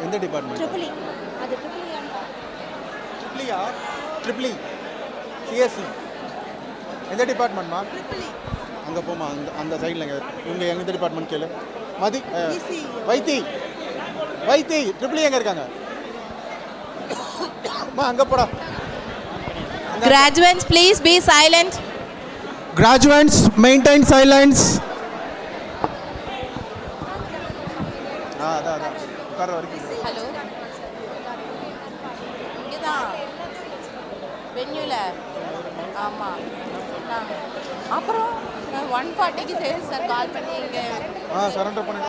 எந்த department? Triple E. அது triple E ஆனா ட்ரிபிளியா? ட்ரிபிளி சிஎஸ்சி எந்த டிபார்ட்மெண்ட்மா? Triple E. அங்கே போமா, அந்த சைடில் இவங்க எந்த டிபார்ட்மெண்ட் கேளு. மதி இசி. வைத்தி வைத்தி ட்ரிபிளி எங்கே இருக்காங்க? அங்கே போடா. Graduates, please be silent. Graduates, maintain silence. அதான் உட்கார வரைக்கும். ஹலோ, இங்கே தான் வென்யூவில். ஆமாம், அப்புறம் 140க்கு சேல்ஸ் சார் கால் பண்ணி இங்கே சரண்டர் பண்ணி.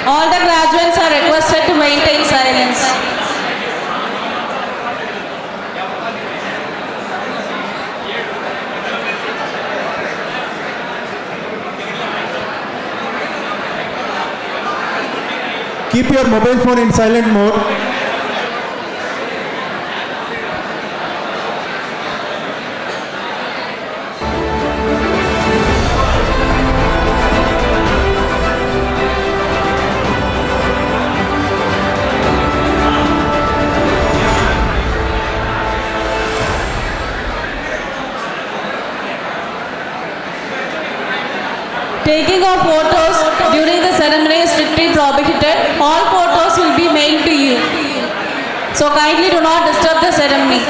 All the graduates are requested to maintain silence. Keep your mobile phone in silent mode. Taking of photos during the ceremony is strictly prohibited. All photos will be mailed to you. So kindly do not disturb the ceremony.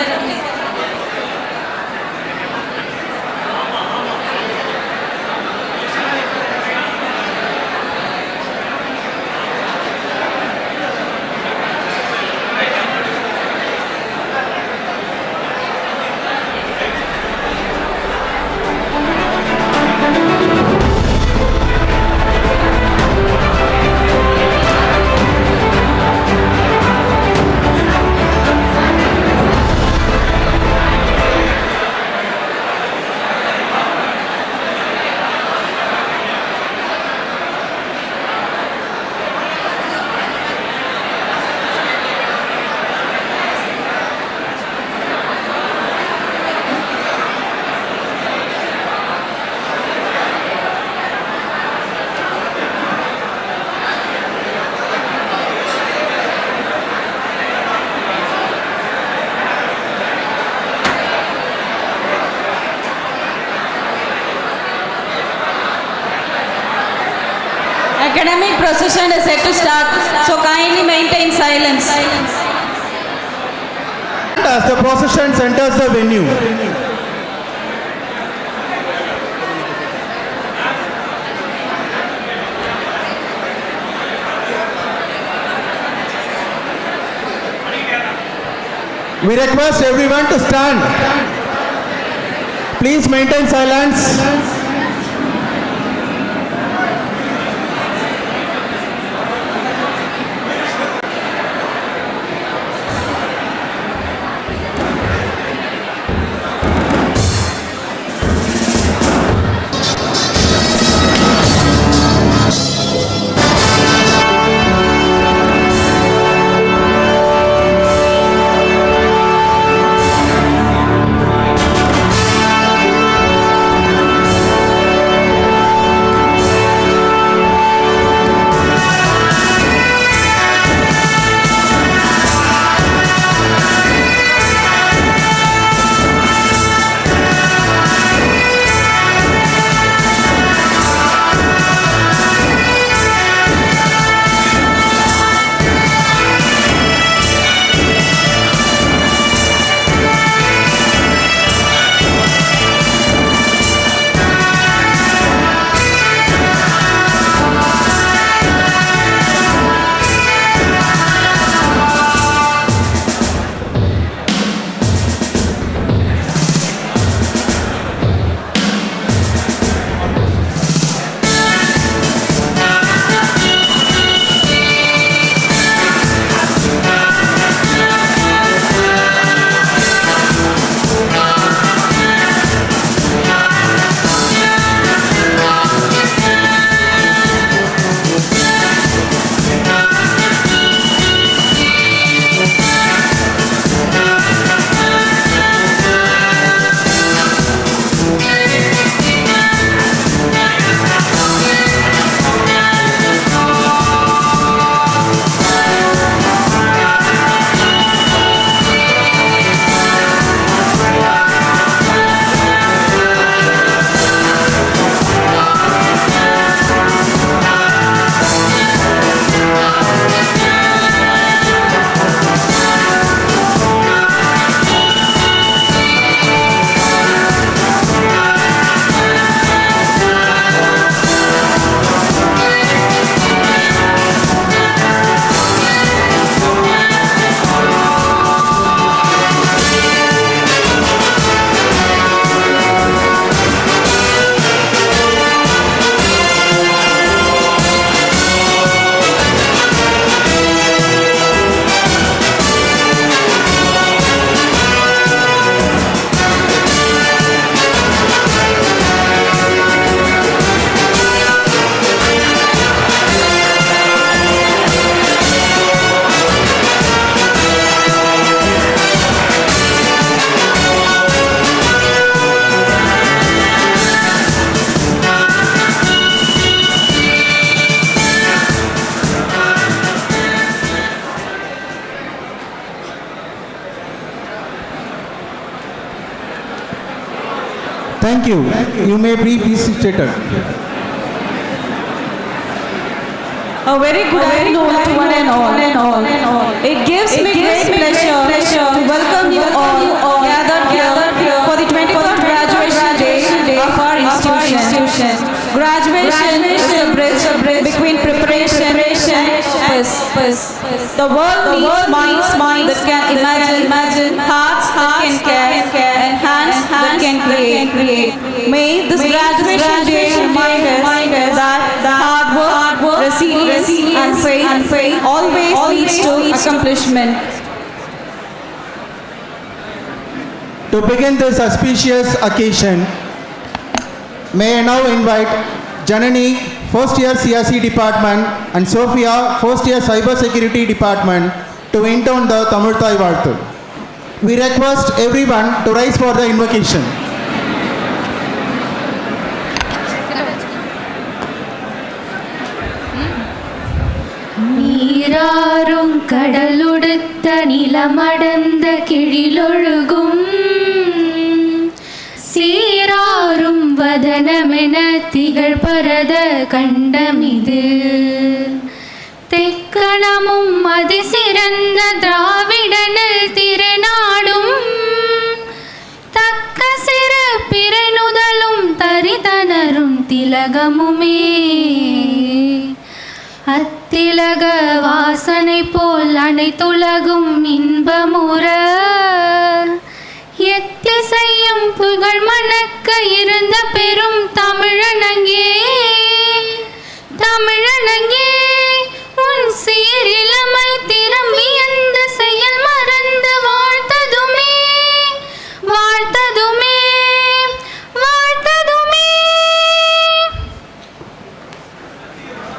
Academic procession is set to start, so kindly maintain silence. As the procession enters the venue, we request everyone to stand. Please maintain silence. Thank you. You may be seated. A very good afternoon to one and all. It gives me great pleasure to welcome you all gathered here for the 23rd graduation day of our institution. Graduation is a bridge between preparation and purpose. The world needs minds that can imagine, hearts that can care, and hands that can create. May this graduation day remind us that hard work, resilience and faith always leads to accomplishment. To begin this auspicious occasion, may I now invite Janani, first year CRC department, and Sophia, first year cyber security department, to intone the Tamil Thai Varthu. We request everyone to rise for the invocation. நீராறும் கடலுடுத்த நிலமடந்த கிழிலொழுகும் சீராறும் வதனமென திகழ் பரத கண்டமிது தெக்கணமும் அதிசிறந்த திராவிடனல் திருநாடும் தக்க சிறு பிறைநுதலும் தரிதனரும் திலகமுமே அத்திலக வாசனை போல் அனைத்துலகும் இன்பமுற எத்திசையும் புகழ் மணக்க இருந்த பெரும் தமிழனங்கே உன் சீரிழமை திரும்பி அந்த செயல் மறந்து வாழ்த்ததுமே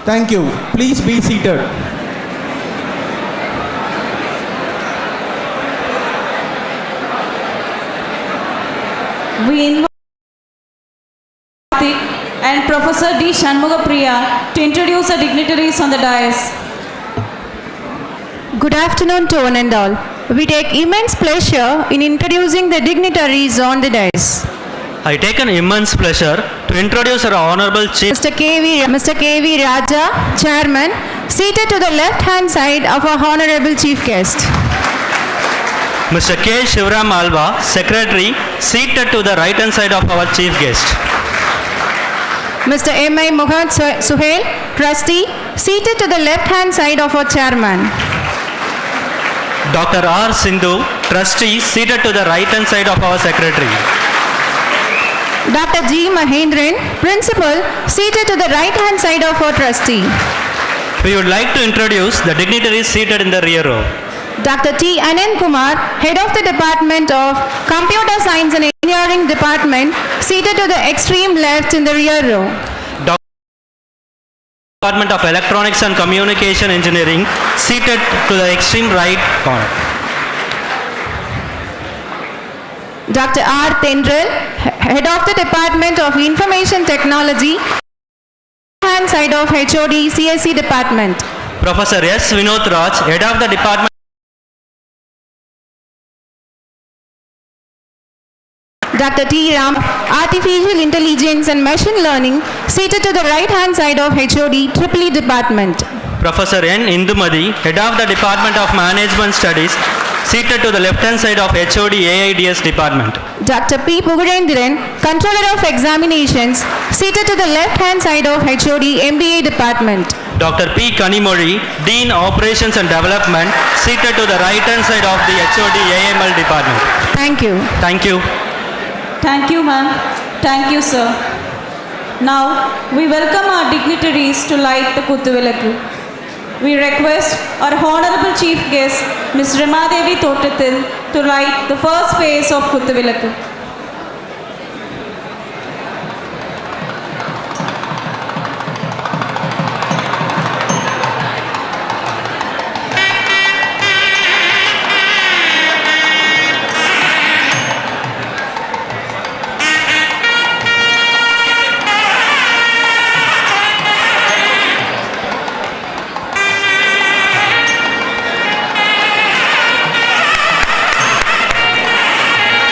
Thank you. Please be seated. We invite and Professor D. Shanmugapriya to introduce the dignitaries on the dais. Good afternoon to one and all. We take immense pleasure in introducing the dignitaries on the dais. I take an immense pleasure to introduce our Honorable Chief Mr. K.V. Raja, Chairman, seated to the left-hand side of our Honorable Chief Guest. Mr. K. Shivram Alva, Secretary, seated to the right-hand side of our Chief Guest. Mr. M.I. Muhammad Suhail, Trustee, seated to the left-hand side of our Chairman. Dr. R. Sindhu, Trustee, seated to the right-hand side of our Secretary. Dr. G. Mahendran, Principal, seated to the right-hand side of our Trustee. We would like to introduce the dignitaries seated in the rear row. Dr. T. Anand Kumar, Head of the Department of Computer Science and Engineering Department, seated to the extreme left in the rear row. Department of Electronics and Communication Engineering, seated to the extreme right corner. Dr. R. Tendril, Head of the Department of Information Technology, hand side of HOD CSE Department. Professor S. Vinod Raj, Head of the Department. Dr. T. Ram, Artificial Intelligence and Machine Learning, seated to the right-hand side of HOD EEE Department. Professor N. Indumadi, Head of the Department of Management Studies, seated to the left-hand side of HOD AIDS Department. Dr. P. Pugurendran, Controller of Examinations, seated to the left-hand side of HOD MBA Department. Dr. P. Kanimori, Dean Operations and Development, seated to the right-hand side of the HOD AML Department. Thank you. Thank you. Thank you, ma'am. Thank you, sir. Now, we welcome our dignitaries to light the Kuthuvilakku. We request our Honorable Chief Guest, Ms. Ramadevi Thottathil, to light the first phase of Kuthuvilakku.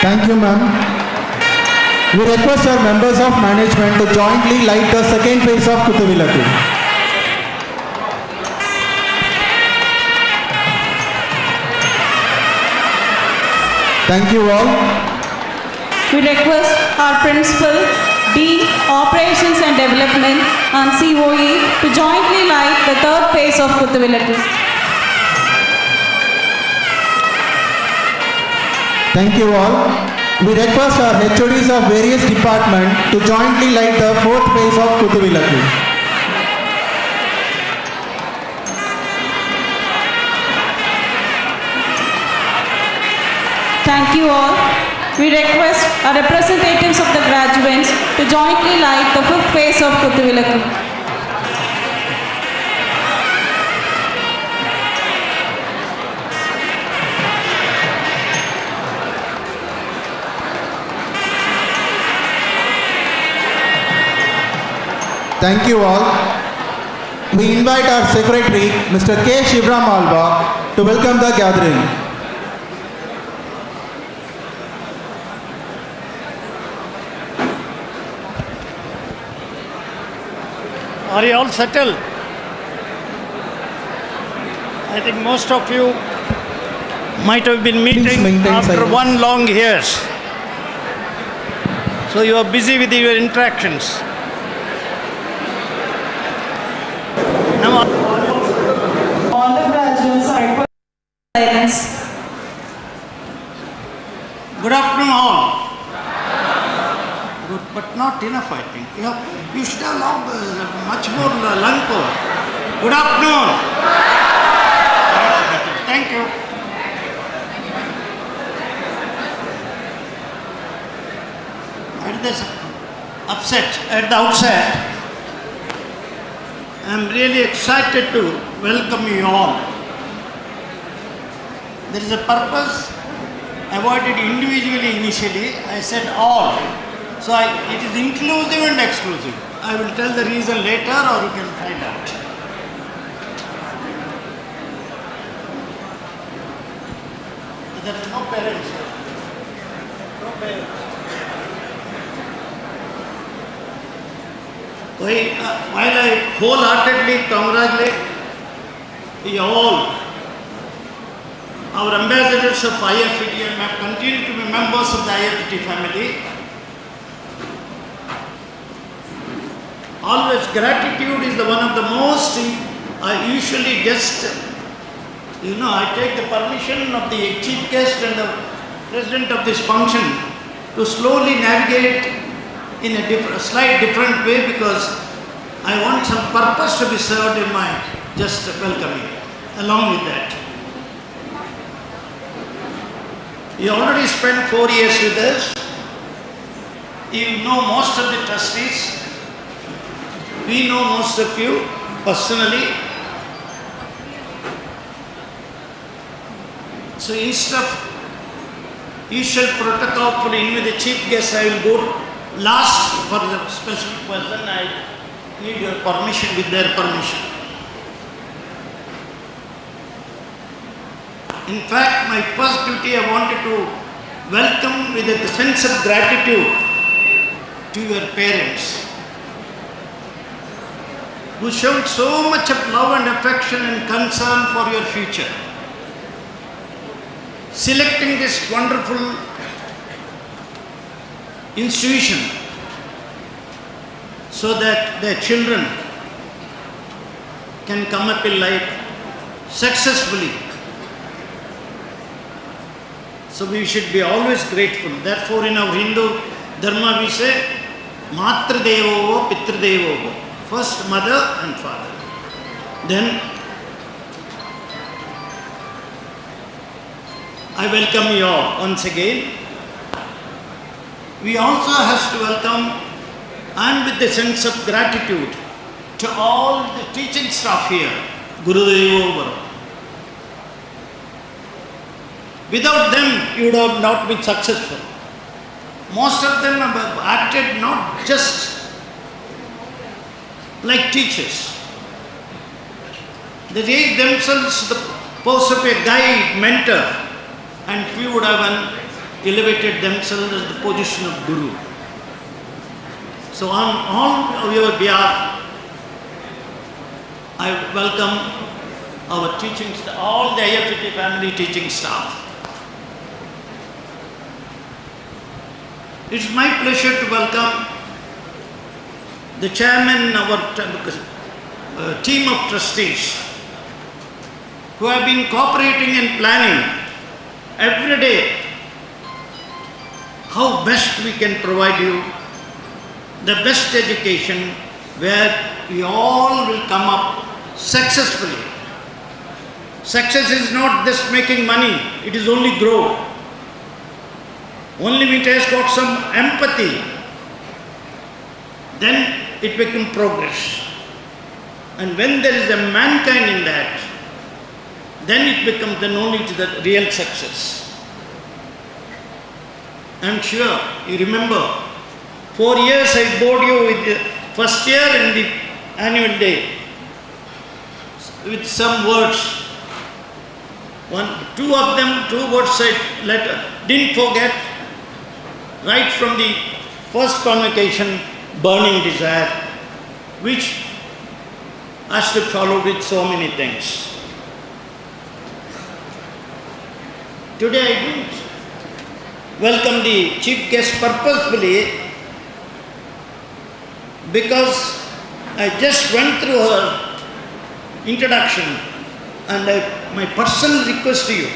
Thank you, ma'am. We request our members of management to jointly light the second phase of Kutuvilakku. Thank you all. We request our Principal, Dean, Operations and Development and COE to jointly light the third phase of Kutuvilakku. Thank you all. We request our HODs of various departments to jointly light the fourth phase of Kutuvilakku. Thank you all. We request our representatives of the graduates to jointly light the fifth phase of Kutuvilakku. Thank you all. We invite our secretary, Mr. K. Shivram Alva, to welcome the gathering. Are you all settled? I think most of you might have been meeting maintain after silence. 1 long years. So you are busy with your interactions. Now, All the graduates are requested to silence. good afternoon all. Good, but not enough, I think. You should have much more lung power. Good afternoon. That's better. Thank you. At this at the outset, I am really excited to welcome you all. There is a purpose. I avoided individually initially. I said all. So it is inclusive and exclusive. I will tell the reason later or you can find out. There are no parents here. No parents. While I wholeheartedly congratulate you all, our ambassadors of IFT and have continued to be members of the IFT family, always gratitude is the one of the most, I usually just, I take the permission of the chief guest and the president of this function to slowly navigate in a slight different way because I want some purpose to be served in my just welcoming. Along with that, you already spent 4 years with us. You know most of the trustees. We know most of you personally. So instead of usual protocol for in with the chief guest, I will go last for the specific person. I need your permission, with their permission. In fact, my first duty, I wanted to welcome with a sense of gratitude to your parents, who showed so much of love and affection and concern for your future, selecting this wonderful institution so that their children can come up in life successfully. So we should be always grateful. Therefore, in our Hindu Dharma, we say, Matra Devo, Pitra Devo. First mother and father. Then I welcome you all once again. We also have to welcome, and with a sense of gratitude, to all the teaching staff here, Gurudevo Bhava. Without them, you would have not been successful. Most of them have acted not just like teachers. They raised themselves the post of a guide, mentor, and few would have elevated themselves as the position of Guru. So on all of your behalf, I welcome our teaching staff, all the IFT family teaching staff. It's my pleasure to welcome the chairman of our team of trustees who have been cooperating and planning every day how best we can provide you the best education where we all will come up successfully. Success is not just making money, it is only grow. Only when it has got some empathy, then it becomes progress. And when there is a mankind in that, then it becomes then only to the real success. I am sure you remember, 4 years I bored you with the first year and the annual day with some words. Two words I didn't forget. Right from the first convocation, burning desire, which has to follow with so many things. Today I didn't welcome the chief guest purposefully because I just went through her introduction and my personal request to you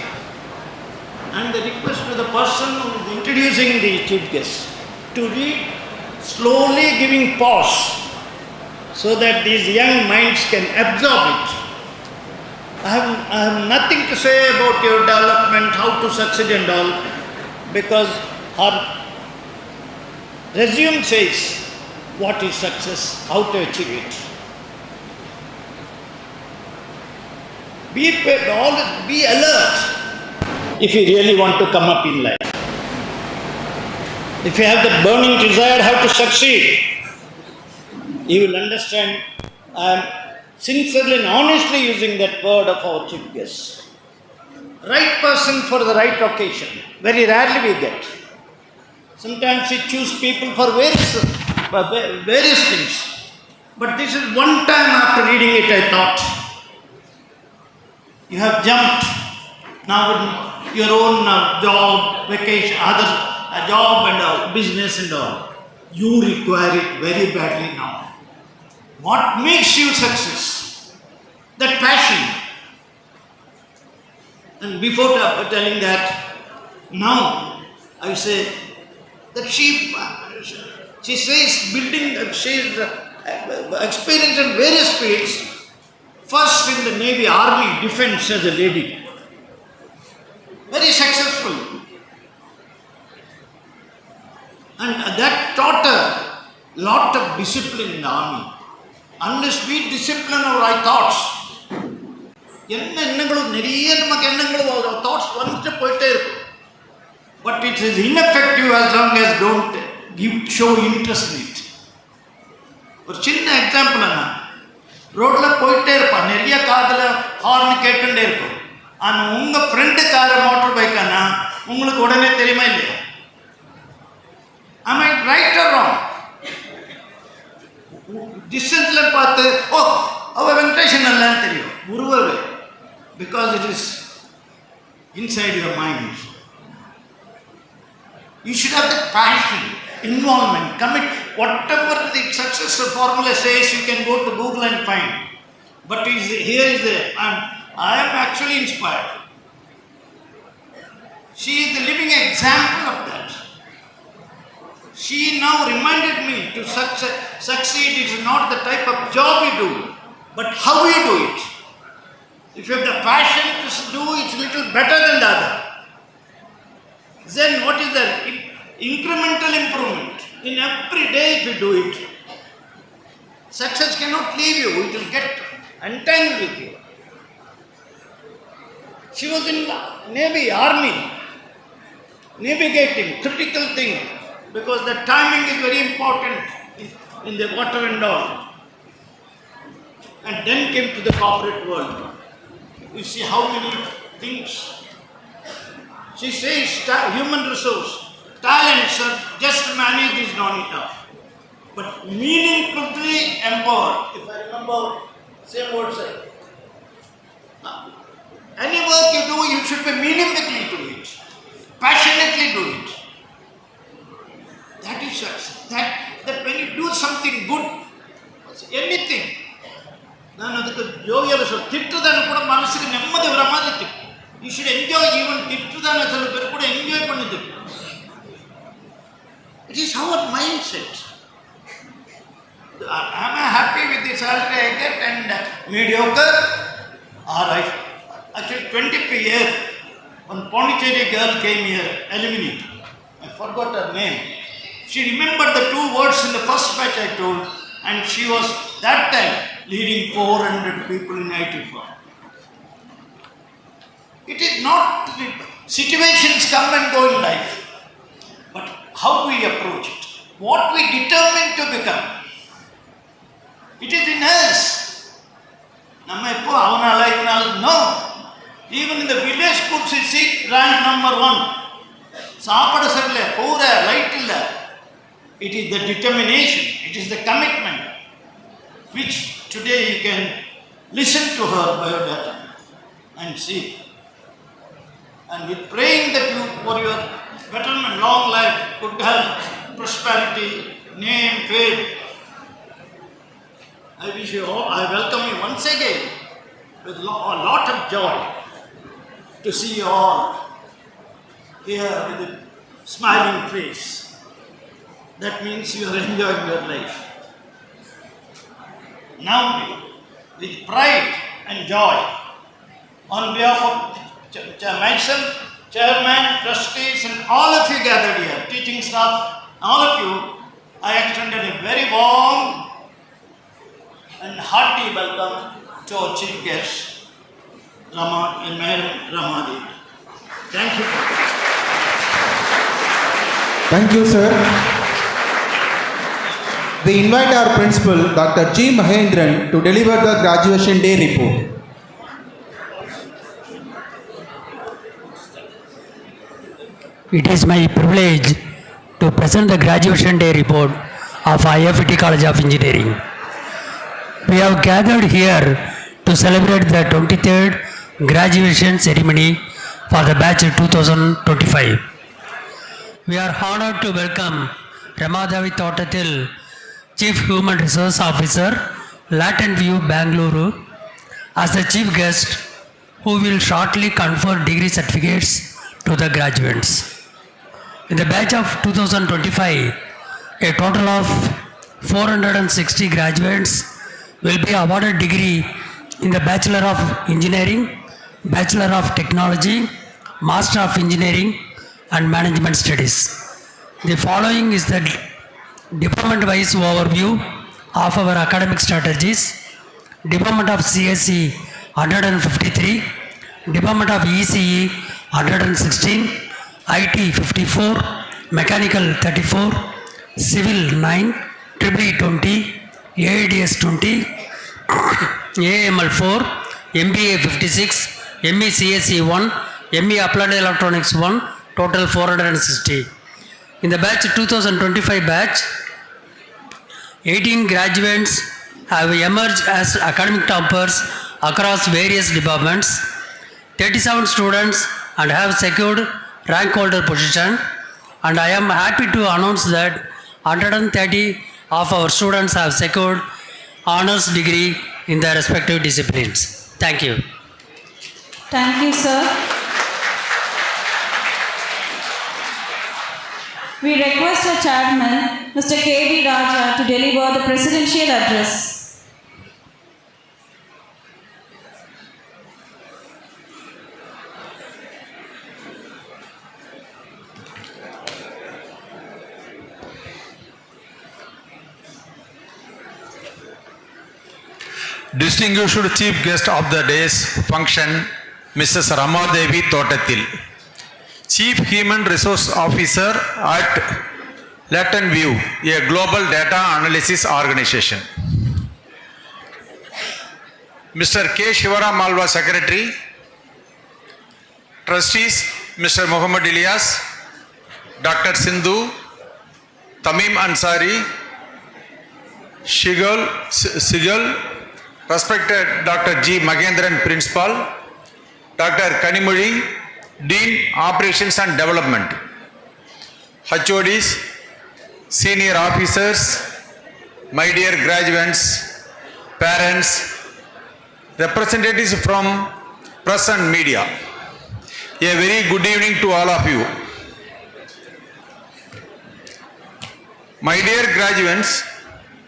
and the request to the person who is introducing the chief guest to read slowly, giving pause so that these young minds can absorb it. I have nothing to say about your development, how to succeed and all, because her resume says what is success, how to achieve it. Always be alert if you really want to come up in life. If you have the burning desire how to succeed, you will understand I am sincerely and honestly using that word of our chief guest. Right person for the right occasion. Very rarely we get. Sometimes we choose people for various things. But this is one time after reading it I thought, you have jumped now in your own job, vacation, other job and business and all. You require it very badly now. What makes you success? That passion. And before telling that, now I say that she says building, she is experienced in various fields. First in the Navy, Army, Defense as a lady. Very successful. And that taught her lot of discipline in the army. Unless we discipline our thoughts, thoughts but it is ineffective as long as don't show interest in it. ஒரு சின்ன example என்ன, ரோட்ல போயிட்டே இருப்பான், நிறைய காதுல horn கேட்டுட்டே இருக்கும். ஆனா உங்க ஃப்ரெண்டு கார மோட்டார் பைக்கானா உங்களுக்கு உடனே தெரியுமா இல்லையா? Am I right or wrong? Distanceல பார்த்து ஓ அவ வெங்கடேஷன் நல்லான்னு தெரியும், உருவவே, because it is inside your mind. You should have that passion, involvement, commit. Whatever the successful formula says, you can go to Google and find. But I am actually inspired. She is the living example of that. She now reminded me to succeed is not the type of job you do, but how you do it. If you have the passion to do it a little better than the other, then what is the incremental improvement? In every day if you do it, success cannot leave you, it will get entangled with you. She was in Navy, Army, navigating, critical thing, because the timing is very important in the water and all. And then came to the corporate world. You see how many things. She says human resource, talents, just manage is not enough. but meaningfully empowered. If I remember, same words. Any work you do, you should be meaningfully do it, passionately do it. That is success. That when you do something good, anything, ನಾನು ಅದಕ್ಕೆ ಯೋಗಿಯರು ತಿಟ್ಟುದಾನ ಕೂಡ ಮನಸ್ಸಿಗೆ ನೆಮ್ಮದಿ ವರ மாதிரி you should enjoy even ತಿಟ್ಟುದಾನ சில பேர் கூட enjoy பண்ணிட்டு. It is our mindset. Am I happy with the salary I get and mediocre? Or actually 25 years, one Pondicherry girl came here, alumni. I forgot her name. She remembered the two words in the first batch I told, and she was that time leading 400 people in IT firm. It is not situations come and go in life, but how we approach it, what we determine to become. It is in us. No. Even in the village schools, you see rank number 1. Saapada sarle, poora, light illa. It is the determination, it is the commitment, which today you can listen to her biodata and see. And with praying that you, for your betterment, long life, good health, prosperity, name, fame, I wish you all, I welcome you once again with a lot of joy to see you all here with a smiling face. That means you are enjoying your life. Now, with pride and joy, on behalf of myself, chairman, trustees, and all of you gathered here, teaching staff, all of you, I extended a very warm and hearty welcome to our chief guest, Madam Ramadevi. Thank you. Thank you, sir. We invite our principal, Dr. G. Mahendran, to deliver the graduation day report. It is my privilege to present the graduation day report of IFT College of Engineering. We have gathered here to celebrate the 23rd graduation ceremony for the batch 2025. We are honored to welcome Ramadevi Thottathil, Chief Human Resource Officer, Latent View, Bangalore, as the chief guest who will shortly confer degree certificates to the graduates. In the batch of 2025, a total of 460 graduates will be awarded degree in the Bachelor of Engineering, Bachelor of Technology, Master of Engineering and Management Studies. The following is the department-wise overview of our academic strategies. Department of CSE 153, Department of ECE 116, IT 54, Mechanical 34, Civil 9, EEE 20, AIDS 20, AML 4, MBA 56, ME CSE 1, ME Applied Electronics 1, total 460. In the batch 2025 batch, 18 graduates have emerged as academic toppers across various departments. 37 students and have secured rank holder position, and I am happy to announce that 130 of our students have secured honors degree in their respective disciplines. Thank you. Thank you, sir. We request our chairman, Mr. K.V. Raja, to deliver the presidential address. Distinguished chief guest of the day's function, Mrs. Ramadevi Thottathil, Chief Human Resource Officer at Latent View, a global data analysis organization. Mr. K. Shivaram Malwa, Secretary. Trustees, Mr. Muhammad Ilyas, Dr. Sindhu, Tamim Ansari, Sigal, respected Dr. G. Magendran, Principal, Dr. Kanimuri, Dean, Operations and Development, HODs, Senior Officers, my dear graduates, parents, representatives from press and media. A very good evening to all of you. My dear graduates,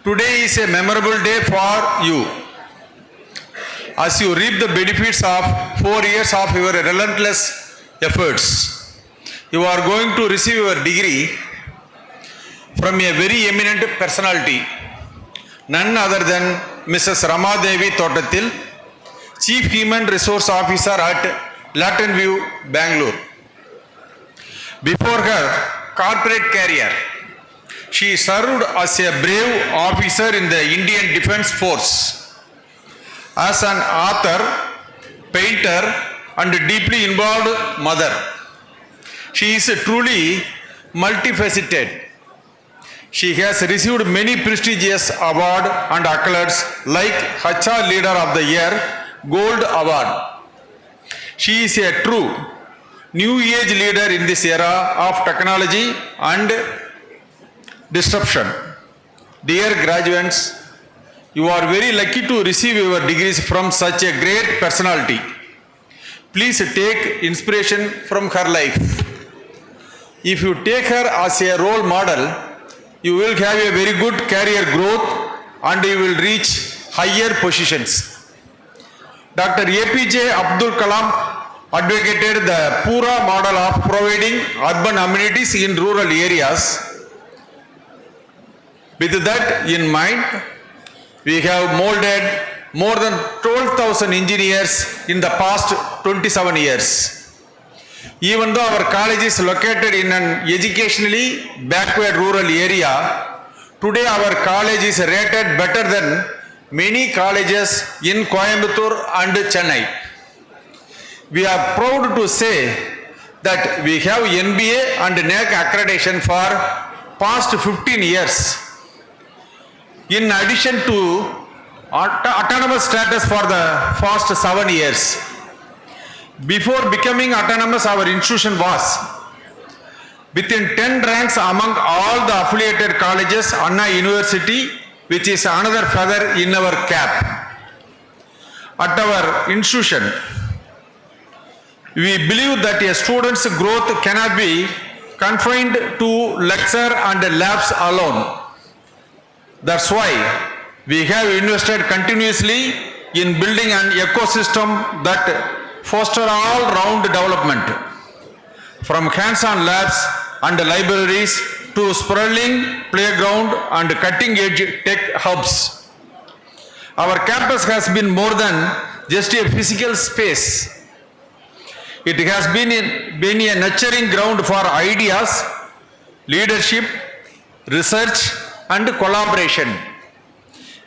today is a memorable day for you. As you reap the benefits of 4 years of your relentless efforts, you are going to receive your degree from a very eminent personality, none other than Mrs. Ramadevi Thotatil, Chief Human Resource Officer at Latin View, Bangalore. Before her corporate career, she served as a brave officer in the Indian Defence Force. As an author, painter, and deeply involved mother, she is truly multifaceted. She has received many prestigious awards and accolades like HR Leader of the Year, Gold Award. She is a true new age leader in this era of technology and disruption. Dear graduates, you are very lucky to receive your degrees from such a great personality. Please take inspiration from her life. If you take her as a role model, you will have a very good career growth and you will reach higher positions. Dr. APJ Abdul Kalam advocated the Pura model of providing urban amenities in rural areas. With that in mind, we have molded more than 12,000 engineers in the past 27 years. Even though our college is located in an educationally backward rural area, today our college is rated better than many colleges in Coimbatore and Chennai. We are proud to say that we have NBA and NAC accreditation for past 15 years. In addition to autonomous status for the past 7 years. Before becoming autonomous, our institution was within 10 ranks among all the affiliated colleges, Anna University, which is another feather in our cap. At our institution, we believe that a student's growth cannot be confined to lecture and labs alone. That's why we have invested continuously in building an ecosystem that fosters all-round development, from hands-on labs and libraries to sprawling playground and cutting-edge tech hubs. Our campus has been more than just a physical space. It has been a nurturing ground for ideas, leadership, research, and collaboration.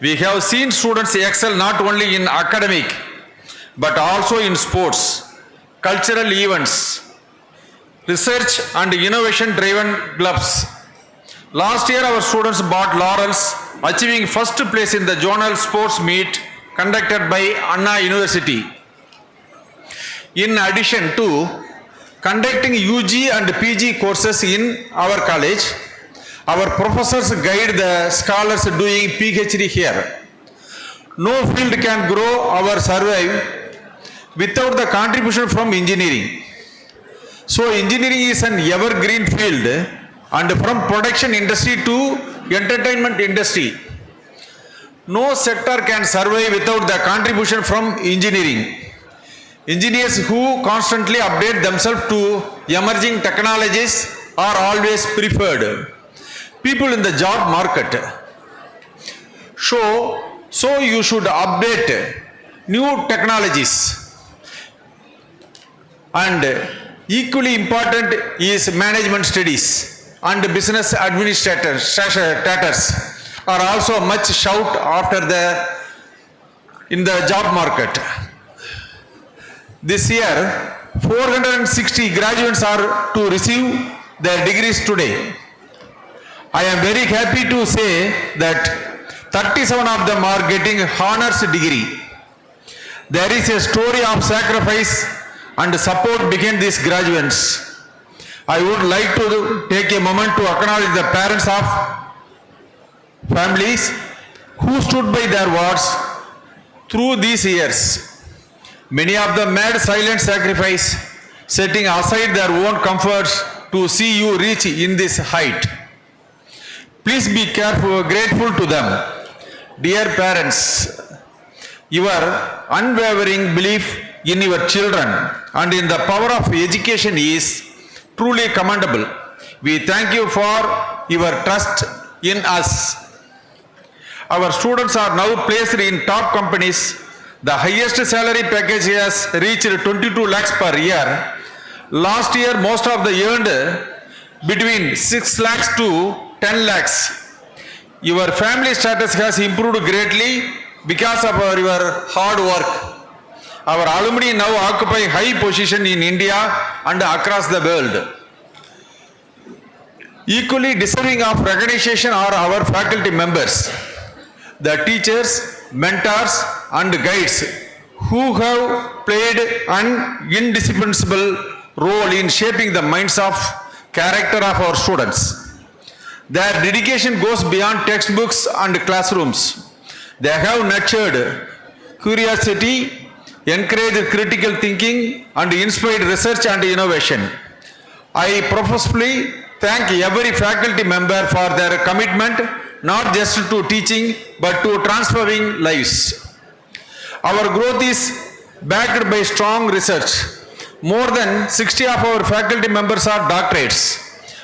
We have seen students excel not only in academic, but also in sports, cultural events, research and innovation-driven clubs. Last year, our students brought laurels, achieving first place in the zonal sports meet conducted by Anna University. In addition to conducting UG and PG courses in our college, our professors guide the scholars doing PhD here. No field can grow or survive without the contribution from engineering. So engineering is an evergreen field, and from production industry to entertainment industry, no sector can survive without the contribution from engineering. Engineers who constantly update themselves to emerging technologies are always preferred. People in the job market. So you should update new technologies. And equally important is management studies and business administrators are also much sought after in the job market. This year, 460 graduates are to receive their degrees today. I am very happy to say that 37 of them are getting honors degree. There is a story of sacrifice and support behind these graduates. I would like to take a moment to acknowledge the parents of families who stood by their wards through these years. Many of them made silent sacrifice, setting aside their own comforts to see you reach in this height. Please be grateful to them. Dear parents, your unwavering belief in your children and in the power of education is truly commendable. We thank you for your trust in us. Our students are now placed in top companies. The highest salary package has reached 22 lakhs per year. Last year, most of them earned between 6 lakhs to 10 lakhs. Your family status has improved greatly because of your hard work. Our alumni now occupy high position in India and across the world. Equally deserving of recognition are our faculty members, the teachers, mentors and guides who have played an indispensable role in shaping the minds of character of our students. Their dedication goes beyond textbooks and classrooms. They have nurtured curiosity, encouraged critical thinking and inspired research and innovation. I profusely thank every faculty member for their commitment not just to teaching but to transforming lives. Our growth is backed by strong research. More than 60 of our faculty members are doctorates.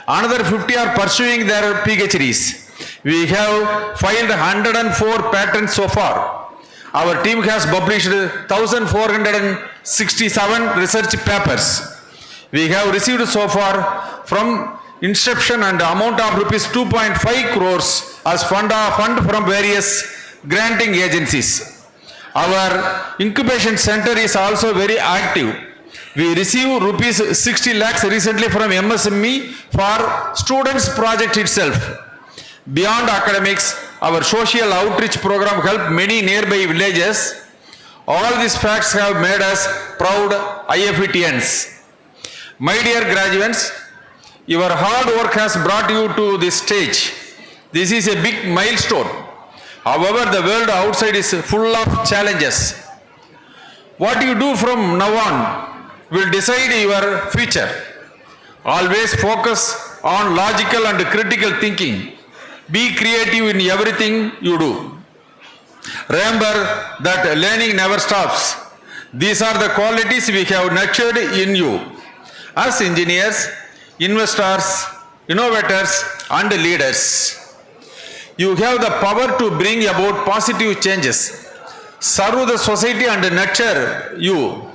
Another 50 are pursuing their PhDs. We have filed 104 patents so far. Our team has published 1,467 research papers. We have received so far from inception and amount of rupees 2.5 crores as fund from various granting agencies. Our incubation center is also very active. We received rupees 60 lakhs recently from MSME for students project itself. Beyond academics, our social outreach program helped many nearby villages. All these facts have made us proud IFETians. My dear graduates, your hard work has brought you to this stage. This is a big milestone. However, the world outside is full of challenges. What you do from now on will decide your future. Always focus on logical and critical thinking. Be creative in everything you do. Remember that learning never stops. These are the qualities we have nurtured in you. As engineers, investors, innovators, and leaders, you have the power to bring about positive changes, serve the society, and nurture you.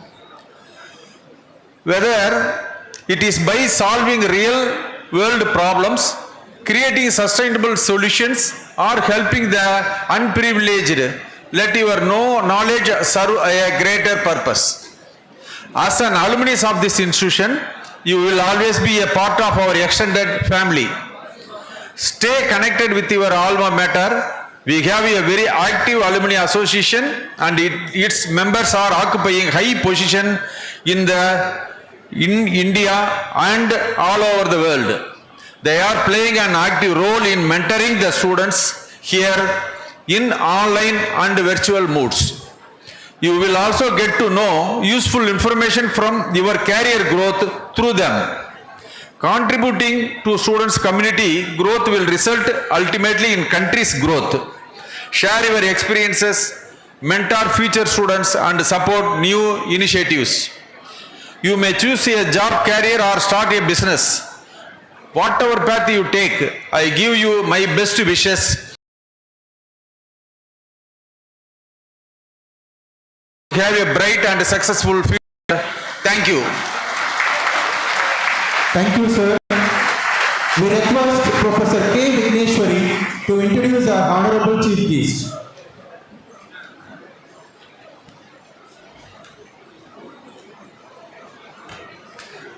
Whether it is by solving real world problems, creating sustainable solutions, or helping the unprivileged, let your knowledge serve a greater purpose. As an alumnus of this institution, you will always be a part of our extended family. Stay connected with your alma mater. We have a very active alumni association and its members are occupying high position in India and all over the world. They are playing an active role in mentoring the students here in online and virtual modes. You will also get to know useful information from your career growth through them. Contributing to students' community growth will result ultimately in country's growth. Share your experiences, mentor future students, and support new initiatives. You may choose a job career or start a business. Whatever path you take, I give you my best wishes. Have a bright and successful future. Thank you. Thank you, sir. We request Professor K. Vigneshwari to introduce our Honorable Chief Guest.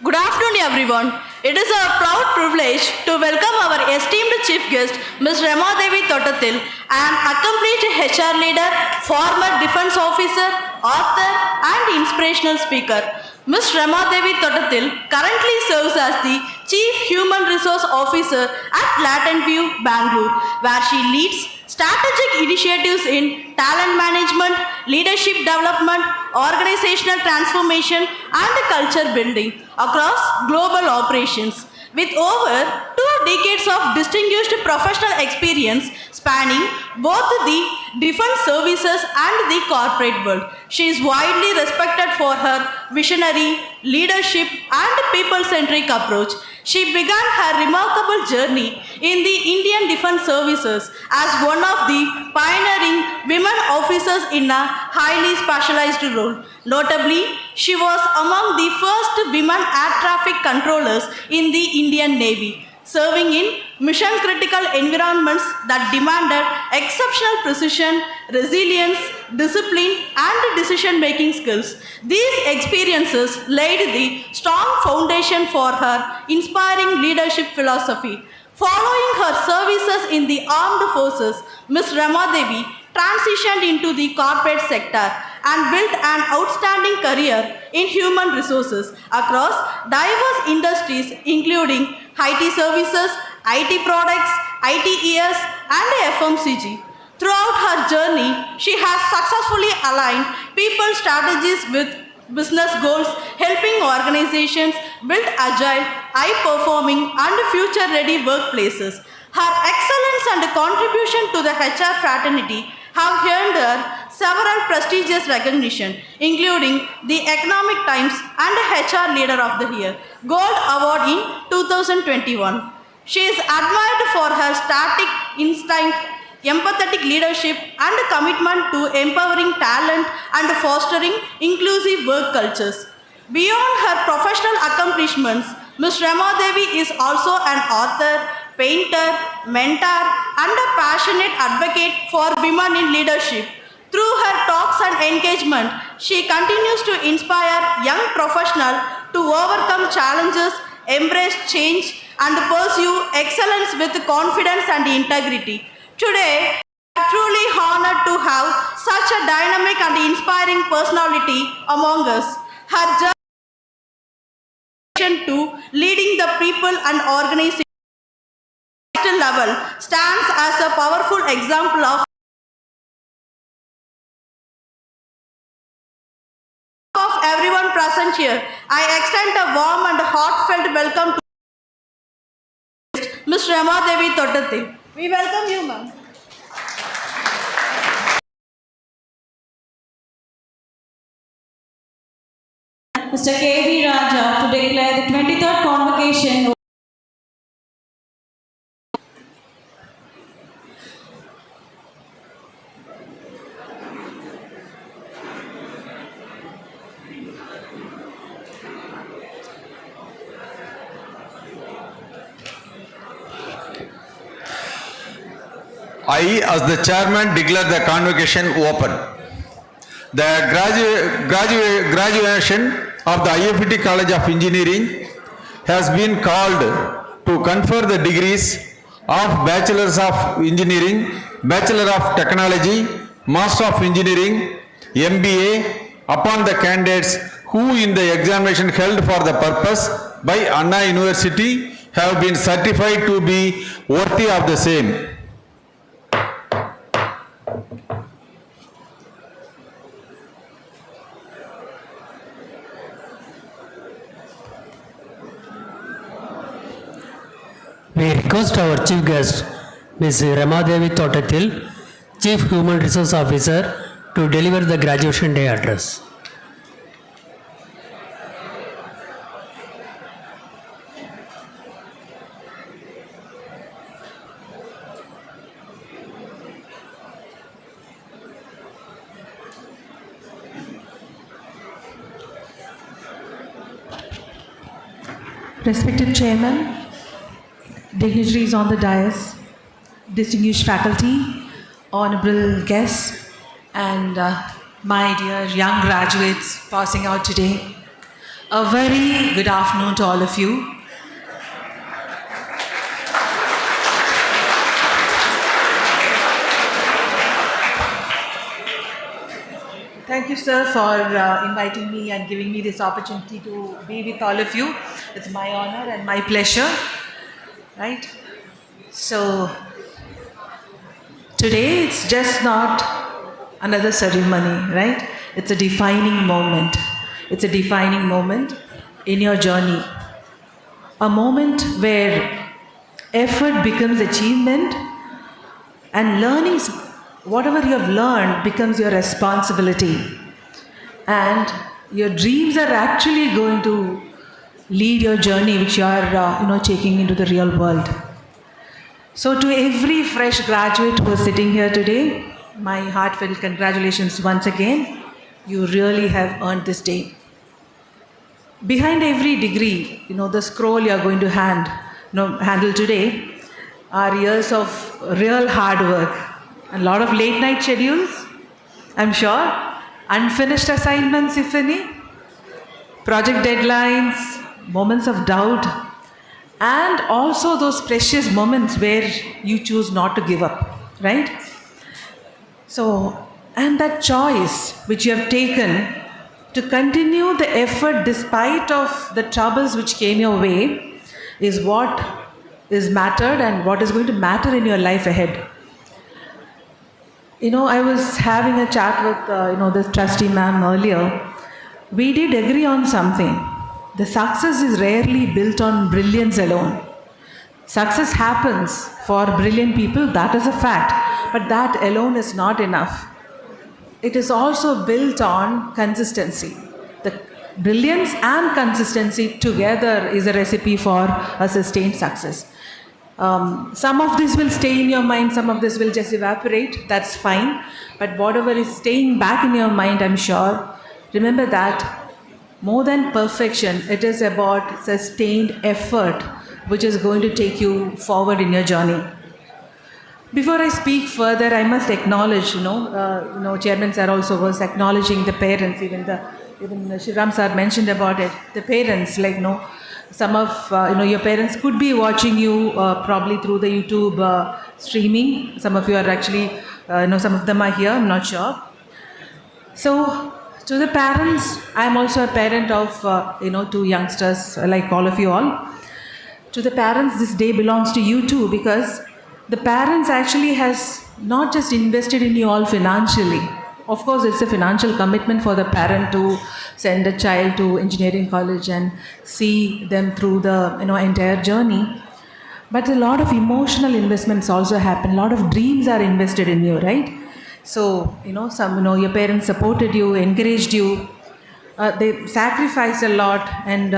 Good afternoon, everyone. It is our proud privilege to welcome our esteemed chief guest, Ms. Rama Devi Thottathil, an accomplished HR leader, former defense officer, author, and inspirational speaker. Ms. Rama Devi Thottathil currently serves as the Chief Human Resource Officer at Latent View, Bangalore, where she leads strategic initiatives in talent management, leadership development, organizational transformation, and culture building across global operations. With over 2 decades of distinguished professional experience spanning both the defense services and the corporate world, she is widely respected for her visionary, leadership, and people-centric approach. She began her remarkable journey in the Indian Defence Services as one of the pioneering women officers in a highly specialized role. Notably, she was among the first women air traffic controllers in the Indian Navy, serving in mission-critical environments that demanded exceptional precision, resilience, discipline, and decision-making skills. These experiences laid the strong foundation for her inspiring leadership philosophy. Following her services in the armed forces, Ms. Rama Devi transitioned into the corporate sector and built an outstanding career in human resources across diverse industries including IT services, IT products, ITES, and FMCG. Throughout her journey, she has successfully aligned people strategies with business goals, helping organizations build agile, high-performing, and future-ready workplaces. Her excellence and contribution to the HR fraternity have earned her several prestigious recognition, including the Economic Times and HR Leader of the Year Gold Award in 2021. She is admired for her static instinct, empathetic leadership, and commitment to empowering talent and fostering inclusive work cultures. Beyond her professional accomplishments, Ms. Rama Devi is also an author, painter, mentor, and a passionate advocate for women in leadership. Through her talks and engagement, she continues to inspire young professionals to overcome challenges, embrace change, and pursue excellence with confidence and integrity. Today, we are truly honored to have such a dynamic and inspiring personality among us. Her journey to leading the people and organization level stands as a powerful example of everyone present here. I extend a warm and heartfelt welcome to Ms. Rama Devi Thottathil. We welcome you, ma'am. Mr. K.V. Raja to declare the 23rd Convocation. I, as the chairman, declare the convocation open. The graduation of the IFT College of Engineering has been called to confer the degrees of Bachelors of Engineering, Bachelor of Technology, Master of Engineering, MBA upon the candidates who in the examination held for the purpose by Anna University have been certified to be worthy of the same. We request our chief guest, Ms. Rama Devi Thottathil, Chief Human Resource Officer, to deliver the graduation day address. Respected Chairman, dignitaries on the dais, distinguished faculty, honorable guests, and my dear young graduates passing out today, a very good afternoon to all of you. Thank you, sir, for inviting me and giving me this opportunity to be with all of you. It's my honor and my pleasure. Right? So, today it's just not another ceremony, right? It's a defining moment. It's a defining moment in your journey. A moment where effort becomes achievement and learning, whatever you have learned becomes your responsibility. And your dreams are actually going to lead your journey which you are taking into the real world. So to every fresh graduate who is sitting here today, my heartfelt congratulations once again. You really have earned this day. Behind every degree, the scroll you are going to handle today are years of real hard work. A lot of late night schedules, I'm sure, unfinished assignments if any, project deadlines, moments of doubt, and also those precious moments where you choose not to give up, right? So, and that choice which you have taken to continue the effort despite of the troubles which came your way is what is mattered and what is going to matter in your life ahead. I was having a chat with, the trustee ma'am earlier. We did agree on something. The success is rarely built on brilliance alone. Success happens for brilliant people, that is a fact. But that alone is not enough. It is also built on consistency. The brilliance and consistency together is a recipe for a sustained success. Some of this will stay in your mind, some of this will just evaporate, that's fine. But whatever is staying back in your mind, I'm sure, remember that more than perfection, it is about sustained effort which is going to take you forward in your journey. Before I speak further, I must acknowledge, Chairman sir also was acknowledging the parents, even Shriram sir mentioned about it, the parents, some of your parents could be watching you probably through the YouTube streaming. Some of you are actually, some of them are here, I'm not sure. So, to the parents, I'm also a parent of, 2 youngsters like all of you all. To the parents, this day belongs to you too, because the parents actually has not just invested in you all financially. Of course, it's a financial commitment for the parent to send a child to engineering college and see them through the entire journey. But a lot of emotional investments also happen. A lot of dreams are invested in you, right? So, your parents supported you, encouraged you. They sacrificed a lot, and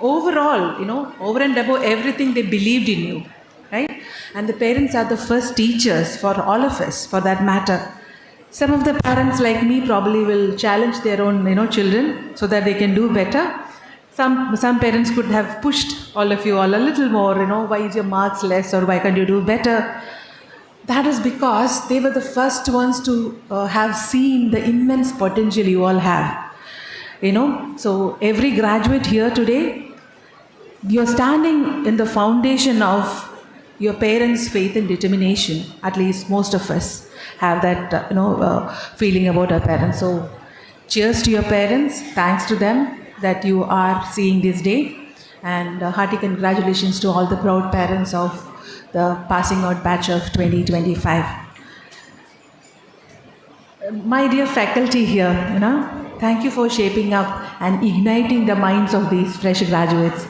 overall, over and above everything, they believed in you, right? And the parents are the first teachers for all of us, for that matter. Some of the parents like me probably will challenge their own, children so that they can do better. Some parents could have pushed all of you all a little more, why is your marks less or why can't you do better? That is because they were the first ones to have seen the immense potential you all have. So every graduate here today, you're standing in the foundation of your parents' faith and determination. At least most of us have that, feeling about our parents. So cheers to your parents. Thanks to them that you are seeing this day. And hearty congratulations to all the proud parents of the passing out batch of 2025. My dear faculty here, thank you for shaping up and igniting the minds of these fresh graduates.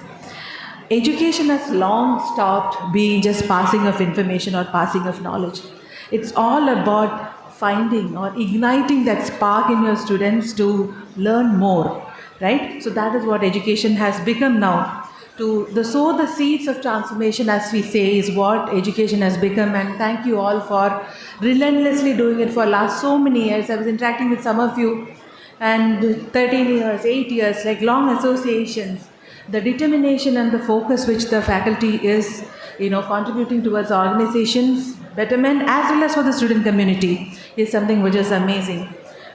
Education has long stopped being just passing of information or passing of knowledge. It's all about finding or igniting that spark in your students to learn more, right? So that is what education has become now. To sow the seeds of transformation, as we say, is what education has become. And thank you all for relentlessly doing it for last so many years. I was interacting with some of you, and 13 years, 8 years, like long associations. The determination and the focus which the faculty is, contributing towards organizations, betterment, as well as for the student community, is something which is amazing.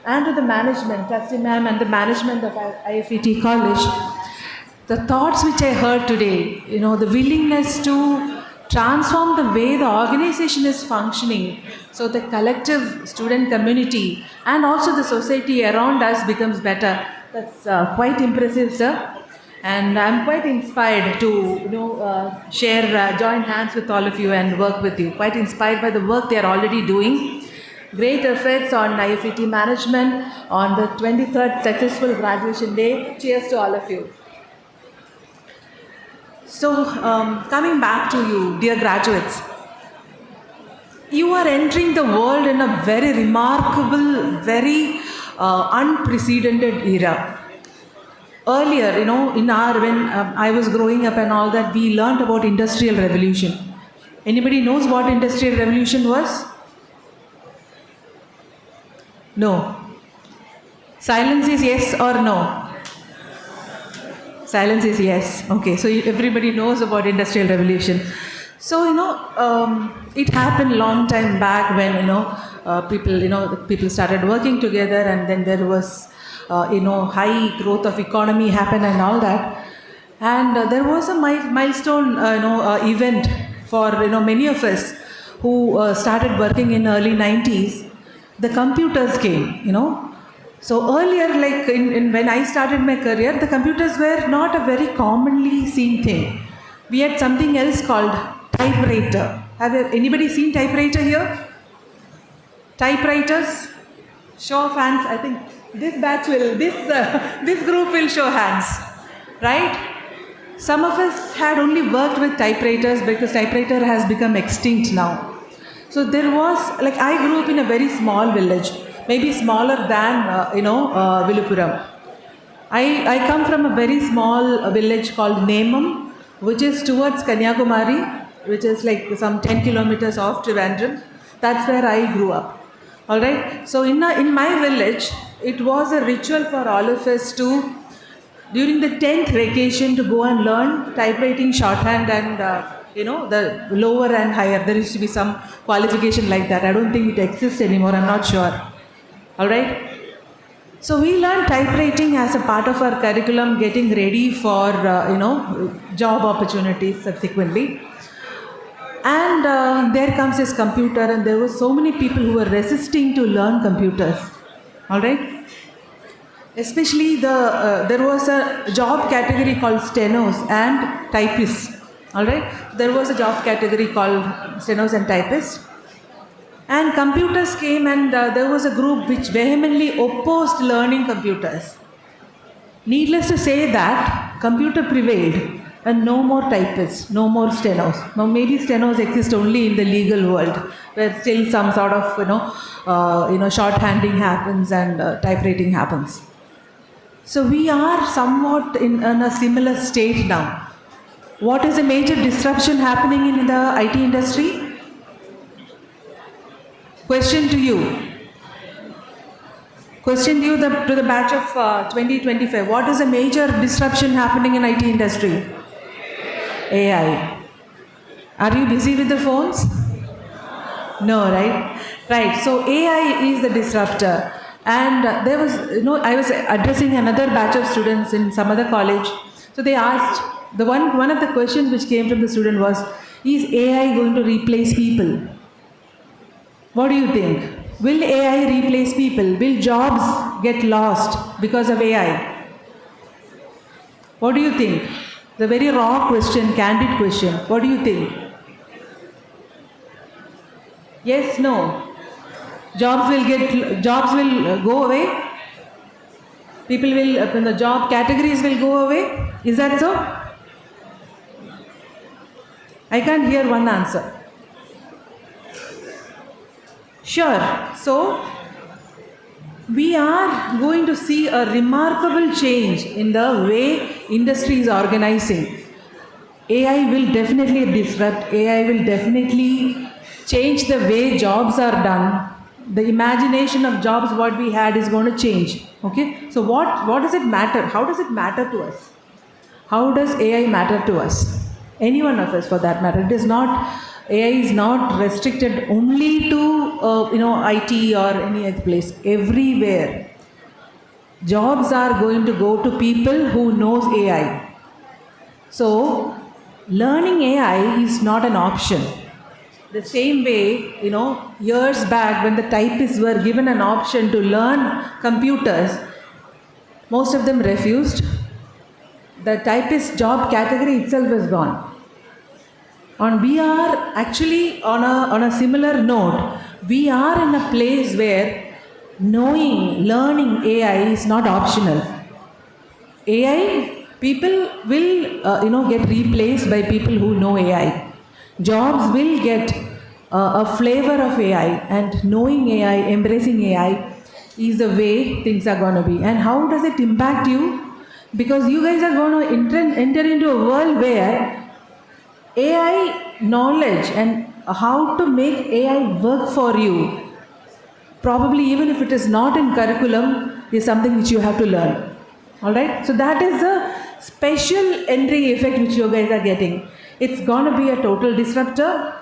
And to the management, Trustee Ma'am and the management of IFET College, the thoughts which I heard today, the willingness to transform the way the organization is functioning, so the collective student community and also the society around us becomes better. That's quite impressive, sir. And I'm quite inspired to join hands with all of you and work with you. Quite inspired by the work they are already doing. Great efforts on IFET management on the 23rd successful graduation day. Cheers to all of you. So, coming back to you, dear graduates, you are entering the world in a very remarkable, very unprecedented era. Earlier, when I was growing up and all that, we learned about Industrial Revolution. Anybody knows what Industrial Revolution was? No. Silence is yes or no? Silence is yes. Okay, so everybody knows about Industrial Revolution. So, it happened long time back when, people started working together, and then there was, high growth of economy happened and all that. And there was a milestone, event for, many of us who started working in early 90s. The computers came, So earlier, like when I started my career, the computers were not a very commonly seen thing. We had something else called typewriter. Have anybody seen typewriter here? Typewriters? Show of hands. I think this group will show hands, right? Some of us had only worked with typewriters because typewriter has become extinct now. So there was, I grew up in a very small village, maybe smaller than, Viluppuram. I come from a very small village called Nemam, which is towards Kanyakumari, which is like some 10 kilometers off Trivandrum. That's where I grew up. All right. So in my village, it was a ritual for all of us to, during the 10th vacation, to go and learn typewriting, shorthand, and the lower and higher. There used to be some qualification like that. I don't think it exists anymore. I'm not sure. All right. So we learned typewriting as a part of our curriculum, getting ready for job opportunities subsequently. And there comes this computer, and there were so many people who were resisting to learn computers. All right. Especially there was a job category called stenos and typists. All right. There was a job category called stenos and typists. And computers came, and there was a group which vehemently opposed learning computers. Needless to say that computer prevailed, and no more typists, no more stenos. Now maybe stenos exist only in the legal world, where still some sort of shorthanding happens and typewriting happens. So we are somewhat in a similar state now. What is a major disruption happening in the IT industry? Question to you. Question to you, to the batch of 2025. What is a major disruption happening in IT industry? AI. Are you busy with the phones? No, right? Right. So AI is the disruptor. And there was, I was addressing another batch of students in some other college. So they asked, one of the questions which came from the student was, is AI going to replace people? What do you think? Will AI replace people? Will jobs get lost because of AI? What do you think? The very raw question, candid question. What do you think? Yes, no. Jobs will go away. People will, the job categories will go away. Is that so? I can't hear one answer. Sure. So, we are going to see a remarkable change in the way industry is organizing. AI will definitely disrupt. AI will definitely change the way jobs are done. The imagination of jobs what we had is going to change. Okay. So, what does it matter? How does it matter to us? How does AI matter to us? Any one of us, for that matter. It is not. AI is not restricted only to IT or any other place. Everywhere, jobs are going to go to people who knows AI. So, learning AI is not an option. The same way, years back when the typists were given an option to learn computers, most of them refused. The typist job category itself is gone. And we are actually on a similar note. We are in a place where learning AI is not optional. AI, people will, get replaced by people who know AI. Jobs will get a flavor of AI, and knowing AI, embracing AI is the way things are going to be. And how does it impact you? Because you guys are going to enter into a world where AI knowledge and how to make AI work for you, probably even if it is not in curriculum, is something which you have to learn. Alright? So that is the special entry effect which you guys are getting. It's going to be a total disruptor,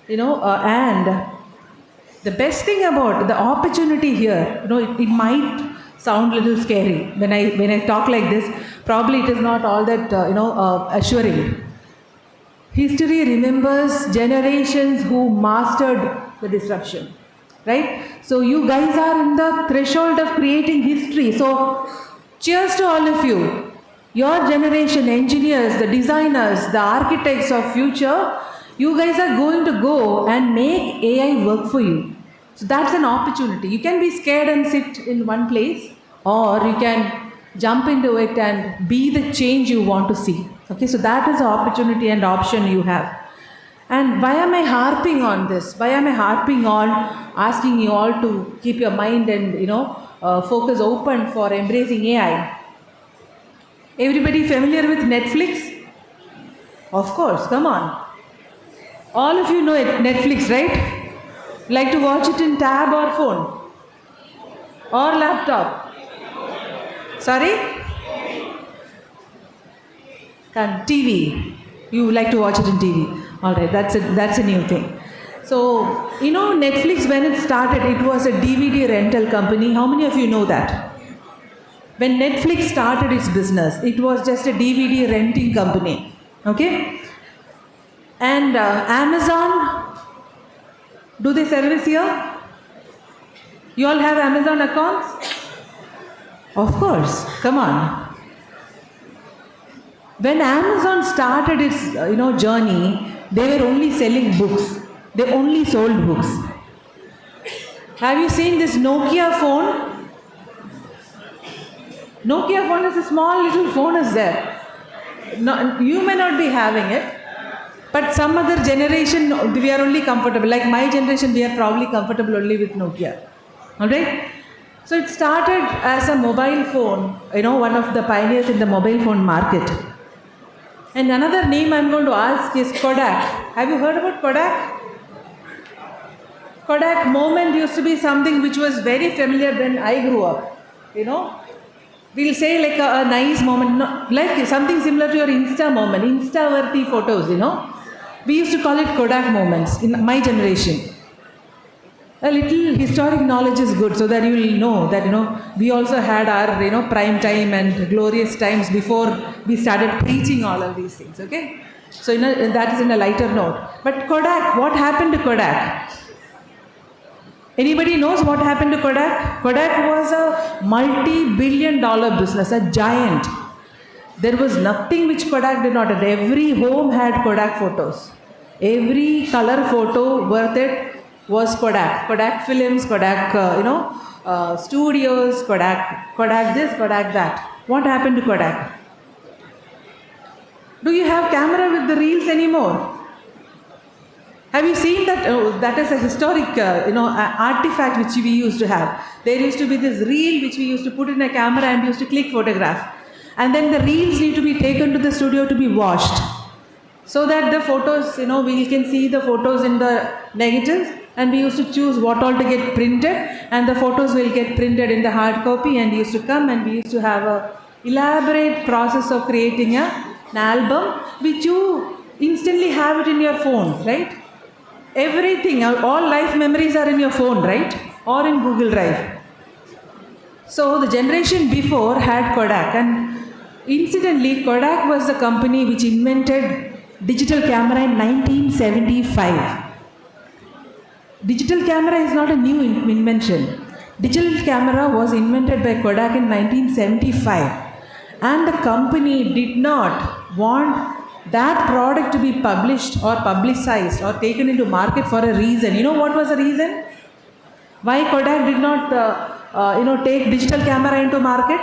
and the best thing about the opportunity here, it might sound a little scary when I talk like this. Probably it is not all that, assuring. History remembers generations who mastered the disruption, right? So you guys are in the threshold of creating history. So cheers to all of you. Your generation, engineers, the designers, the architects of future, you guys are going to go and make AI work for you. So that's an opportunity. You can be scared and sit in one place, or you can jump into it and be the change you want to see. Okay, so that is the opportunity and option you have. And why am I harping on this? Why am I harping on asking you all to keep your mind and focus open for embracing AI? Everybody familiar with Netflix? Of course, come on. All of you know it, Netflix, right? Like to watch it in tab or phone? Or laptop? Sorry? TV. You like to watch it in TV. Alright, that's a new thing. So, Netflix, when it started, it was a DVD rental company. How many of you know that? When Netflix started its business, it was just a DVD renting company. Okay? And Amazon, do they service here? You all have Amazon accounts? Of course, come on. When Amazon started its journey, they were only selling books. They only sold books. Have you seen this Nokia phone? Nokia phone is a small little phone is there. No, you may not be having it, but some other generation, we are only comfortable. Like my generation, we are probably comfortable only with Nokia. Alright? So it started as a mobile phone, one of the pioneers in the mobile phone market. And another name I'm going to ask is Kodak. Have you heard about Kodak? Kodak moment used to be something which was very familiar when I grew up. We'll say like a nice moment, like something similar to your Insta moment, Insta-worthy photos, We used to call it Kodak moments in my generation. A little historic knowledge is good so that you will know that, we also had our, prime time and glorious times before we started preaching all of these things, okay? So, that is in a lighter note. But Kodak, what happened to Kodak? Anybody knows what happened to Kodak? Kodak was a multi-billion-dollar business, a giant. There was nothing which Kodak did not have. Every home had Kodak photos. Every color photo worth it was Kodak. Kodak films, Kodak, studios, Kodak this, Kodak that. What happened to Kodak? Do you have camera with the reels anymore? Have you seen that? That is a historic, artifact which we used to have. There used to be this reel which we used to put in a camera and we used to click photograph. And then the reels need to be taken to the studio to be washed. So that the photos, we can see the photos in the negatives, and we used to choose what all to get printed, and the photos will get printed in the hard copy, and we used to come and we used to have a elaborate process of creating an album which you instantly have it in your phone, right? Everything, all life memories are in your phone, right? Or in Google Drive. So the generation before had Kodak, and incidentally Kodak was the company which invented digital camera in 1975. Digital camera is not a new invention. Digital camera was invented by Kodak in 1975, and the company did not want that product to be published or publicized or taken into market for a reason. You know what was the reason? Why Kodak did not take digital camera into market?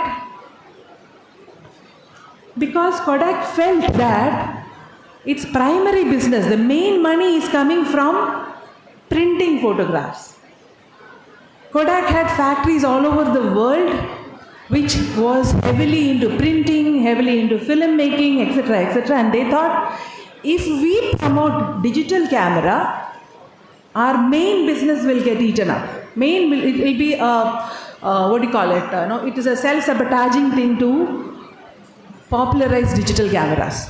Because Kodak felt that its primary business, the main money is coming from printing photographs. Kodak had factories all over the world which was heavily into printing, heavily into film making, etc., and they thought if we promote digital camera, our main business will get eaten up. It will be it is a self-sabotaging thing to popularize digital cameras.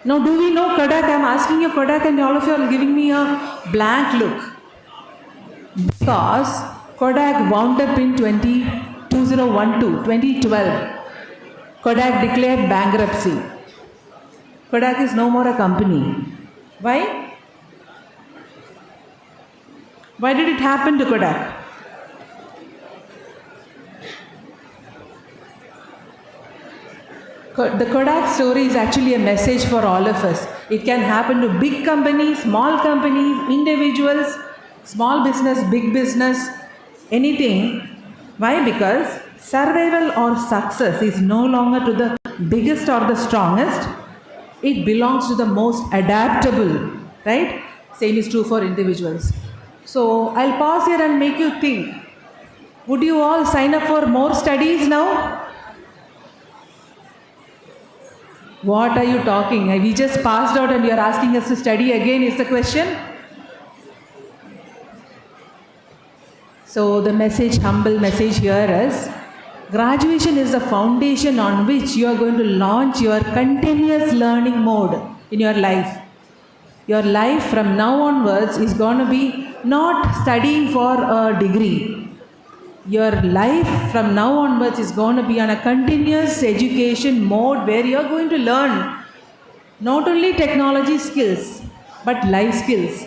Now, do we know Kodak? I am asking you Kodak, and all of you are giving me a blank look. Because Kodak wound up in 2012, Kodak declared bankruptcy. Kodak is no more a company. Why? Why did it happen to Kodak? The Kodak story is actually a message for all of us. It can happen to big companies, small companies, individuals, small business, big business, anything. Why? Because survival or success is no longer to the biggest or the strongest. It belongs to the most adaptable, right? Same is true for individuals. So I'll pause here and make you think. Would you all sign up for more studies now? What are you talking? We just passed out and you are asking us to study again is the question? So the message, humble message here is, graduation is the foundation on which you are going to launch your continuous learning mode in your life. Your life from now onwards is going to be not studying for a degree. Your life from now onwards is going to be on a continuous education mode where you are going to learn not only technology skills but life skills,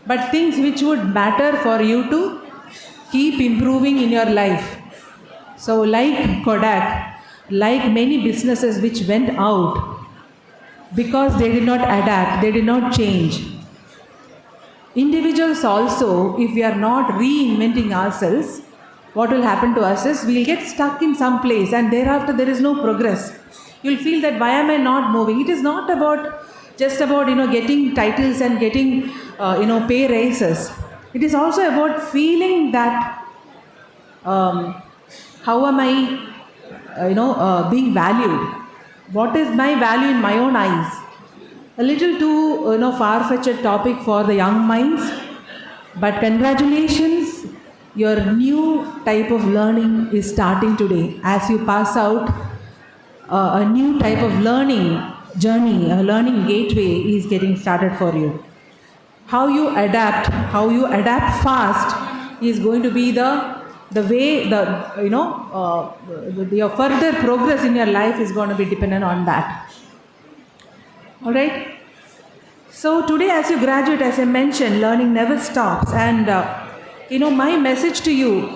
but things which would matter for you to keep improving in your life. So like Kodak, like many businesses which went out because they did not adapt, they did not change. Individuals also, if we are not reinventing ourselves, what will happen to us is we will get stuck in some place and thereafter there is no progress. You will feel that why am I not moving? It is not just about getting titles and getting pay raises. It is also about feeling that how am I being valued? What is my value in my own eyes? A little too far-fetched topic for the young minds, but congratulations. Your new type of learning is starting today. As you pass out, a new type of learning journey, a learning gateway is getting started for you. How you adapt fast is going to be the way your further progress in your life is going to be dependent on that. All right. So today, as you graduate, as I mentioned, learning never stops, and my message to you,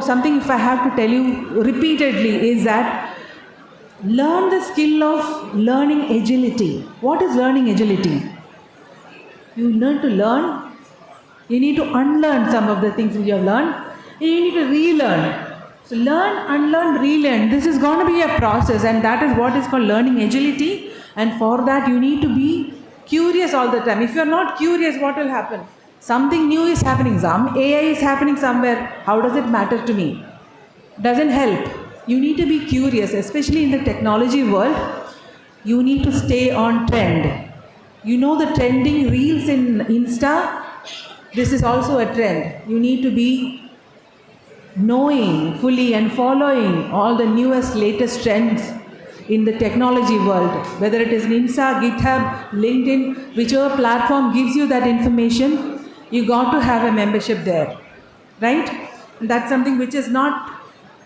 something if I have to tell you repeatedly is that learn the skill of learning agility. What is learning agility? You learn to learn. You need to unlearn some of the things you have learned. And you need to relearn. So learn, unlearn, relearn. This is going to be a process, and that is what is called learning agility. And for that, you need to be curious all the time. If you are not curious, what will happen? Something new is happening. Some AI is happening somewhere. How does it matter to me? Doesn't help. You need to be curious, especially in the technology world. You need to stay on trend. The trending reels in Insta, this is also a trend. You need to be knowing fully and following all the newest, latest trends in the technology world. Whether it is in Insta, GitHub, LinkedIn, whichever platform gives you that information, you got to have a membership there, right? And that's something which is not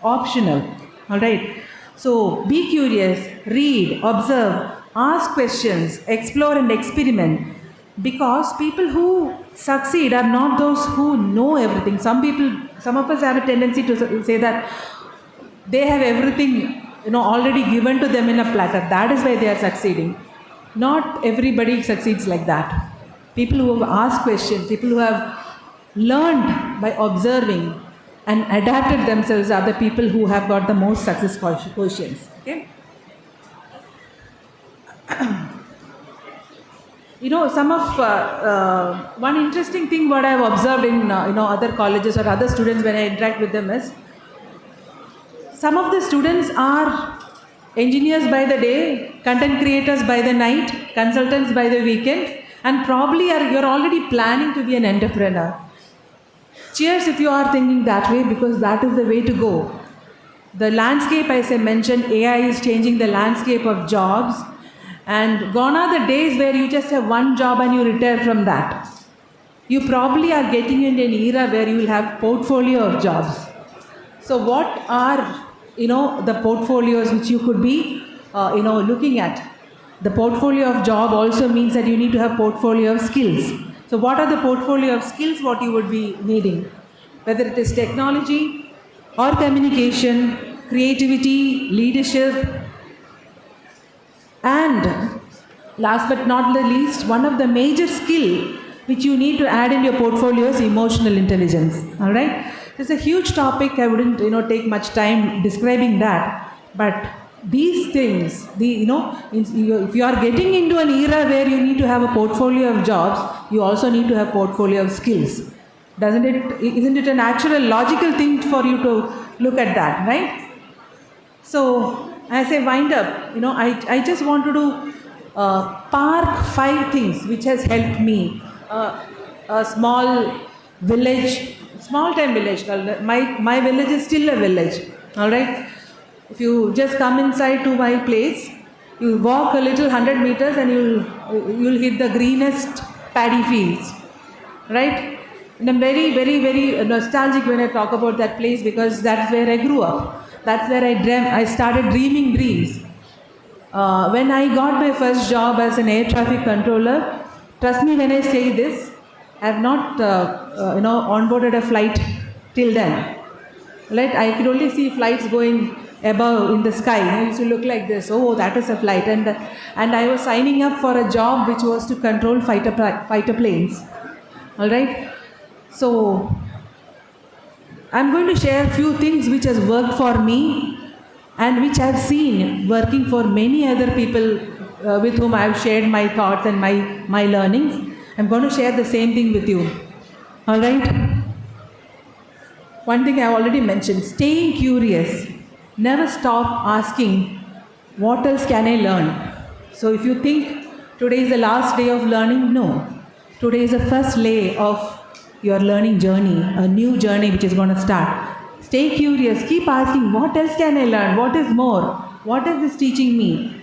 optional, all right? So be curious, read, observe, ask questions, explore and experiment. Because people who succeed are not those who know everything. Some of us have a tendency to say that they have everything, already given to them in a platter. That is why they are succeeding. Not everybody succeeds like that. People who have asked questions, people who have learned by observing and adapted themselves are the people who have got the most success quotients. Okay? One interesting thing what I have observed in other colleges or other students when I interact with them is, some of the students are engineers by the day, content creators by the night, consultants by the weekend, and probably you're already planning to be an entrepreneur. Cheers if you are thinking that way, because that is the way to go. The landscape, as I mentioned, AI is changing the landscape of jobs, and gone are the days where you just have one job and you retire from that. You probably are getting into an era where you will have portfolio of jobs. So what are the portfolios which you could be looking at? The portfolio of job also means that you need to have portfolio of skills. So what are the portfolio of skills what you would be needing? Whether it is technology or communication, creativity, leadership, and last but not the least, one of the major skill which you need to add in your portfolio is emotional intelligence. All right? It's a huge topic. I wouldn't take much time describing that. But these things, if you are getting into an era where you need to have a portfolio of jobs, you also need to have portfolio of skills. Isn't it a natural, logical thing for you to look at that, right? So, as I wind up, I just wanted to park 5 things which has helped me. A small village, small-time village. My village is still a village. All right. If you just come inside to my place, you walk a little 100 meters and you'll hit the greenest paddy fields. Right. And I'm very, very, very nostalgic when I talk about that place, because that's where I grew up. That's where I started dreaming dreams. When I got my first job as an air traffic controller, trust me when I say this, I have not, onboarded a flight till then. Right? I could only see flights going above in the sky. It used to look like this. Oh, that is a flight. And I was signing up for a job which was to control fighter planes. All right? So, I'm going to share a few things which has worked for me and which I've seen working for many other people with whom I've shared my thoughts and my learnings. I'm going to share the same thing with you. All right? One thing I already mentioned, staying curious. Never stop asking, what else can I learn? So if you think today is the last day of learning, no. Today is the first day of your learning journey, a new journey which is going to start. Stay curious, keep asking, what else can I learn? What is more? What is this teaching me?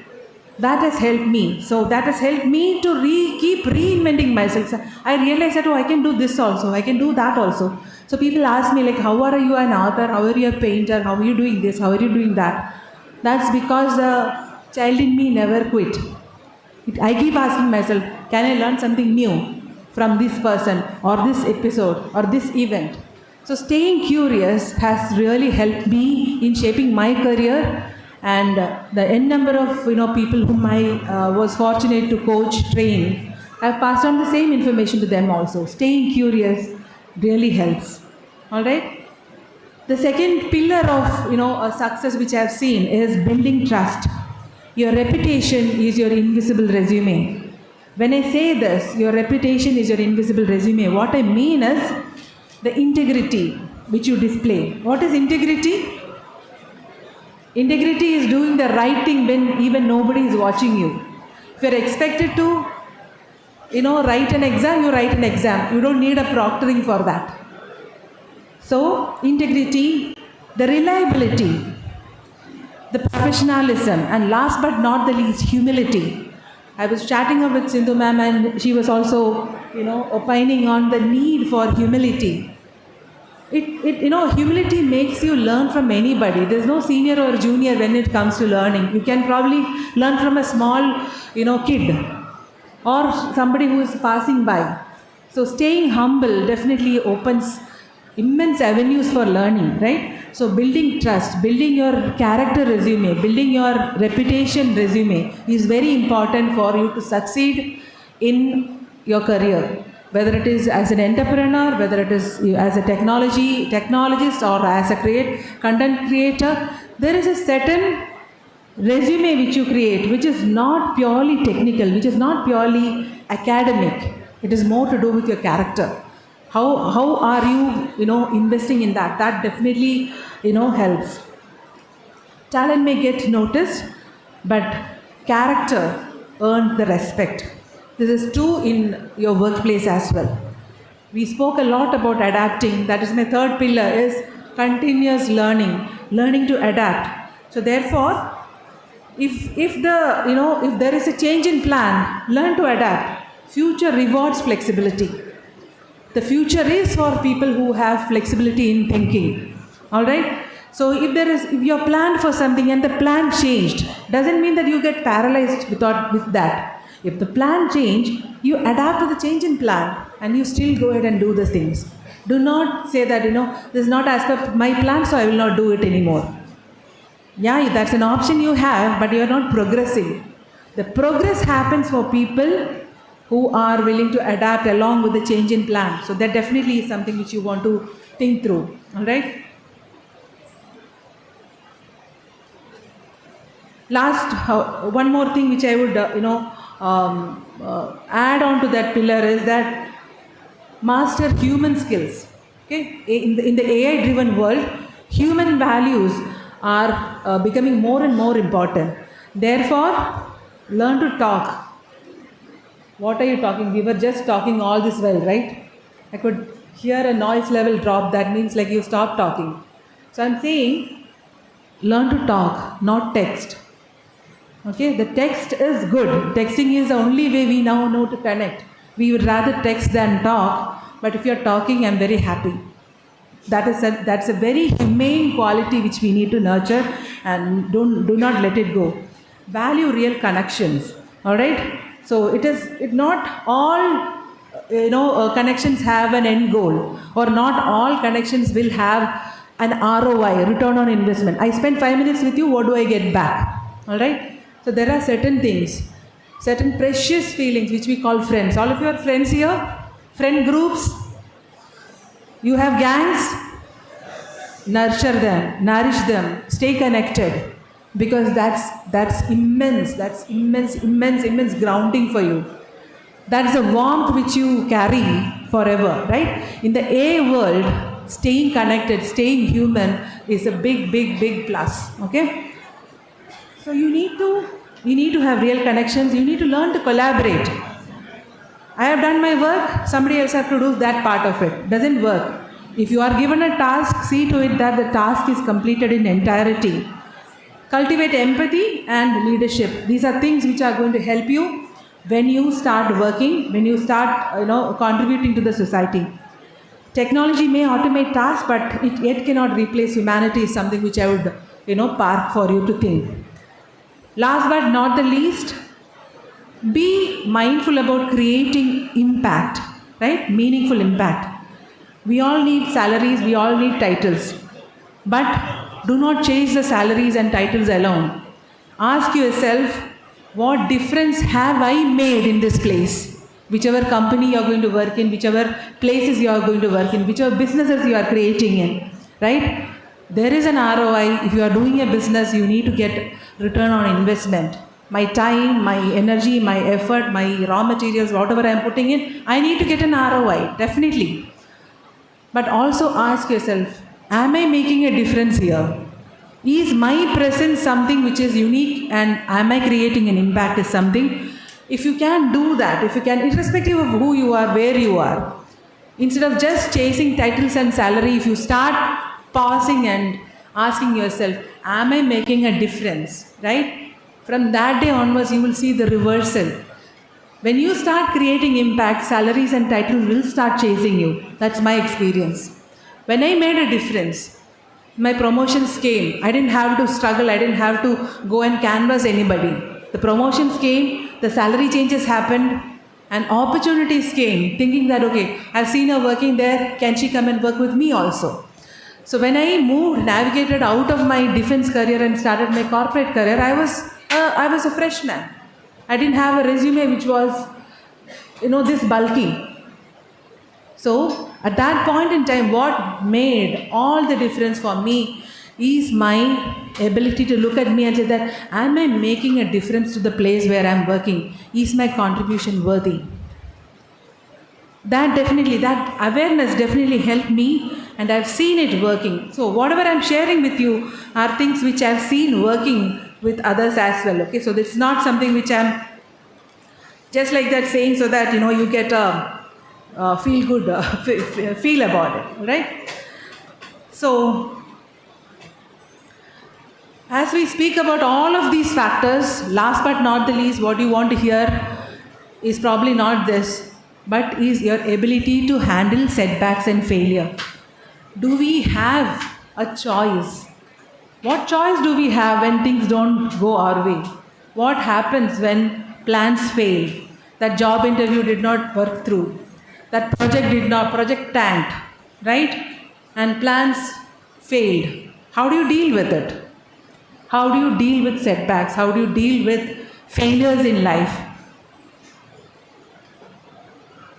That has helped me. So that has helped me to keep reinventing myself. I realized that, I can do this also, I can do that also. So people ask me how are you an author, how are you a painter, how are you doing this, how are you doing that? That's because the child in me never quit. I keep asking myself, can I learn something new from this person or this episode or this event? So staying curious has really helped me in shaping my career, and the n number of people whom I was fortunate to coach, train, I've passed on the same information to them also. Staying curious really helps. All right. The second pillar of a success which I've seen is building trust. Your reputation is your invisible resume. When I say this, your reputation is your invisible resume, what I mean is the integrity which you display. What is integrity? Integrity is doing the right thing when even nobody is watching you. If you're expected to, write an exam, you write an exam. You don't need a proctoring for that. So, integrity, the reliability, the professionalism, and last but not the least, humility. I was chatting up with Sindhu ma'am, and she was also, opining on the need for humility. Humility makes you learn from anybody. There's no senior or junior when it comes to learning. You can probably learn from a small, kid or somebody who is passing by. So staying humble definitely opens immense avenues for learning, right? So building trust, building your character resume, building your reputation resume is very important for you to succeed in your career. Whether it is as an entrepreneur, whether it is as a technologist or as a content creator, there is a certain resume which you create, which is not purely technical, which is not purely academic. It is more to do with your character. How are you, investing in that? That definitely, helps. Talent may get noticed, but character earns the respect. This is true in your workplace as well. We spoke a lot about adapting. That is my third pillar, is continuous learning to adapt. So therefore, if there is a change in plan, learn to adapt. Future rewards flexibility. The future is for people who have flexibility in thinking. All right? So if you're planned for something and the plan changed, doesn't mean that you get paralyzed with that. If the plan change, you adapt to the change in plan and you still go ahead and do the things. Do not say that, this is not as per my plan, so I will not do it anymore. Yeah, that's an option you have, but you are not progressing. The progress happens for people who are willing to adapt along with the change in plan. So that definitely is something which you want to think through. All right? Last, one more thing which I would, add on to that pillar is that master human skills. Okay? In the AI-driven world, human values are becoming more and more important. Therefore, learn to talk. What are you talking? We were just talking all this while, right? I could hear a noise level drop. That means like you stopped talking. So I'm saying, learn to talk, not text. Okay, the text is good. Texting is the only way we now know to connect. We would rather text than talk, but if you're talking, I'm very happy. That's a very humane quality which we need to nurture, and do not let it go. Value real connections. All right. So it not all connections have an end goal, or not all connections will have an ROI, return on investment. I spend 5 minutes with you. What do I get back? All right. So there are certain things, certain precious feelings which we call friends. All of you are friends here? Friend groups? You have gangs? Nurture them, nourish them, stay connected, because that's immense grounding for you. That's the warmth which you carry forever, right? In the AI world, staying connected, staying human is a big plus, okay? So you need to have real connections. You need to learn to collaborate. I have done my work, somebody else has to do that part of it. Doesn't work. If you are given a task, see to it that the task is completed in entirety. Cultivate empathy and leadership. These are things which are going to help you when you start working, when you start contributing to the society. Technology may automate tasks, but it yet cannot replace humanity, is something which I would park for you to think. Last but not the least, be mindful about creating impact, right? Meaningful impact. We all need salaries, we all need titles. But do not chase the salaries and titles alone. Ask yourself, what difference have I made in this place? Whichever company you are going to work in, whichever places you are going to work in, whichever businesses you are creating in, right? There is an ROI. If you are doing a business, you need to get return on investment. My time, my energy, my effort, my raw materials, whatever I am putting in, I need to get an ROI, definitely. But also ask yourself, am I making a difference here? Is my presence something which is unique, and am I creating an impact is something? If you can do that, if you can, irrespective of who you are, where you are, instead of just chasing titles and salary, if you start pausing and asking yourself, am I making a difference, right? From that day onwards, you will see the reversal. When you start creating impact, salaries and titles will start chasing you. That's my experience. When I made a difference, my promotions came. I didn't have to struggle. I didn't have to go and canvass anybody. The promotions came, the salary changes happened, and opportunities came, thinking that, okay, I've seen her working there, can she come and work with me also? So when I navigated out of my defense career and started my corporate career, I was a freshman. I didn't have a resume which was, this bulky. So at that point in time, what made all the difference for me is my ability to look at me and say that, am I making a difference to the place where I'm working? Is my contribution worthy? That awareness definitely helped me, and I've seen it working. So whatever I'm sharing with you are things which I've seen working with others as well. Okay, so it's not something which I'm just like that saying so that you get a feel good feel about it, right? So as we speak about all of these factors, last but not the least, what you want to hear is probably not this, but is your ability to handle setbacks and failure. Do we have a choice? What choice do we have when things don't go our way? What happens when plans fail? That job interview did not work through. That project tanked, right? And plans failed. How do you deal with it? How do you deal with setbacks? How do you deal with failures in life?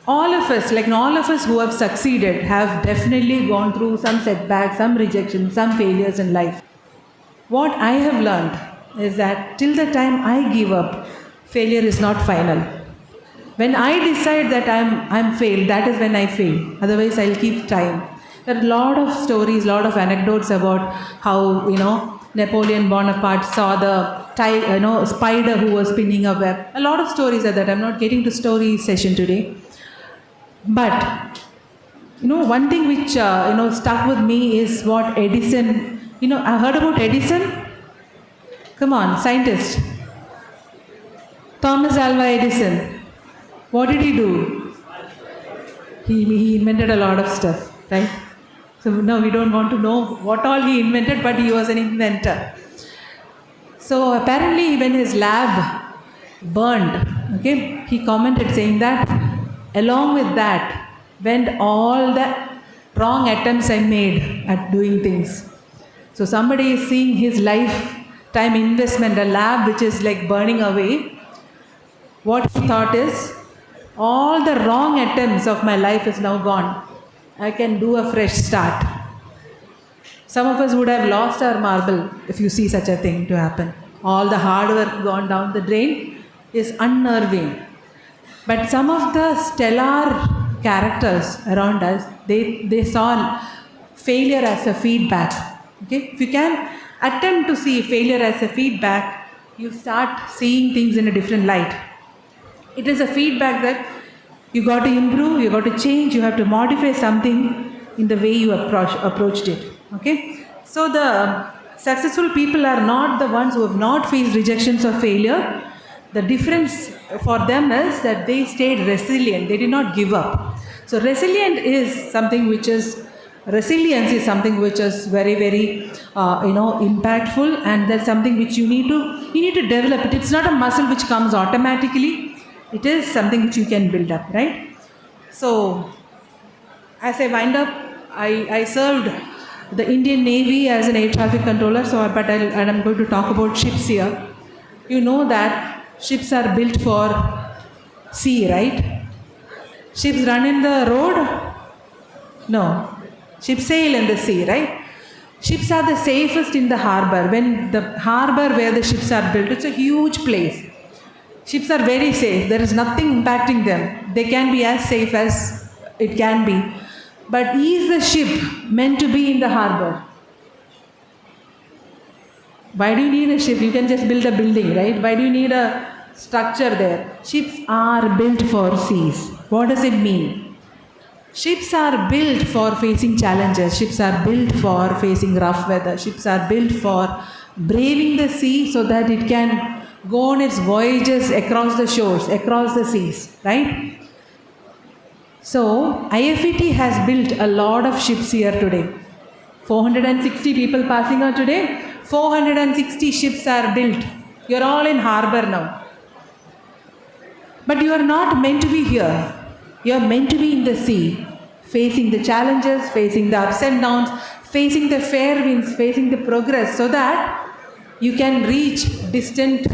All of us who have succeeded have definitely gone through some setbacks, some rejections, some failures in life. What I have learned is that till the time I give up, failure is not final. When I decide that I'm failed, that is when I fail. Otherwise, I'll keep trying. There are a lot of stories, lot of anecdotes about how, Napoleon Bonaparte saw the spider who was spinning a web. A lot of stories are that. I'm not getting to story session today. But, one thing which, stuck with me is what Edison, I heard about Edison. Come on, scientist. Thomas Alva Edison. What did he do? He invented a lot of stuff, right? So no, we don't want to know what all he invented, but he was an inventor. So apparently when his lab burned, he commented saying that along with that went all the wrong attempts I made at doing things. So somebody is seeing his lifetime investment, a lab which is like burning away. What he thought is, all the wrong attempts of my life is now gone. I can do a fresh start. Some of us would have lost our marble if you see such a thing to happen. All the hard work gone down the drain is unnerving. But some of the stellar characters around us, they saw failure as a feedback. If you can attempt to see failure as a feedback, you start seeing things in a different light. It is a feedback that you got to improve, you got to change, you have to modify something in the way you approached it. So the successful people are not the ones who have not faced rejections or failure. The difference for them is that they stayed resilient. They did not give up. So resilience is something which is very, very impactful, and that's something which you need to develop it. It's not a muscle which comes automatically. It is something which you can build up, right? So as I wind up, I served the Indian Navy as an air traffic controller, and I'm going to talk about ships here. You know that ships are built for sea, right? Ships run in the road? No. Ships sail in the sea, right? Ships are the safest in the harbor. When the harbor where the ships are built, it's a huge place. Ships are very safe. There is nothing impacting them. They can be as safe as it can be. But is the ship meant to be in the harbor? Why do you need a ship? You can just build a building, right? Why do you need a structure there? Ships are built for seas. What does it mean? Ships are built for facing challenges. Ships are built for facing rough weather. Ships are built for braving the sea so that it can go on its voyages across the shores, across the seas, right? So, IFET has built a lot of ships here today. 460 people passing out today. 460 ships are built. You're all in harbor now. But you are not meant to be here. You are meant to be in the sea, facing the challenges, facing the ups and downs, facing the fair winds, facing the progress, so that you can reach distant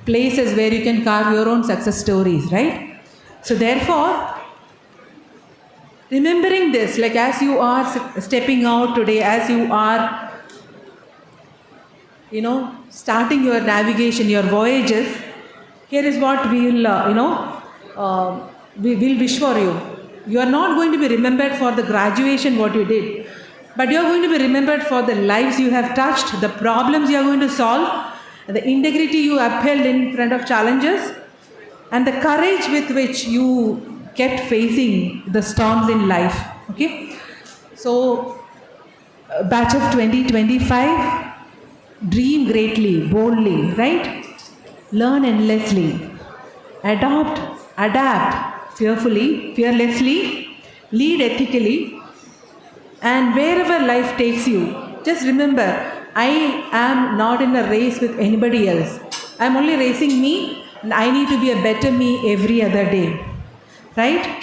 places where you can carve your own success stories, right? So therefore, remembering this, like as you are stepping out today, as you are, starting your navigation, your voyages, here is what we will, we will wish for you. You are not going to be remembered for the graduation, what you did, but you are going to be remembered for the lives you have touched, the problems you are going to solve, the integrity you upheld in front of challenges, and the courage with which you kept facing the storms in life. Okay? So, batch of 2025, dream greatly, boldly, right? Learn endlessly, adapt fearlessly, lead ethically, and wherever life takes you, just remember, I am not in a race with anybody else. I am only racing me, and I need to be a better me every other day. Right?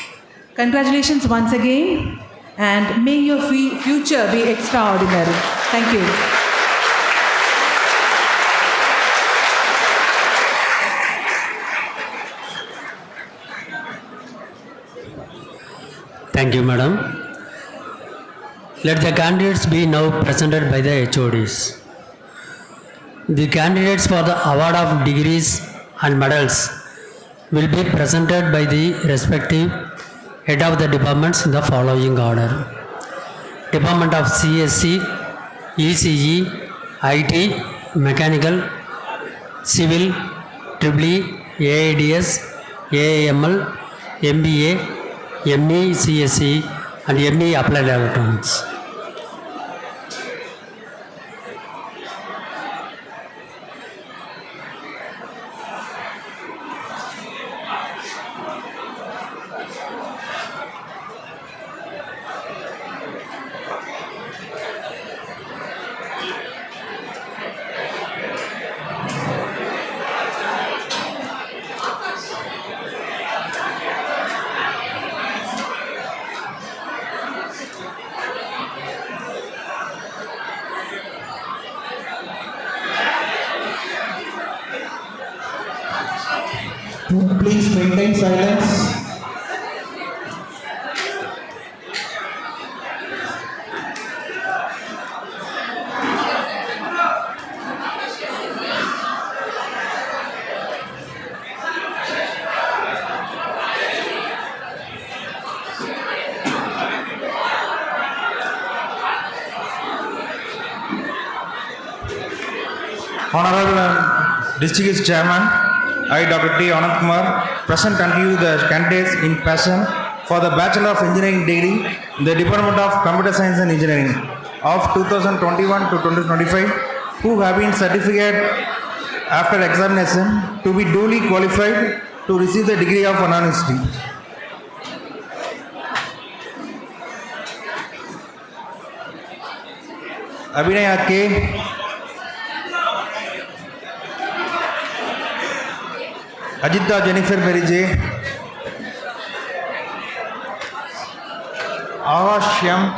Congratulations once again, and may your future be extraordinary. Thank you. Thank you, madam. Let the candidates be now presented by the HODs. The candidates for the award of degrees and medals will be presented by the respective head of the departments in the following order. Department of CSC, ECE, IT, Mechanical, Civil, EEE, AIDS, AIML, MBA, ME CSE and ME Applied Electronics. Please maintain silence. Honorable District Chairman, I, Dr. T. Anand Kumar, present unto you the candidates in passion for the Bachelor of Engineering degree in the Department of Computer Science and Engineering of 2021 to 2025, who have been certified after examination to be duly qualified to receive the degree of honorary. Abhinaya K. Ajita Jennifer Mary J. Avash M.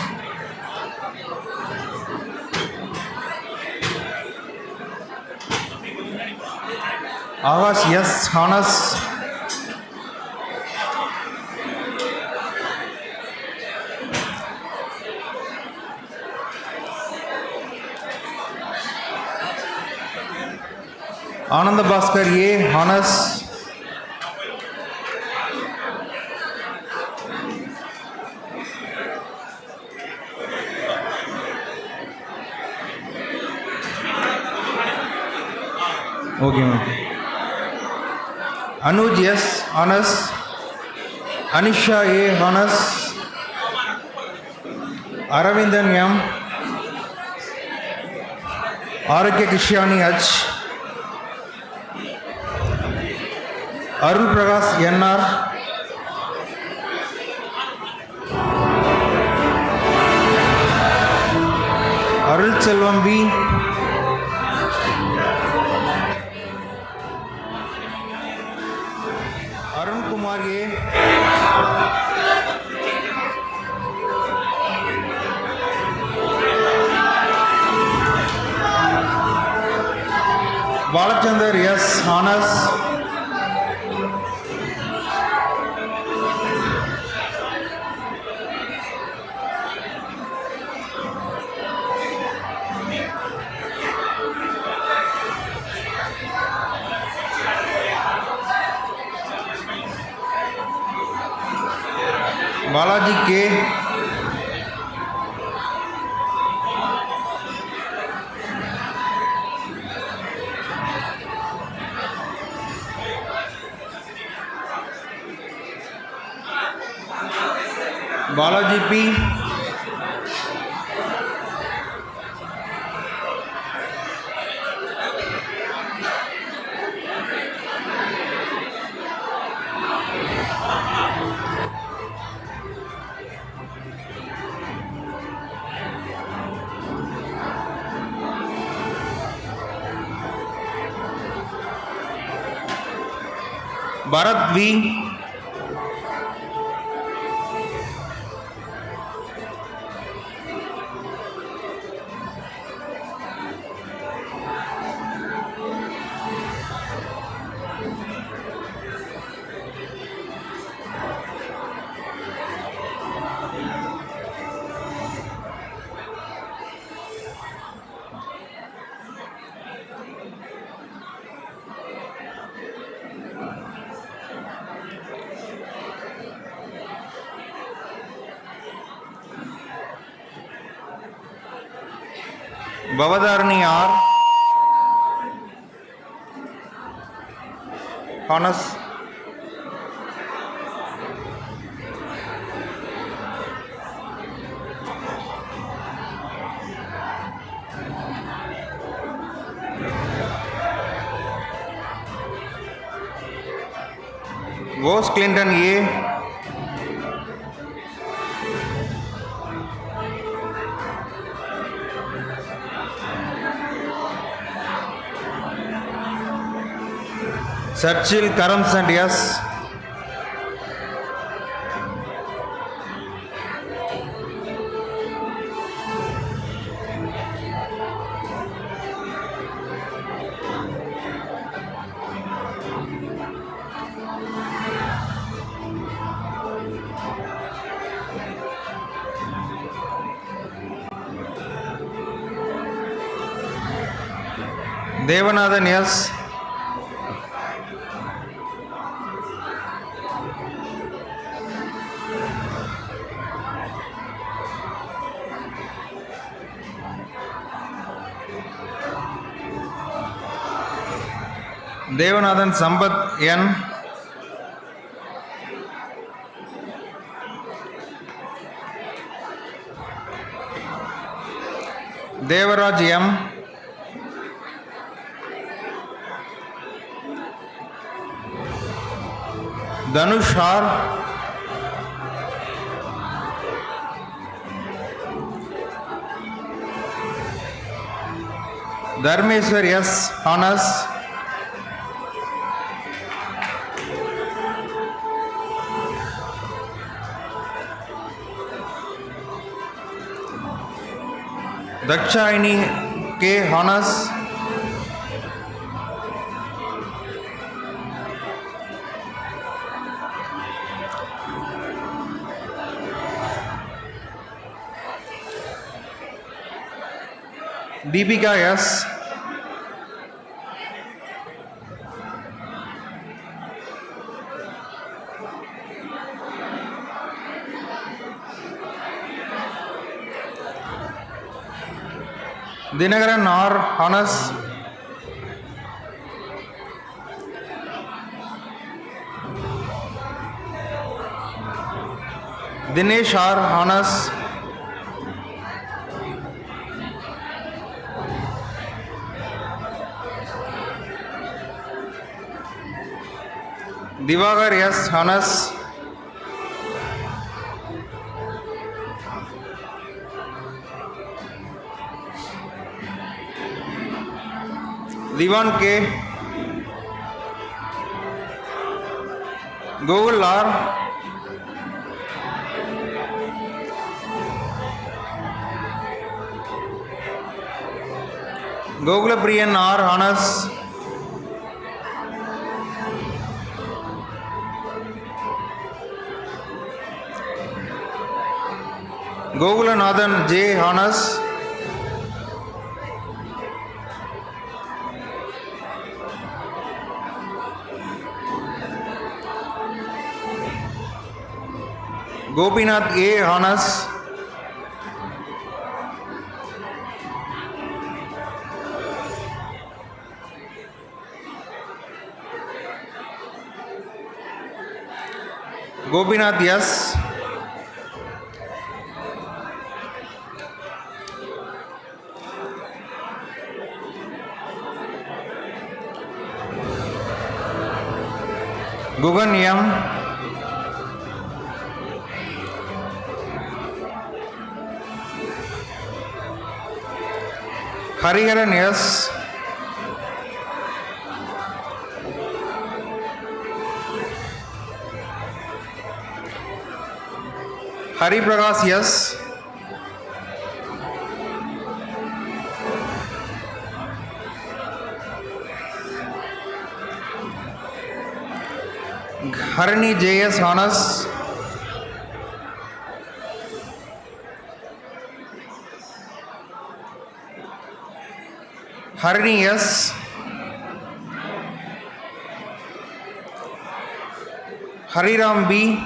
Avash S. Hanas. Ananda Bhaskar A. Hanas. Okay, ma'am. Anuj S. Honors. Anisha A. Honors. Aravindan M. Aragya Kishani H. Arul Prakash N.R. Selvam V. Arun Kumar A. Balachandar S. Honors. Balaji K. Balaji P. Bharat V. Bhavadharani R. Honors. Rose Clinton A. Churchill Karamsand S. Devanathan S. Devanathan Sambat N. Devaraj M. Dhanush R. Dharmeshwar S. Honors. Dakshayani K. Honors. Deepika S. Dinagaran R. Honors. Dinesh R. Honors. Divagar S. Honors. Divan K. Google R. Google Priyan R. Honors. Google Nathan J. Honors. Gopinath A. Honors. Gopinath S. Gugan M. Hariharan S. Hari Prakash S. Harini J.S. Honors. Harini S. Hariram B.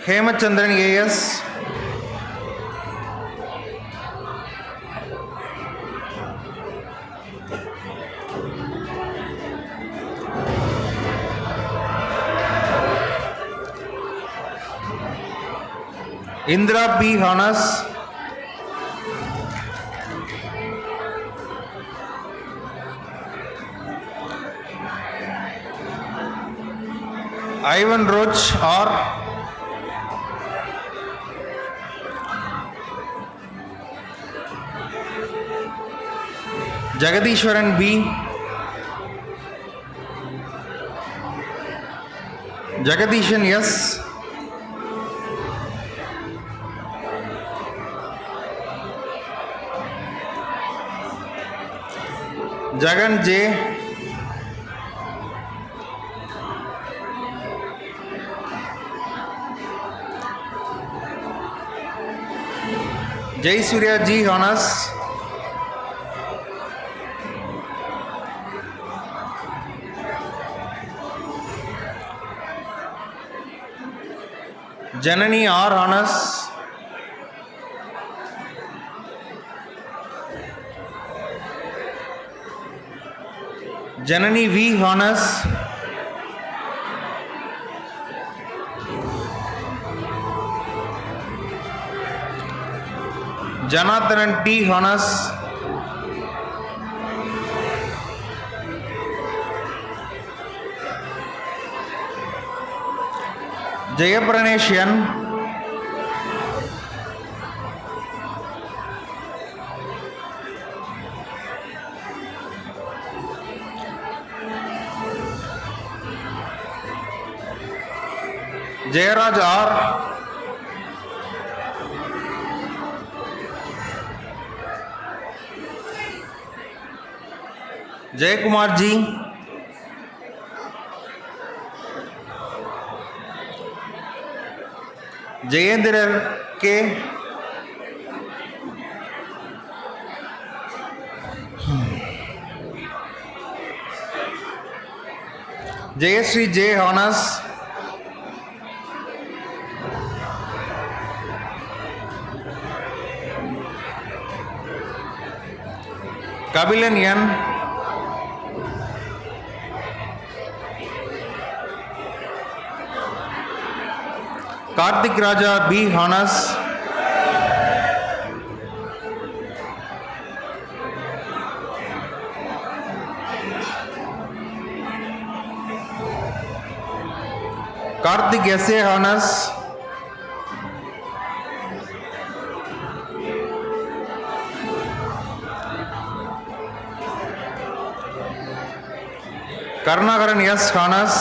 Hemachandran A.S. Indra P. Honors. Ivan Roach R. Jagadishwaran B. Jagadishan S. Jagan J. Jai Surya G. Honors. Janani R. Honors. Janani V. Honors. Janathan T. Honors. Jayapranesh N. Jayaraj R. Jayakumar G. Jayendra K. Jayashree J. Honors. Kabilan N. Karthik Raja B. Honors. Karthik S.A. Honors. Karnakaran S. Honors.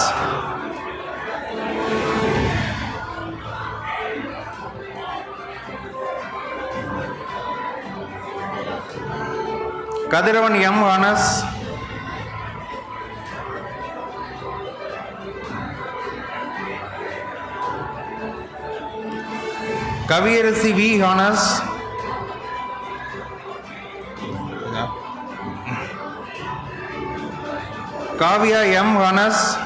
Kadiravan M. Honors. Kaviyarasi V. Honors. Kavya M. Honors.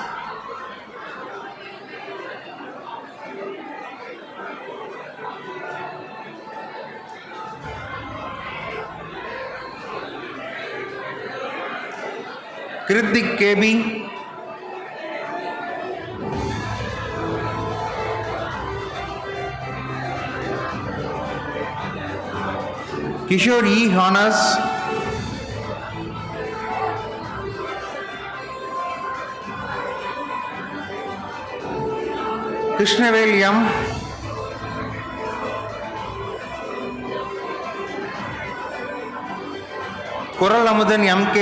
Kritik KB. Kishore E. Honors. Krishnavel M. Kural Amudan MK.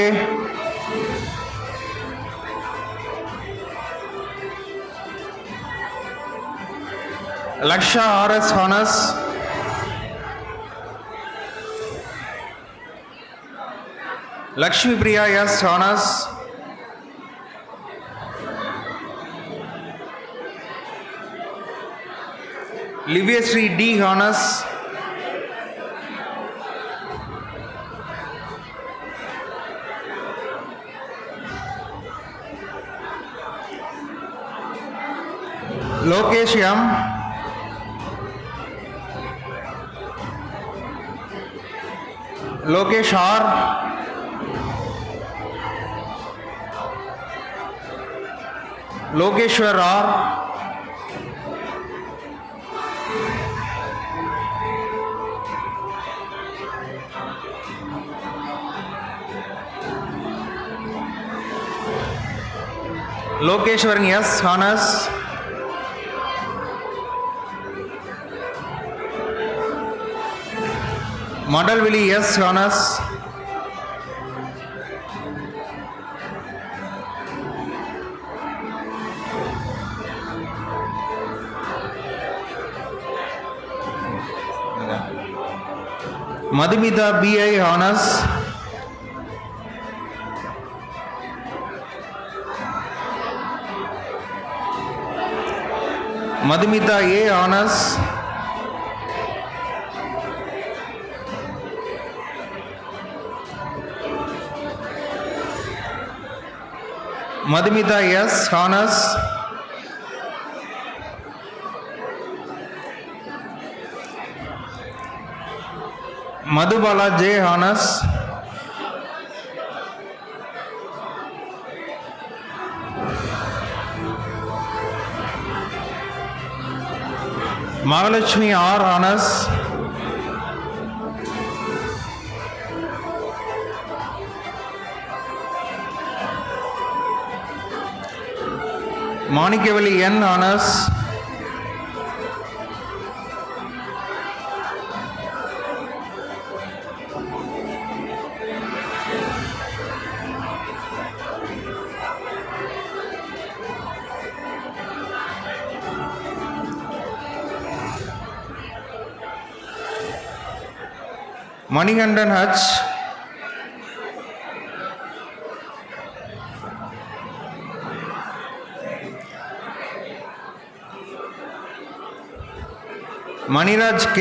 Laksha RS Honors. Lakshmi Priya S. Honors. Livyasri D. Honors. Lokesh M. Lokesh R. Lokeshwar R. Lokeshwaran S. Honors. Madalvili S. Honors. Madhumita B.I. Honors. Madhumita A. Honors. Madhumita S. Honors. Madhubala J. Honors. Mahalakshmi R. Honors. Manikavali N. Honors. Manikandan H. Maniraj K.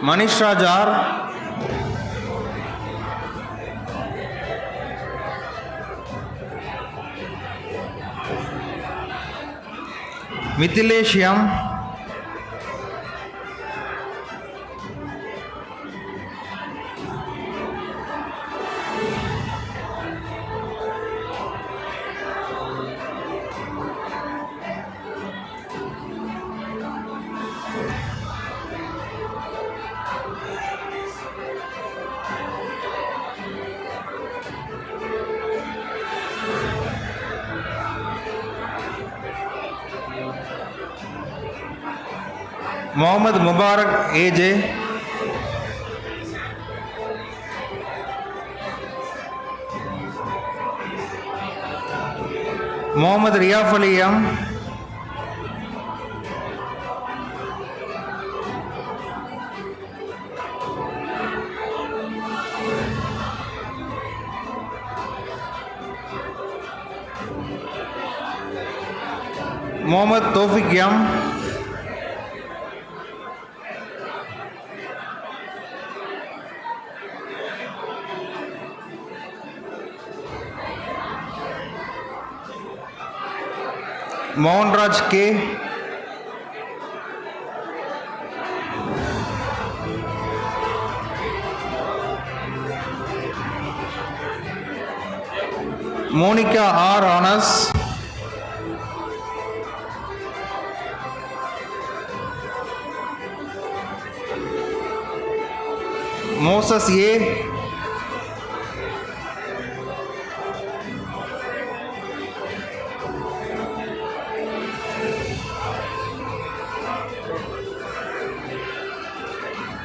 Manish Raj R. Mithilesh M. Mohammad Mubarak AJ, Mohammad Riyaf Ali M, Mohammad Tawfiq M, Mohan Raj K, Monica R. Anas, Moses A,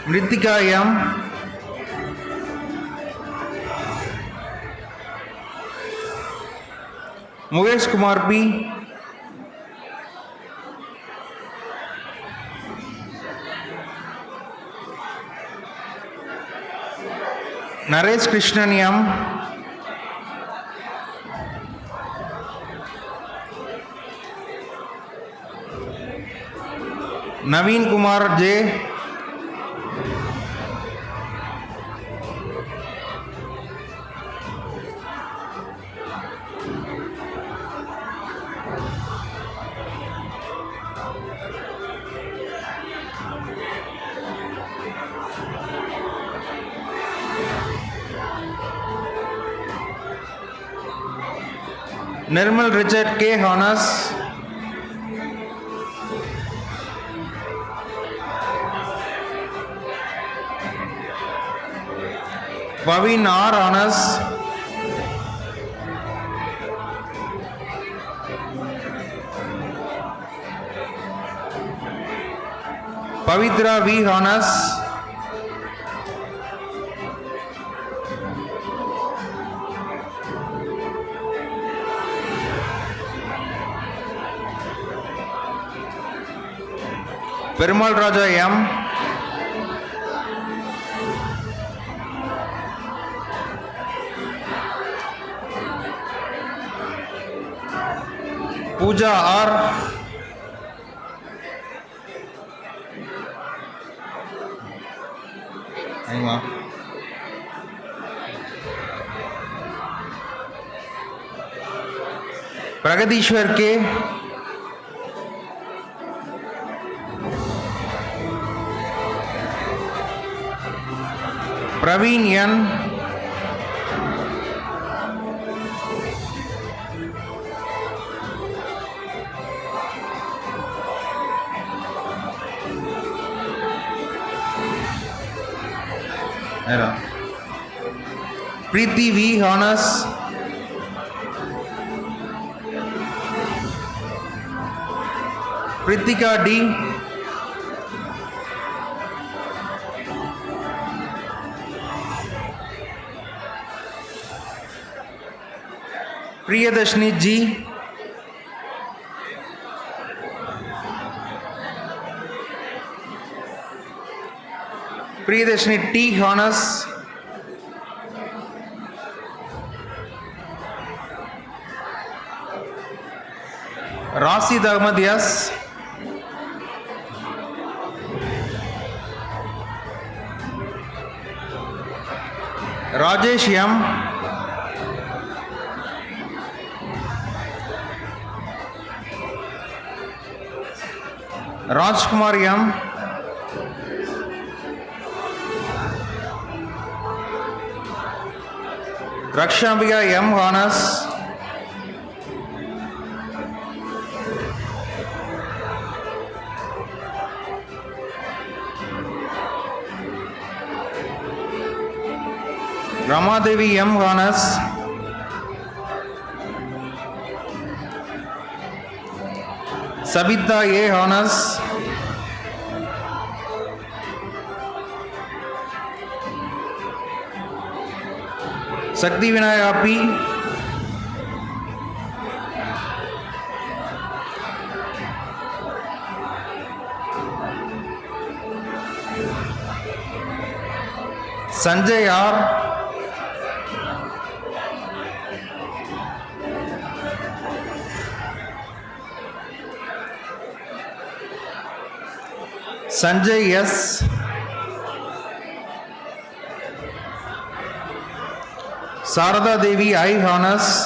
Mritika M, Mukesh Kumar P, Naresh Krishnan M, Naveen Kumar J, Nirmal Richard K. Honas, Pavin R. Honas, Pavitra V. Honas, Perumal Raja M, Pooja R, Pragadishwar K, Praveen N, Preeti V. Honas, Pritika D, Priyadashni G, Priyadashni T. Honas, Rasid Ahmad Yas, Rajesh M, Rajkumar M, Rakshambika M. Honas, Ramadevi M. Honas, Sabita A. Honas, Sakti Vinaya P. Sanjay R. Sanjay S. Sarada Devi I. Honors.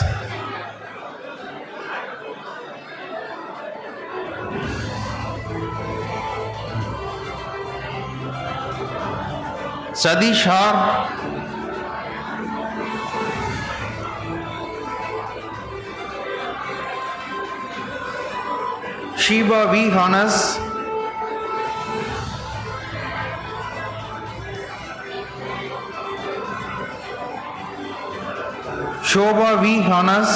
Sadish R. Shiba V. Honors. Shobha V. Honors.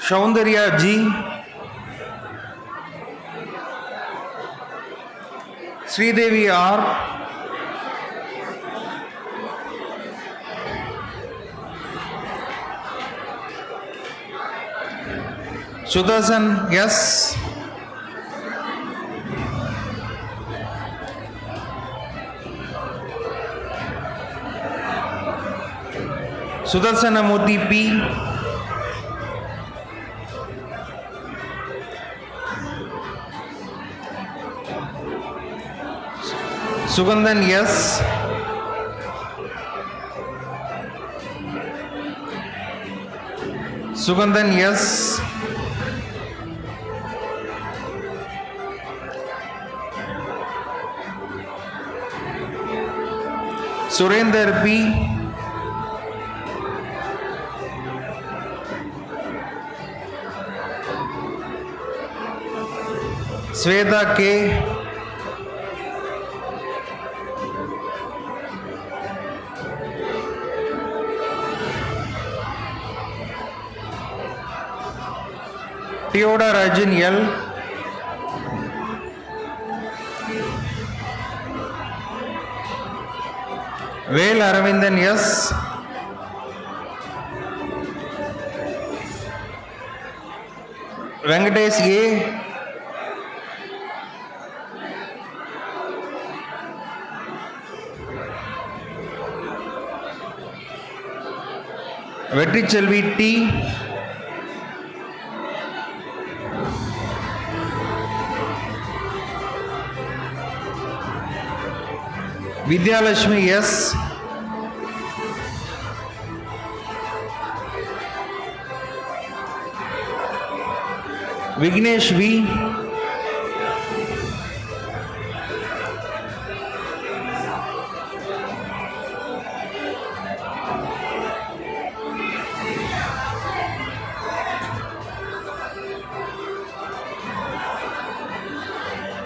Shaundarya G. Sridevi R. Sudarshan S. Sudarshanamurthy P. Sugandhan S. Sugandhan S. Surender P. Sweta K. Theodore Arjun L. Vel Aravindan S. Venkatesh A. Vetrichelvi T. Vidyalakshmi S. Vignesh V.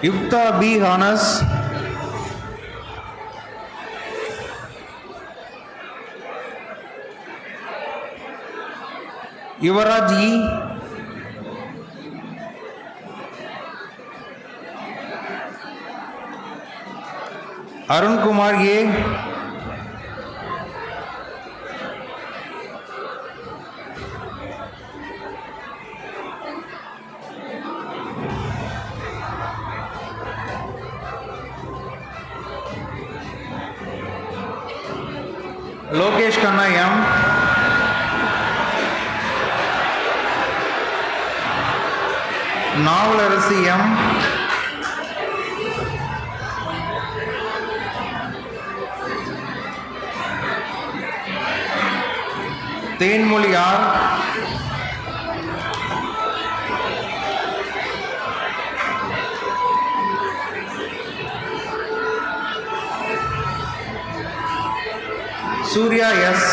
Yukta B. Honors. Yuvaraj E. Arun Kumar A. Lokesh Khanna M. Navalarasu M. Thenmoli R. Surya S.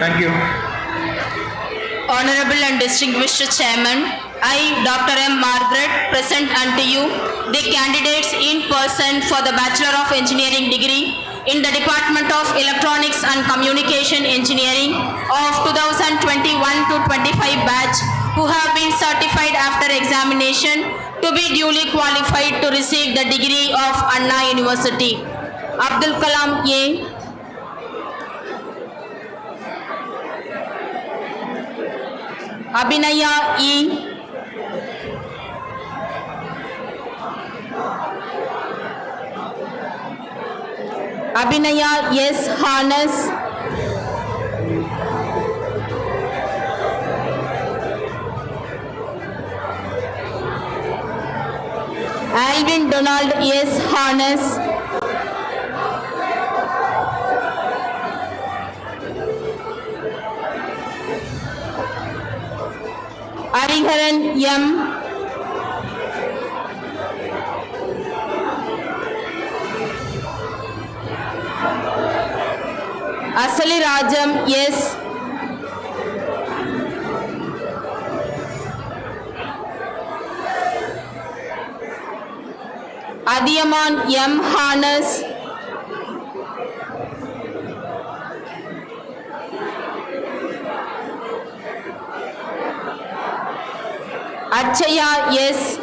Thank you. Honorable and distinguished Chairman, I, Dr. M. Margaret, present unto you the candidates in person for the Bachelor of Engineering degree in the Department of Electronics and Communication Engineering of 2021 to 25 batch who have been certified after examination to be duly qualified to receive the degree of Anna University. Abdul Kalam A. Abhinaya E. Abhinaya S. Harness. Alvin Donald S. Harness. Ariharan M. Asali Rajam S. Adiyaman M. Harness. Achaya S.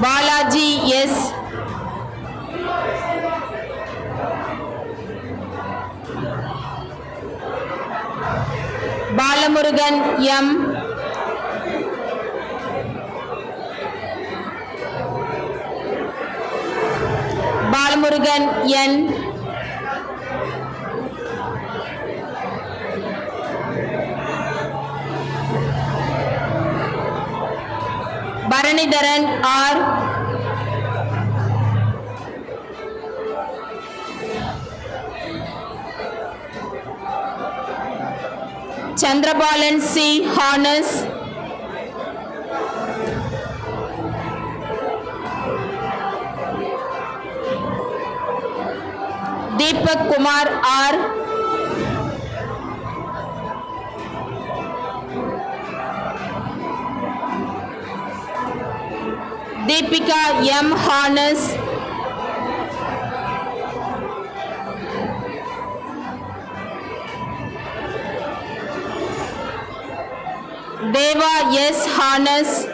Balaji S. Balamurugan M. Balamurugan N. Bharanidharan R. Chandrabalan C. Harness. Deepak Kumar R. Deepika M. Harness. Deva S. Harness.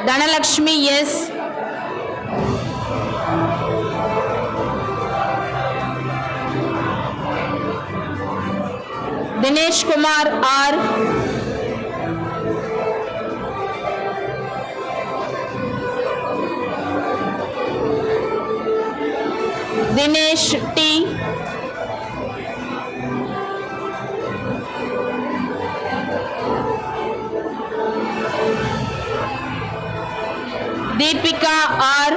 Dhanalakshmi S. Dinesh Kumar R. Dinesh T. Deepika R.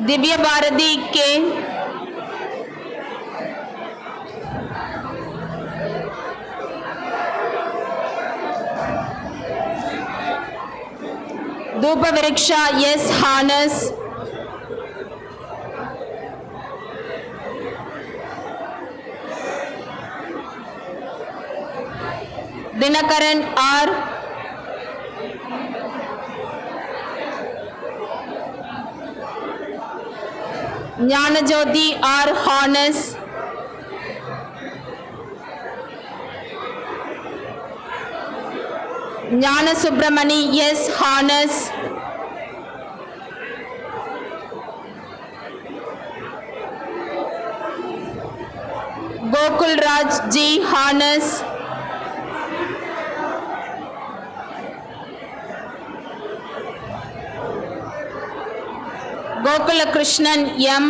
Divya Bharati K. Dhupa Vriksha S. Harness. Dinakaran R. Jnanajyoti R. Harness. Jnana Subramani S. Harness. Gokul Raj G. Harness. Gokula Krishnan M.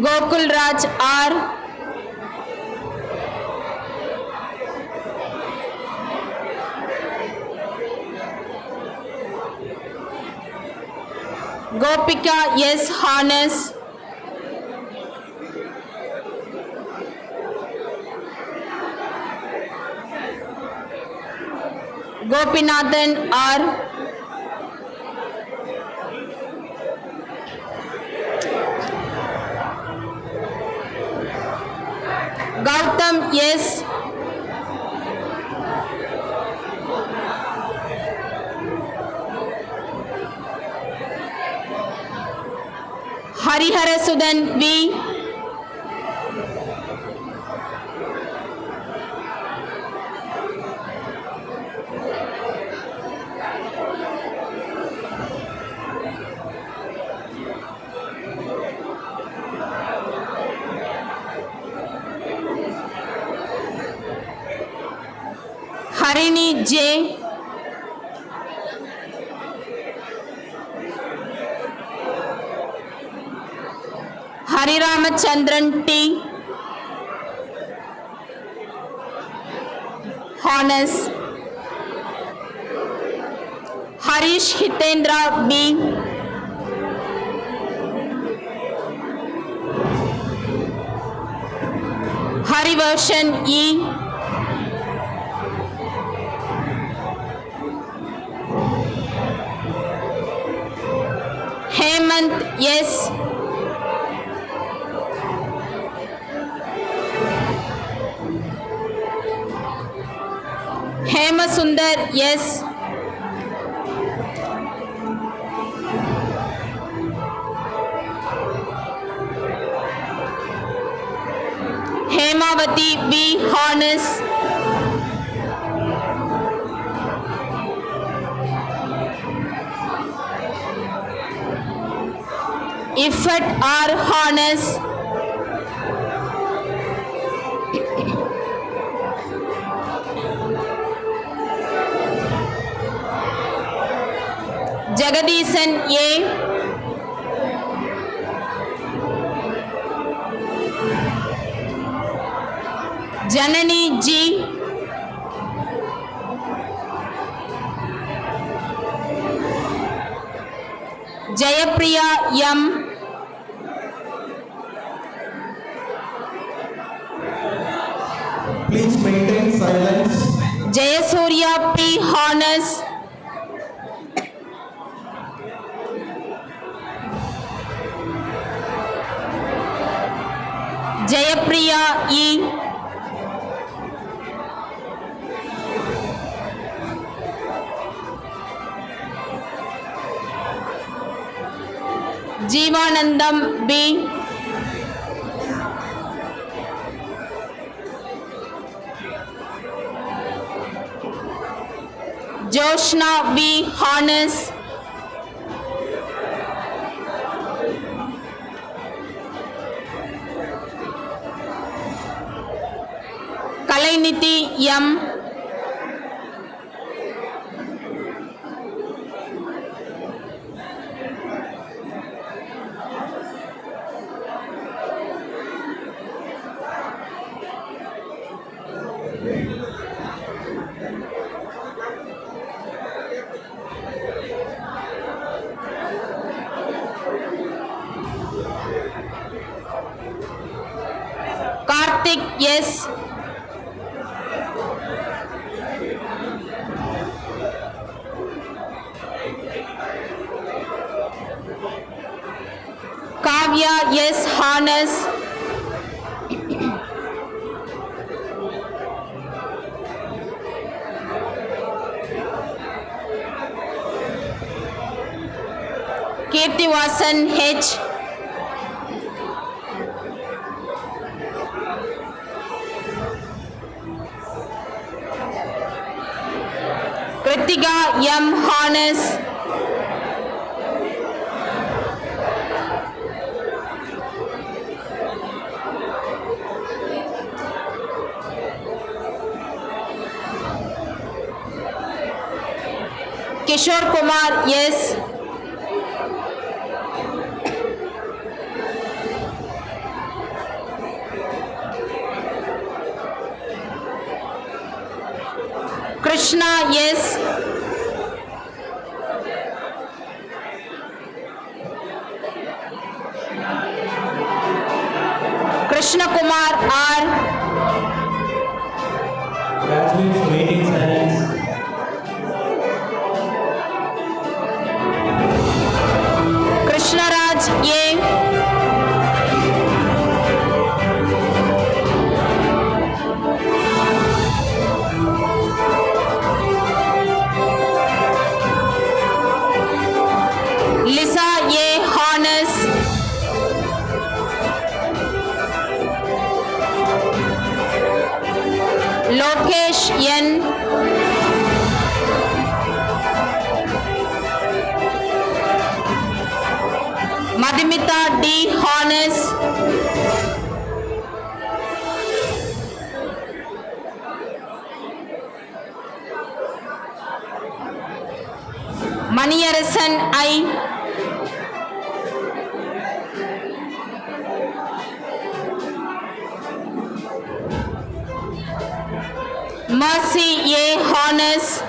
Gokul Raj R. Gopika S. Harness. Gopinathan R. Gautam S. Hariharasudan V. Harini J. Hariramachandran T. Honest. Harish Hitendra B. Harivarshan E. Hemant yes. Hemasundar yes. Hemavati V. Harness. Ifat R. Harness. Jagadisan A. Janani G. Jayapriya M. Please maintain silence. Jayasurya P. Harness. Jayapriya E. Jeevanandam B. Joshna V. Harness. Kalainiti M. Karthik yes. Kavya yes. Harness. Kirtivasan H. Kritika M. Harness. Kishore Kumar yes. Krishna S. Krishna Kumar R. Graduates waiting silence. Krishna Raj A. Lisa A. Harness. Lokesh N. Madhumita D. Harness. Maniyarasan I. Mercy A. Harness.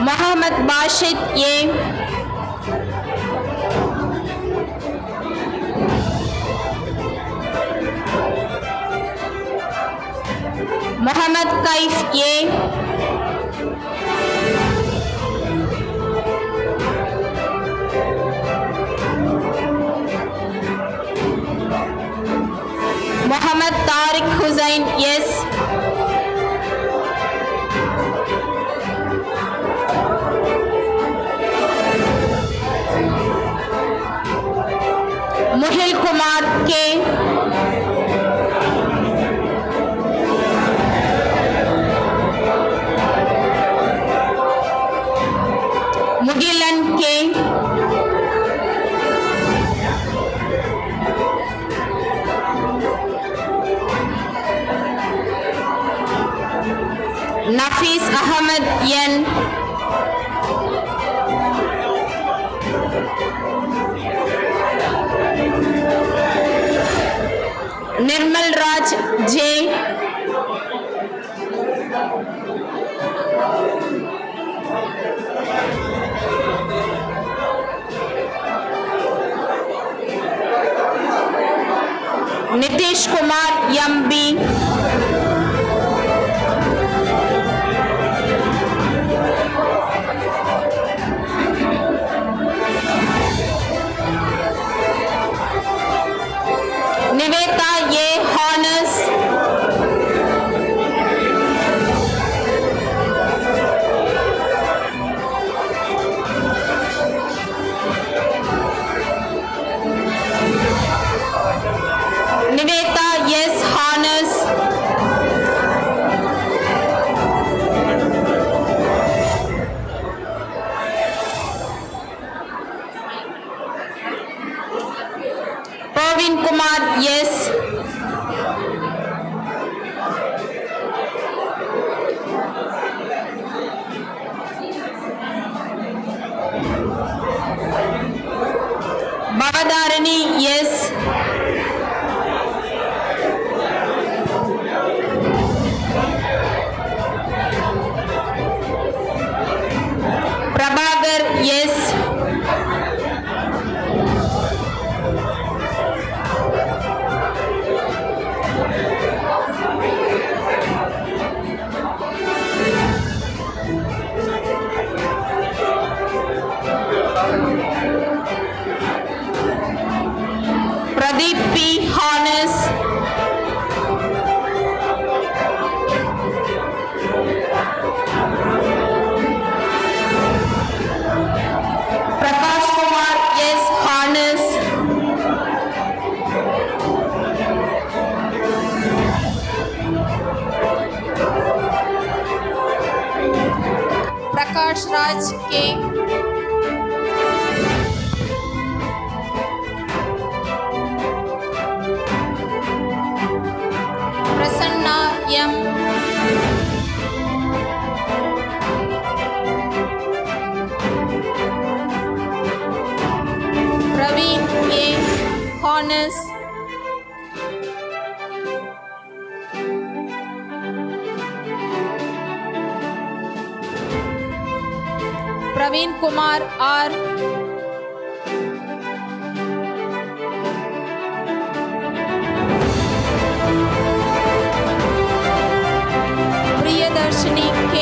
Muhammad Bashid A. Muhammad Kaif A. Muhammad Tariq Hussain S. Muhil Kumar K. Mugilan K. Nafis Ahmed Yen. Nirmal Raj J. Nitish Kumar MB. Niveta A. Harness. Niveta S. Harness. Praveen Kumar S. Bhavadarani S. Prabhagar S. Pradeep P. Harness. Prakash Kumar S. Harness. Prakash Raj K. Prasanna M. Praveen A. Harness. Praveen Kumar R. Priyadarshini K.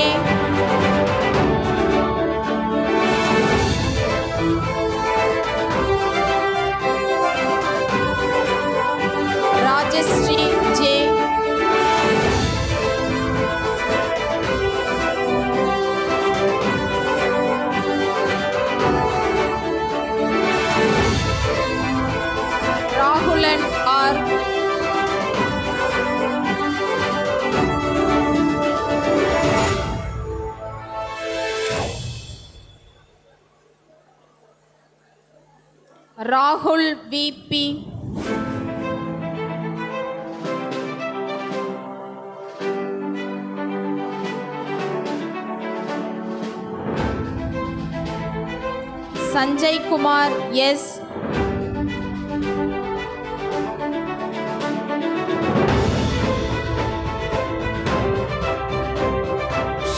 Rajeshri J. Rahulan R. Rahul VP. Sanjay Kumar S.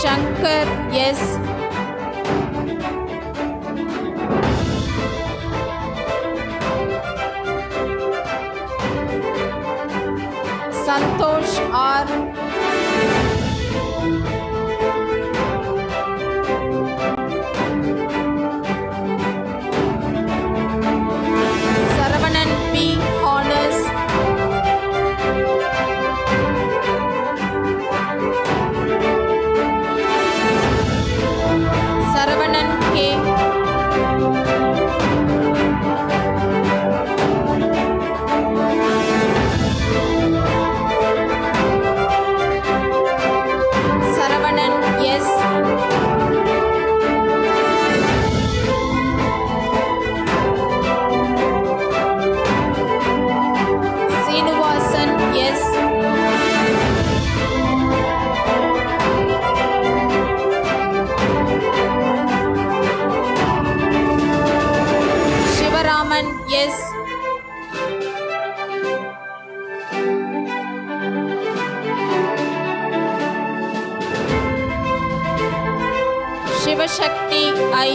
Shankar S. Santosh R. Saravanan P. Honors. Saravanan K. Saravanan S. Srinivasan S. Shivaraman S. Shivashakti I.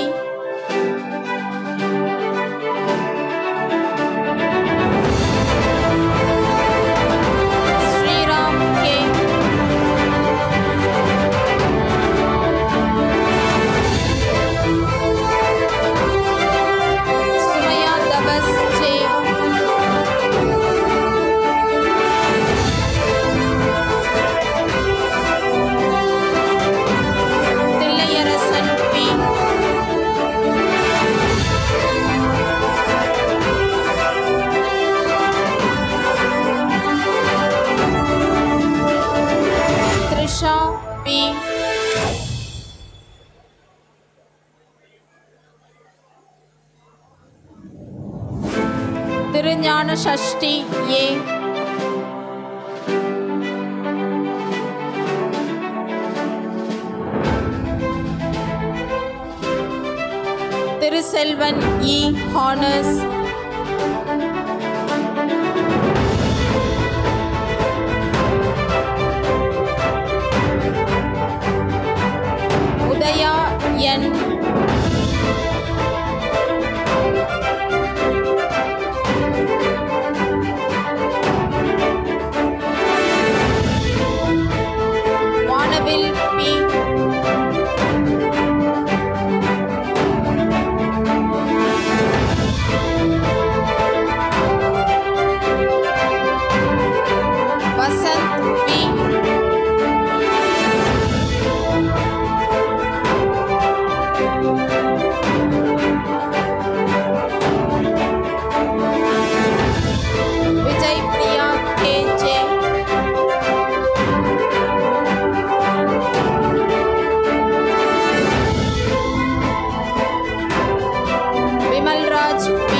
Sriram K. Sumaya Dabas J. Tillayarasan P. Trisha P. Thiruஞான Shashti A. Thiruselvan E. Honors. Udaya N. Vanavil P. Vasant P. Vijay Priya KJ. Vimal Raj P.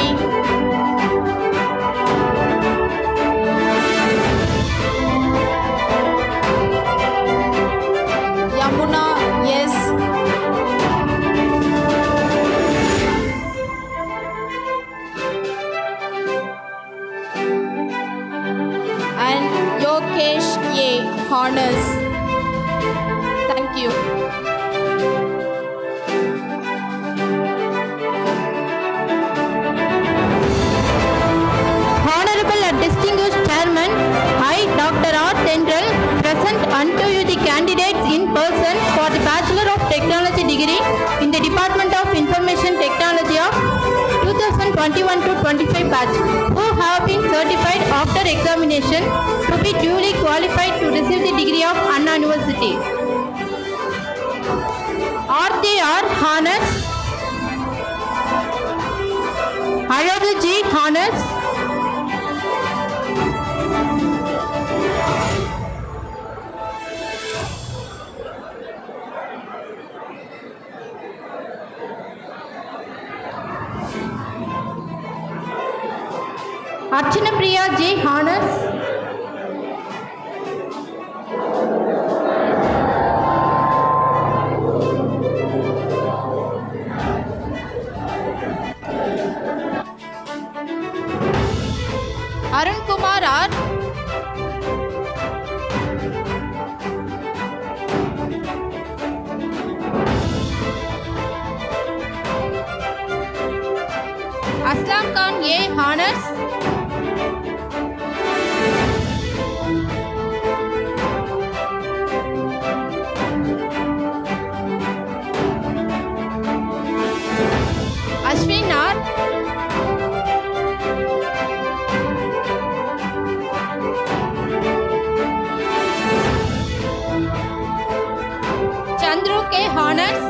Yamuna S. unto you the candidates in person for the Bachelor of Technology degree in the Department of Information Technology of 2021 to 25 batch who have been certified after examination to be duly qualified to receive the degree of Anna University. Are they are honors? Honorable G. Honors. Archana Priya J. Honors. Arun Kumar R. Aslam Khan A. Honors. Ashwin R. Chandru K. Honors.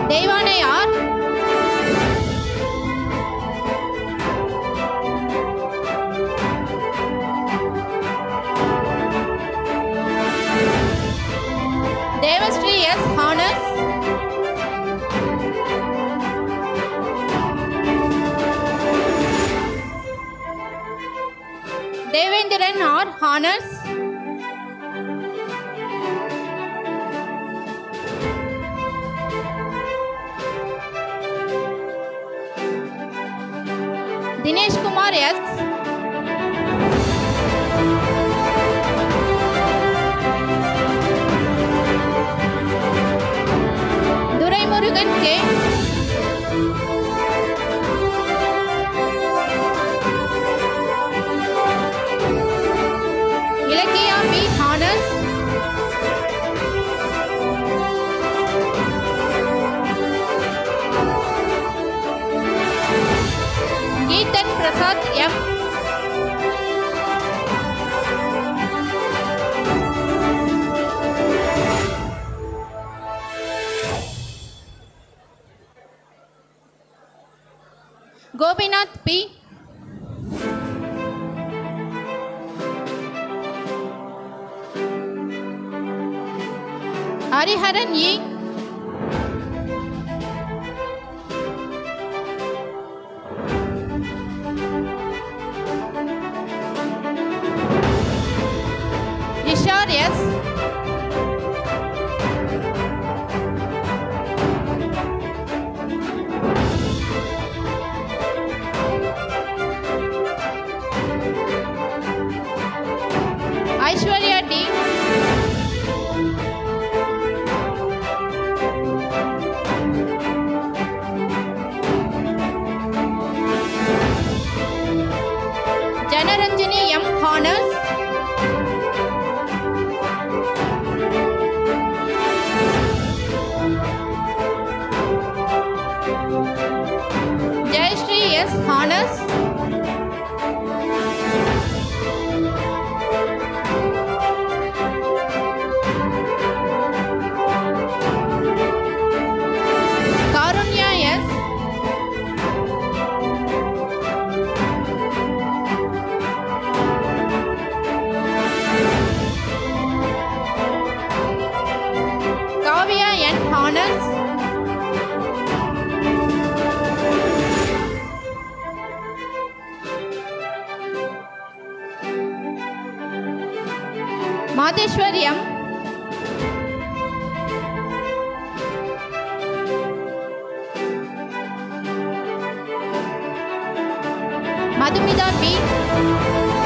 Devane R. Devasri S. Honors. Devendran R. Honors. Dinesh Kumar S. Durai Murugan K. Ilakiya B. Honors. Geetan Prasad M. Gopinath P. Hariharan E. Ishar S. Aishwarya D. Janaranjani M. Honors. Jayashree S. Honors. Karunya S. Kavya N. Honors. Madheshwar M. Madhumita B.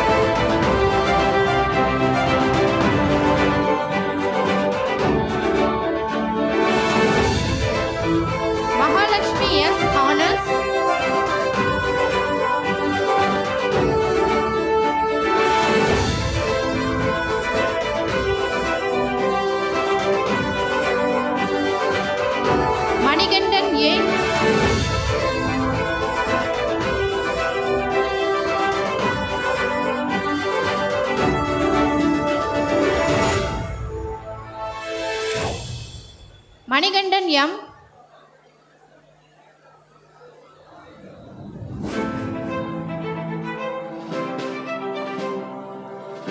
Manigandan M.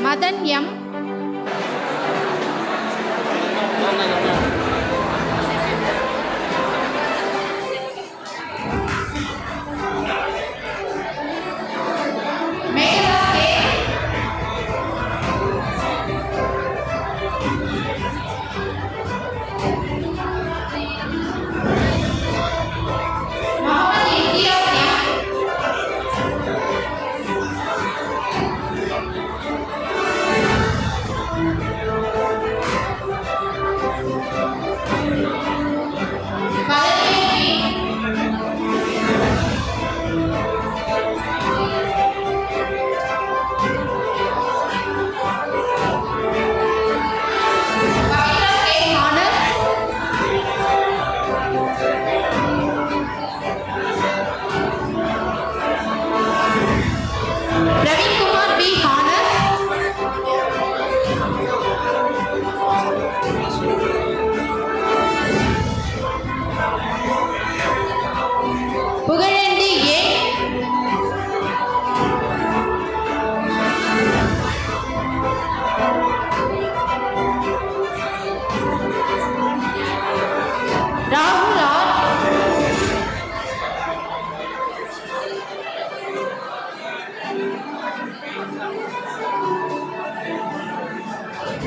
Madan M.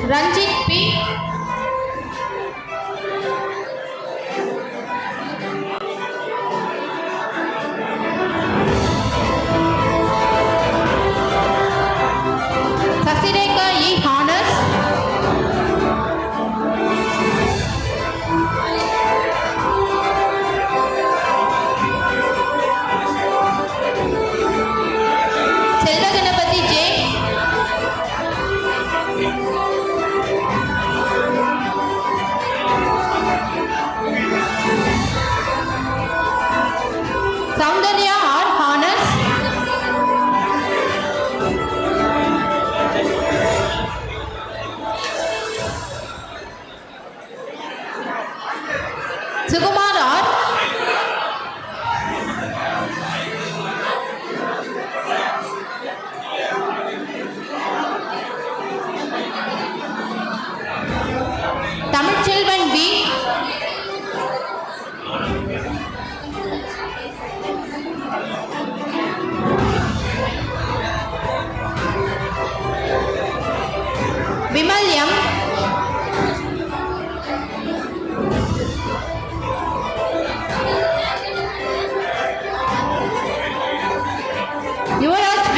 Ranjit P. Sasireka E. Honors. Selva Ganapati J. Soundarya R. Honors. Sukumar R. Tamilchelvan B. Vimal M. Yuvraj V.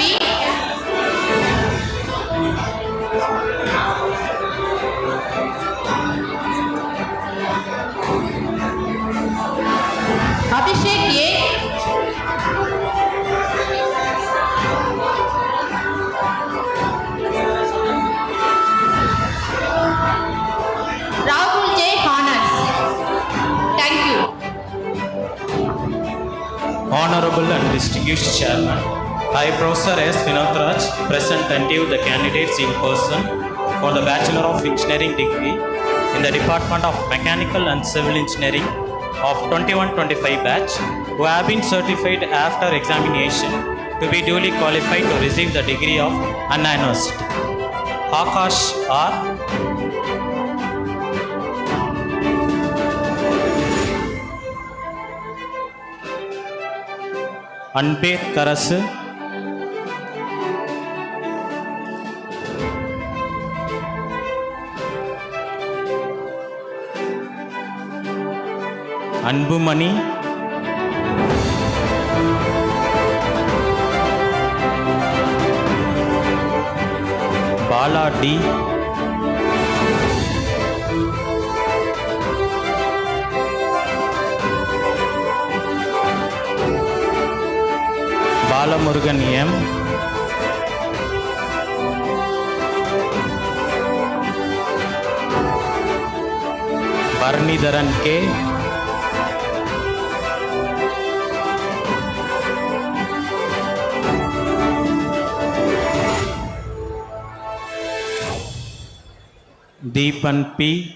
Abhishek A. Rahul J. Honors. Thank you. Honorable and distinguished Chairman, I, Professor S. Vinodraj, present unto you the candidates in person for the Bachelor of Engineering degree in the Department of Mechanical and Civil Engineering of 21-25 batch, who have been certified after examination to be duly qualified to receive the degree of unannounced. Akash R. Anbet Karasu. Anbumani. Bala D. Balamurugan M. Barnidharan K. Deepan P.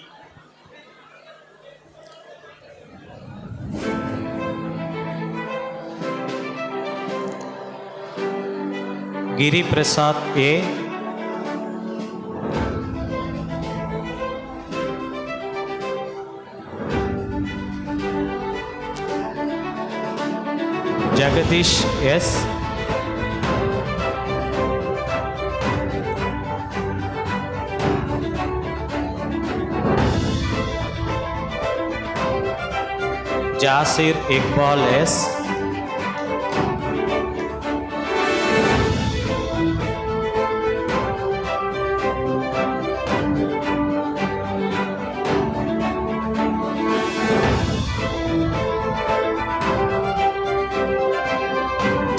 Giri Prasad A. Jagadish S. Jasir Iqbal S.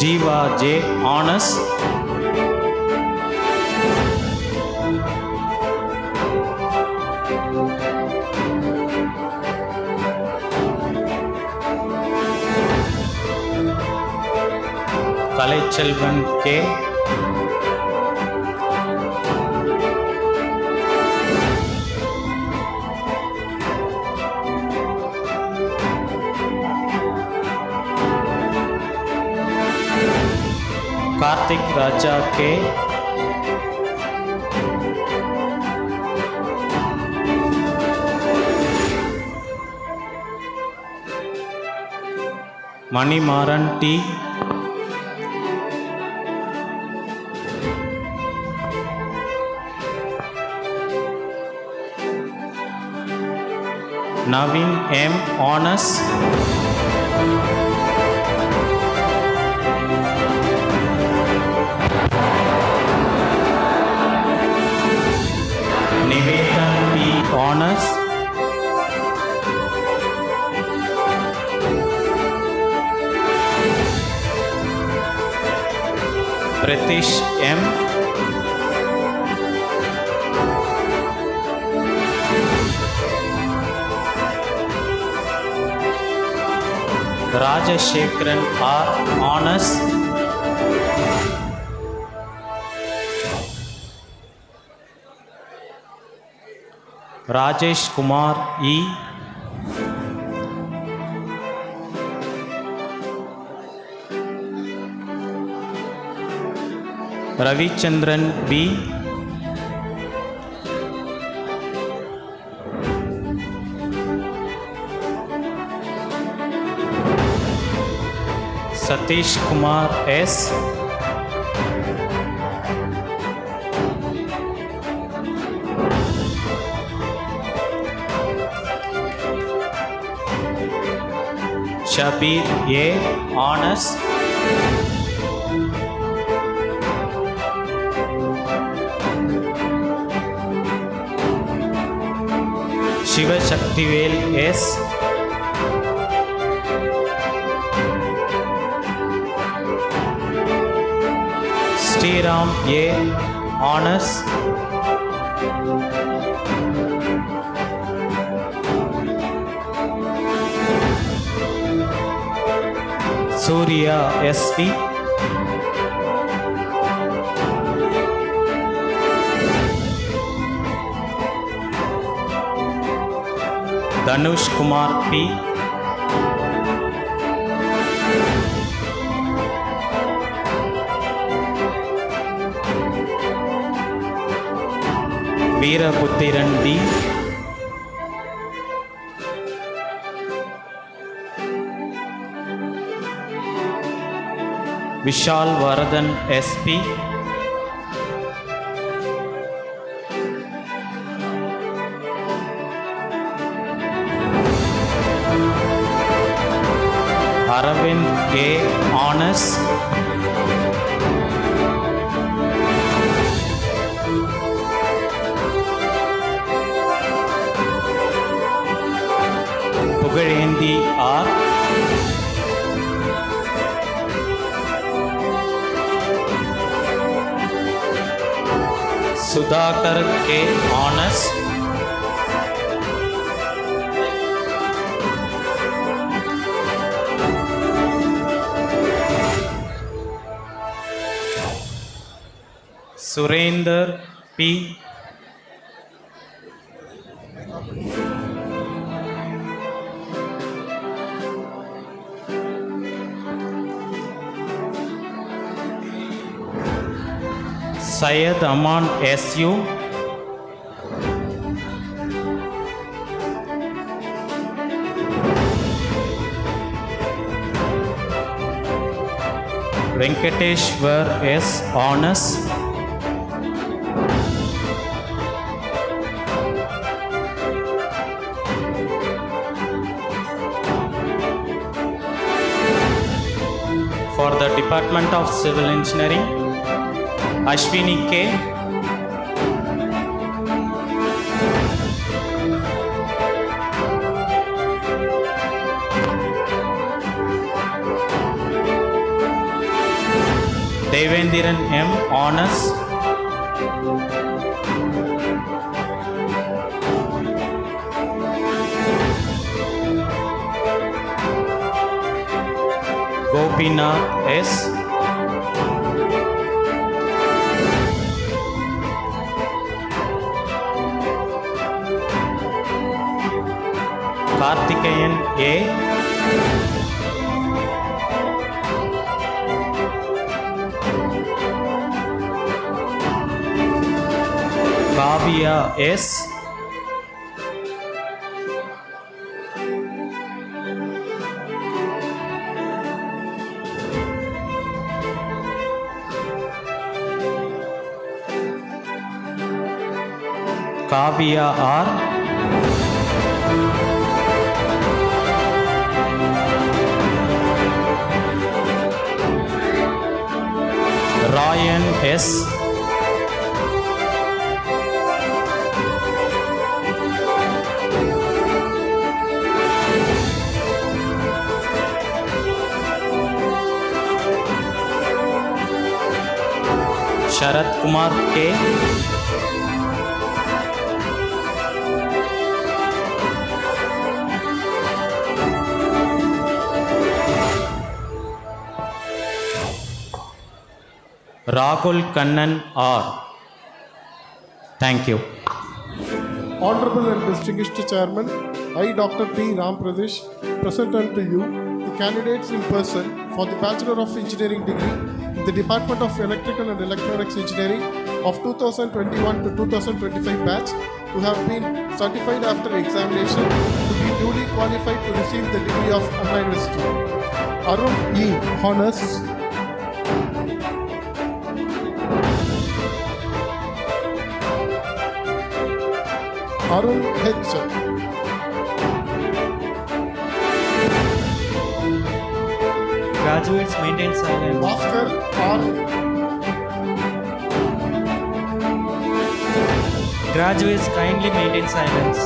Jiva J. Honest. Kalaiselvan K. Karthik Raja K. Manimaran T. Navin M. Honest. Nivedan P. Honest. Pratish M. Rajashekharan R. Honest. Rajesh Kumar E. Ravichandran B. Satish Kumar S. Shabir A. Honest. Shiva Shaktivel S. Sriram A. Honest. Surya S.T. Dhanush Kumar P. Veerabuthiran D. Vishal Varadan S.P. Aravind A. Honest. Pugarendi R. Sudhakar K. Honest. Surender P. Syed Aman S.U. Venkateshwar S. Honors. For the Department of Civil Engineering, Ashwini K. Devendiran M. Honors. Gopinath S. Karthikeyan A. Kavya S. Kavya R. Ryan S. Sharat Kumar K. Rahul Kannan R. Thank you. Honorable and distinguished Chairman, I, Dr. T. Ram Pradesh, present unto you the candidates in person for the Bachelor of Engineering degree in the Department of Electrical and Electronics Engineering of 2021 to 2025 batch who have been certified after examination to be duly qualified to receive the degree of Anna University. Arun E. Honors. Arun H. Graduates maintain silence. Bhaskar R. Graduates kindly maintain silence.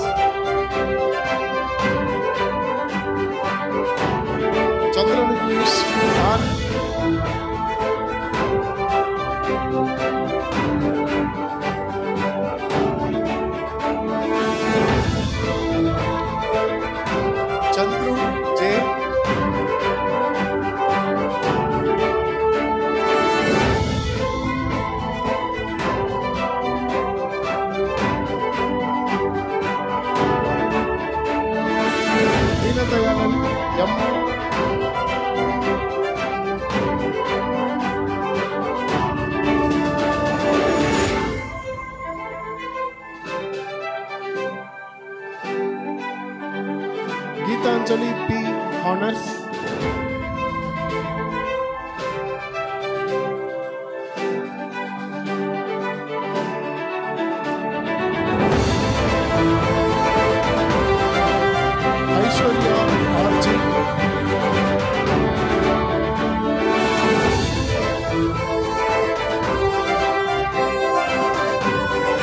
Chandravignesh R. Chandru J. Dinadayalan M. Geetanjali P. Honors. Aishwarya R.G.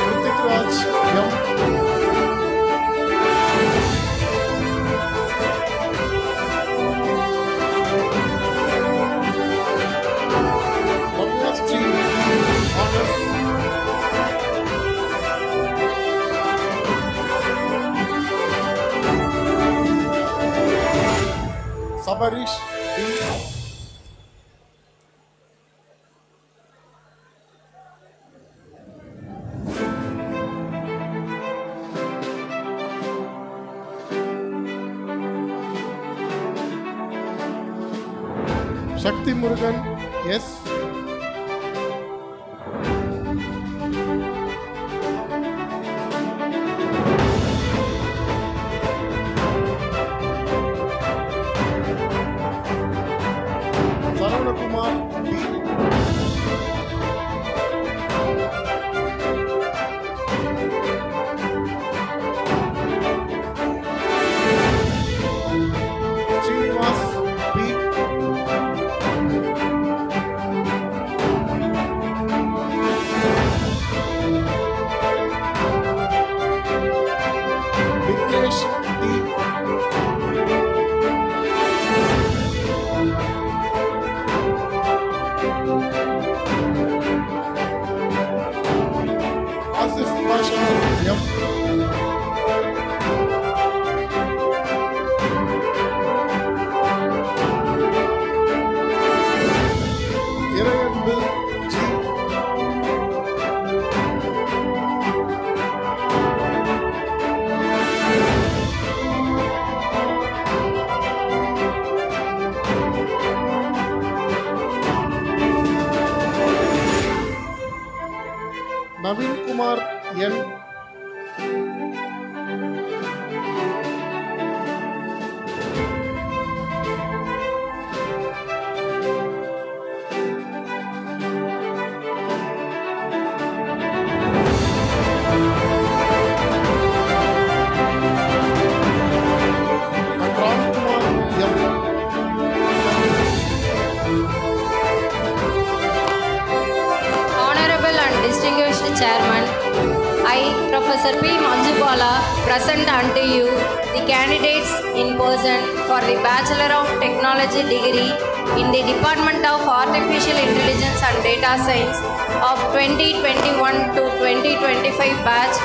Kritik Raj M. Ramyasri Honors. Sabarish D. Shakti Murugan S. Subhasha M. Irayanbu G. Naveen Kumar N. And Ram Kumar M. Honorable and distinguished Chairman, I, Professor P. Manjubala, present unto you the candidates in person for the Bachelor of Technology degree in the Department of Artificial Intelligence and Data Science of 2021 to 2025 batch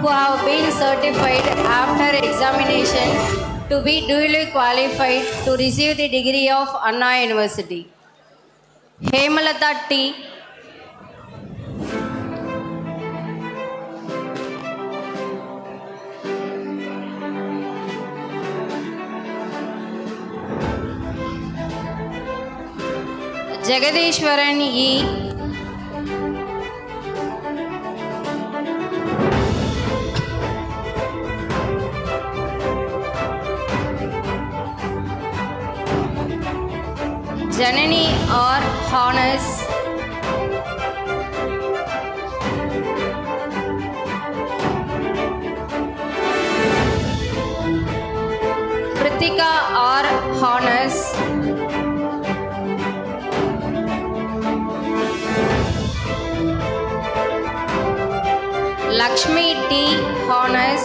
who have been certified after examination to be duly qualified to receive the degree of Anna University. Hemalata T. Jagadishwaran E. Janani R. Honors. Pritika R. Honors. Lakshmi T. Honors.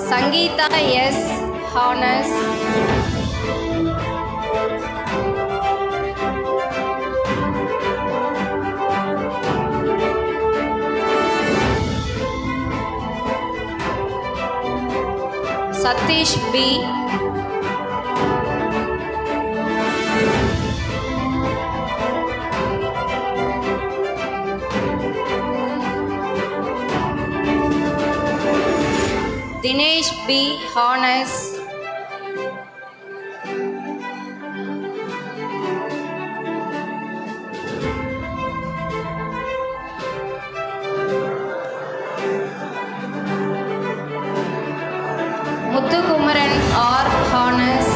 Sangeeta S. Honors. Satish B. Dinesh B. Honors. Muthukumaran R. Honors.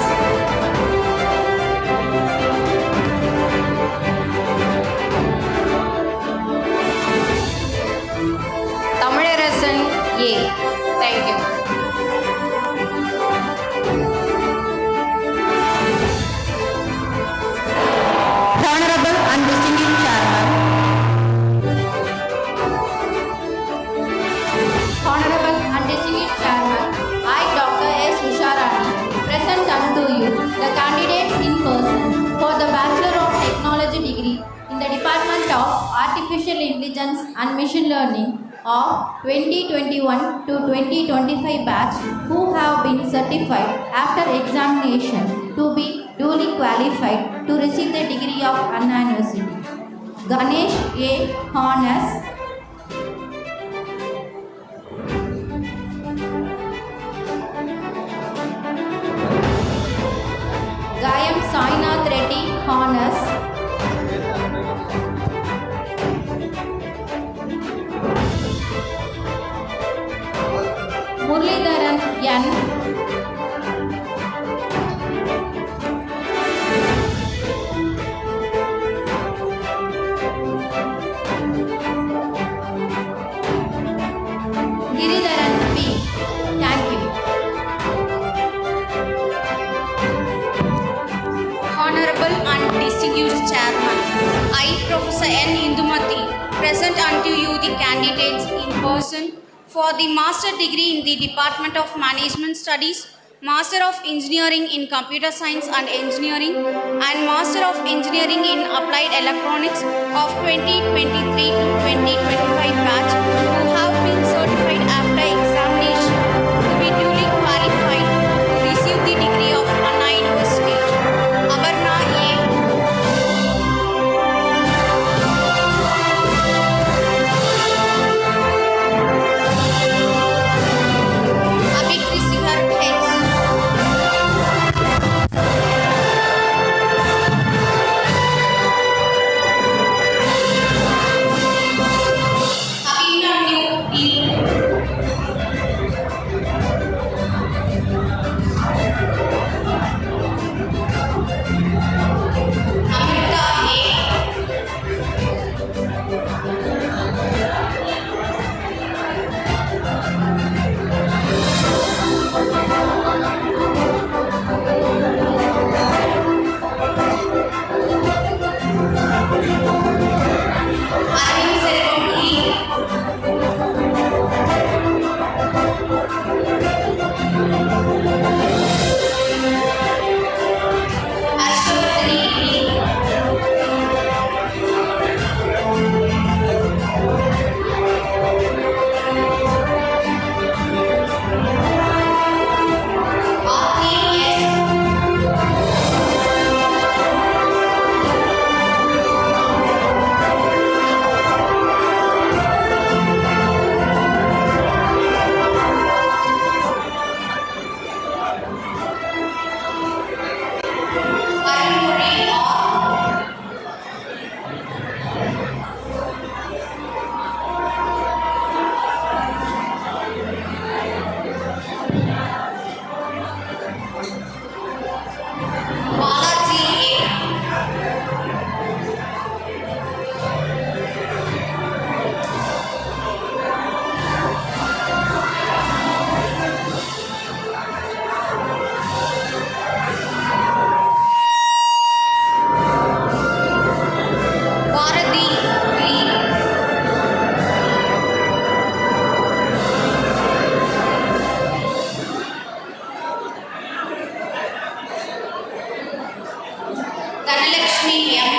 Tamilarasan A. Thank you. Honorable and distinguished Chairman. Honorable and distinguished Chairman, I, Dr. S. Usharani, present unto you the candidates in person for the Bachelor of Technology degree in the Department of Artificial Intelligence and Machine Learning of 2021 to 2025 batch who have been certified after examination to be duly qualified to receive the degree of Anna University. Ganesh A. Honors. Gayam Sainath Reddy Honors. Muralidharan N. Giridharan P. Thank you. Honorable and distinguished Chairman, I, Professor N. Indumati, present unto you the candidates in person for the Master degree in the Department of Management Studies, Master of Engineering in Computer Science and Engineering, and Master of Engineering in Applied Electronics of 2023 to 2025 batch who have been certified after examination to be duly qualified to receive the degree of Anna University. Abarna A. Abhikri Sihar H. Abhinanyu D. Amrita A. Arvind Selvam E. Ashwini E. Aarti S. Arunmuri R. Balaji A. Bharati B. Dhanalakshmi M.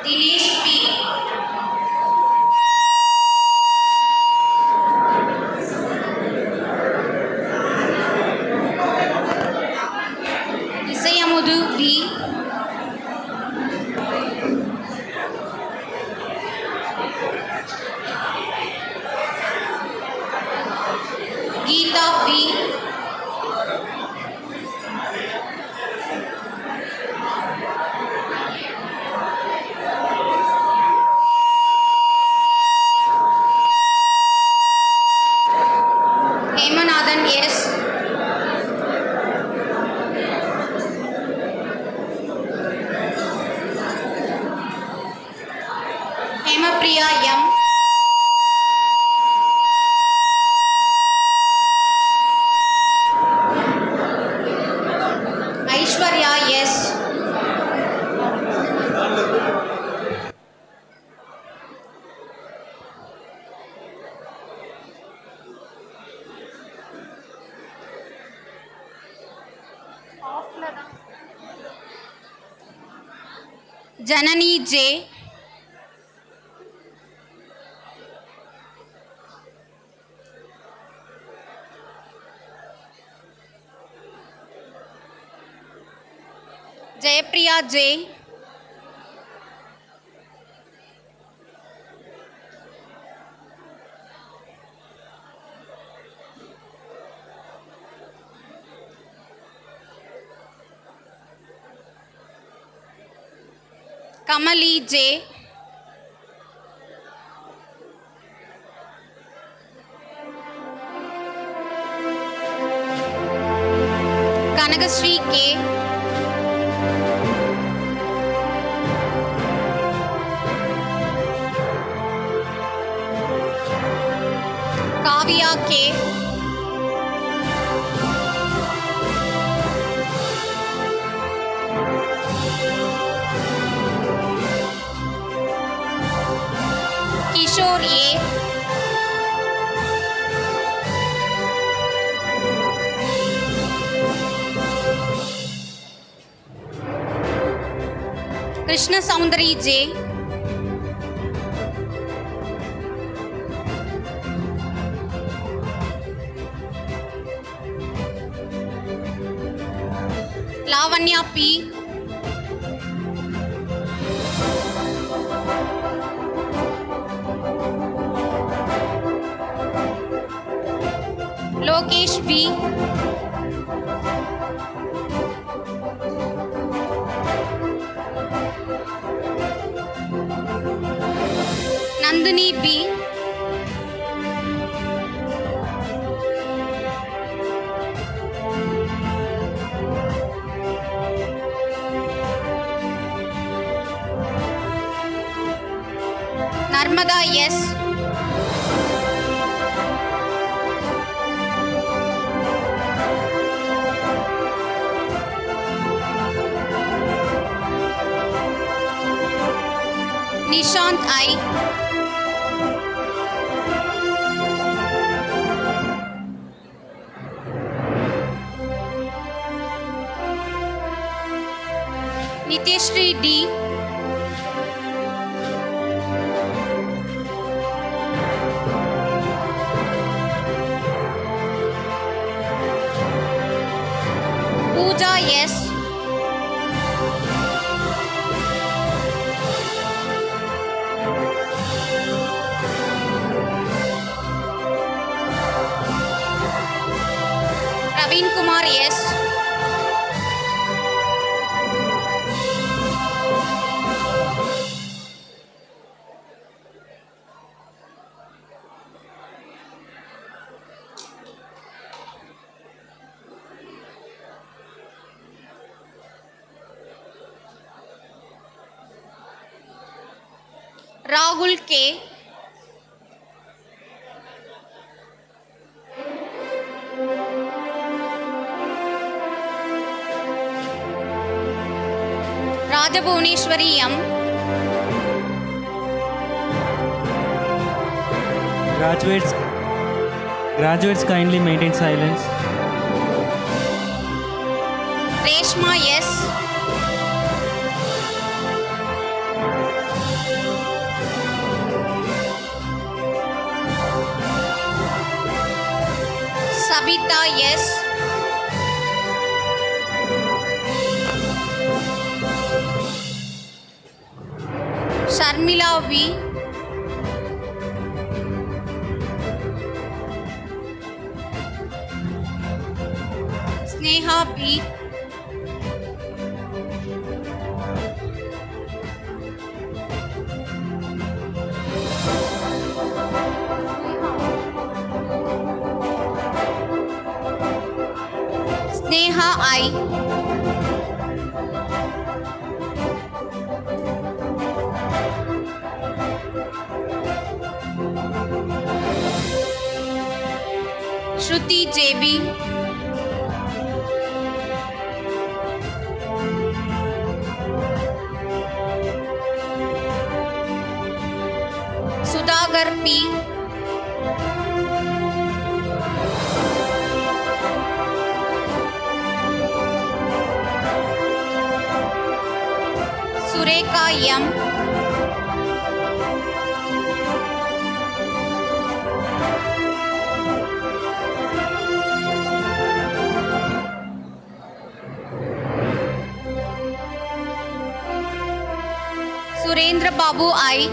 Dinesh P. Isayamudu V. Geeta V. Hemanathan S. Hemapriya M. Aishwarya S. Janani J. Jayapriya J. Kamali J. Kanagasri K. Kavya K. Kishore A. Krishna Soundari J. Lavanya P. Lokesh B. Nandini B. Narmada S. Nishant I. Niteshri D. Pooja S. Praveen Kumar S. Rahul K. Rajabhuneshwari M. Graduates kindly maintain silence. Reshma S. Sabita S. Sharmila V. Sneha B. Sneha I. Shruti JB. Sudhagar P. Sureka M. Surendra Babu I.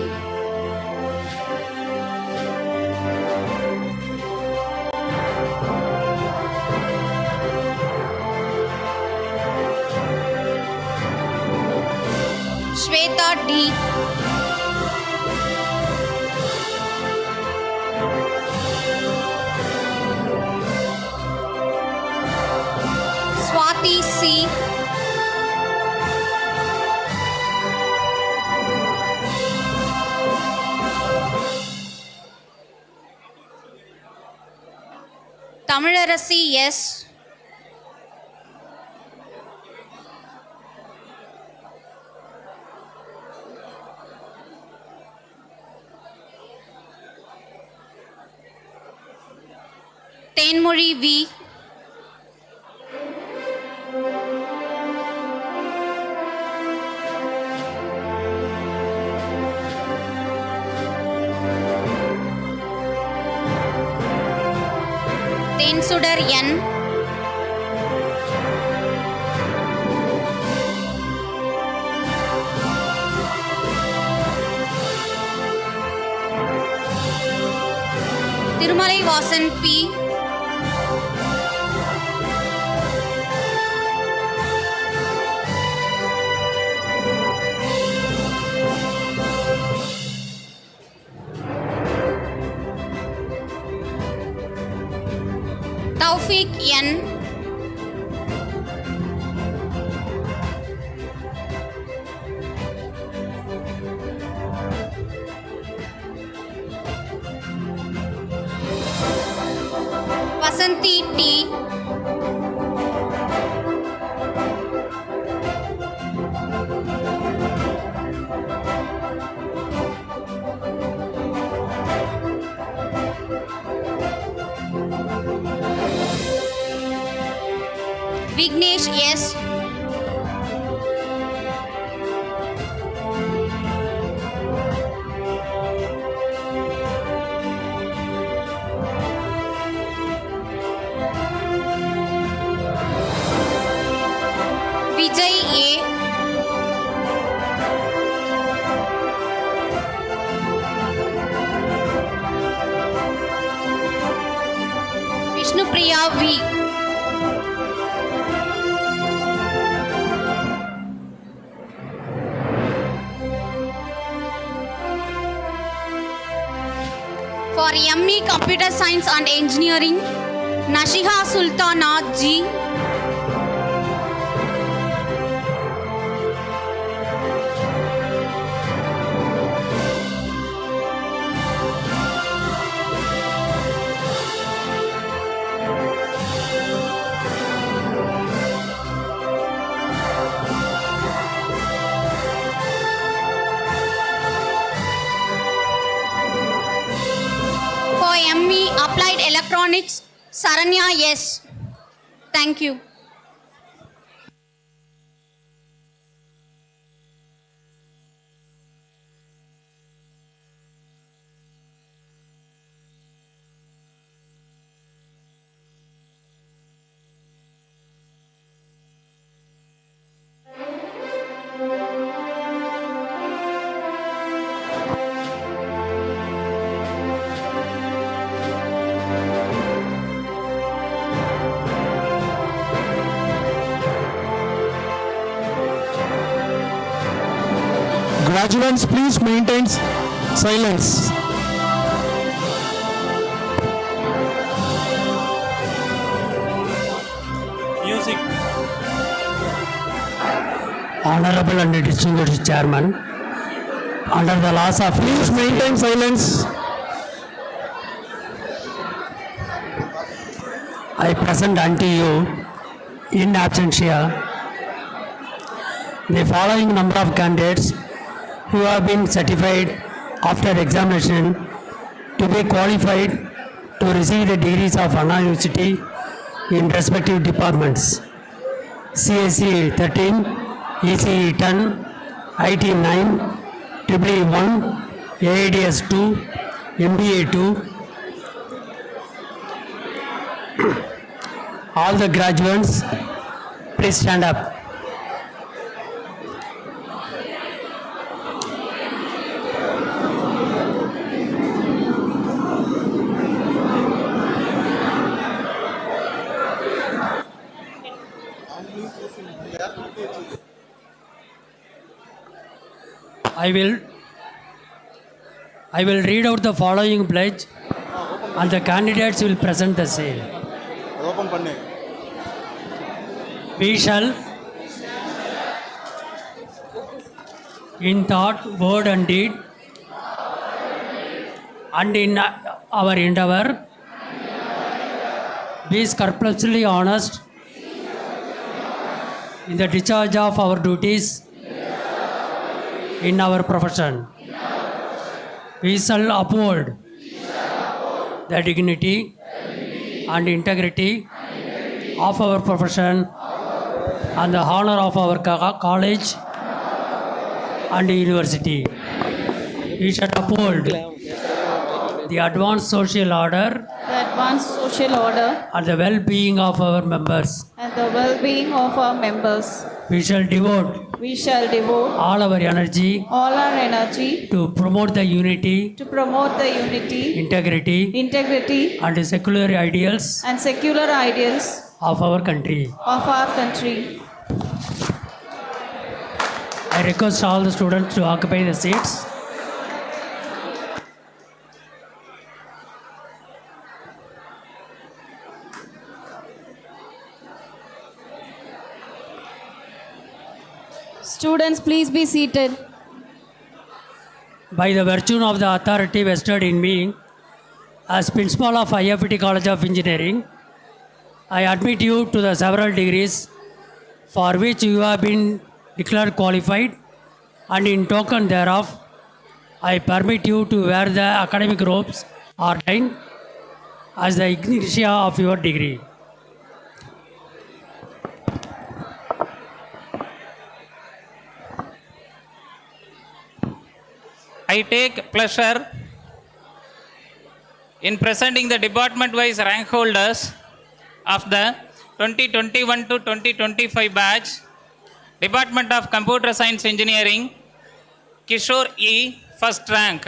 Shweta D. Swati C. Tamilarasi S. Tenmuri V. Tensudar N. Tirumalai Vasan P. Taufik N. Vasanti T. Vignesh S. Vijay A. Vishnupriya V. For ME Computer Science and Engineering, Nashiha Sultana G. For ME Applied Electronics, Saranya S. Thank you. Graduates, please maintain silence. Music. Honorable and distinguished Chairman, under the laws of... Please maintain silence. I present unto you, in absentia, the following number of candidates who have been certified after examination to be qualified to receive the degrees of Anna University in respective departments: CSE 13, ECE 10, IT 9, EEE 1, AIDS 2, MBA 2. All the graduates, please stand up. I will read out the following pledge and the candidates will present the same. Open pannu. We shall, in thought, word and deed, and in our endeavor, be scrupulously honest in the discharge of our duties in our profession. We shall uphold the dignity and integrity of our profession and the honor of our college and university. We shall uphold the advanced social order and the well-being of our members. We shall devote all our energy to promote the unity, integrity and secular ideals of our country. I request all the students to occupy the seats. Students, please be seated. By the virtue of the authority vested in me as principal of IFT College of Engineering, I admit you to the several degrees for which you have been declared qualified, and in token thereof, I permit you to wear the academic robes ordained as the ignitia of your degree. I take pleasure in presenting the department-wise rank holders of the 2021 to 2025 batch, Department of Computer Science Engineering, Kishore E, first rank.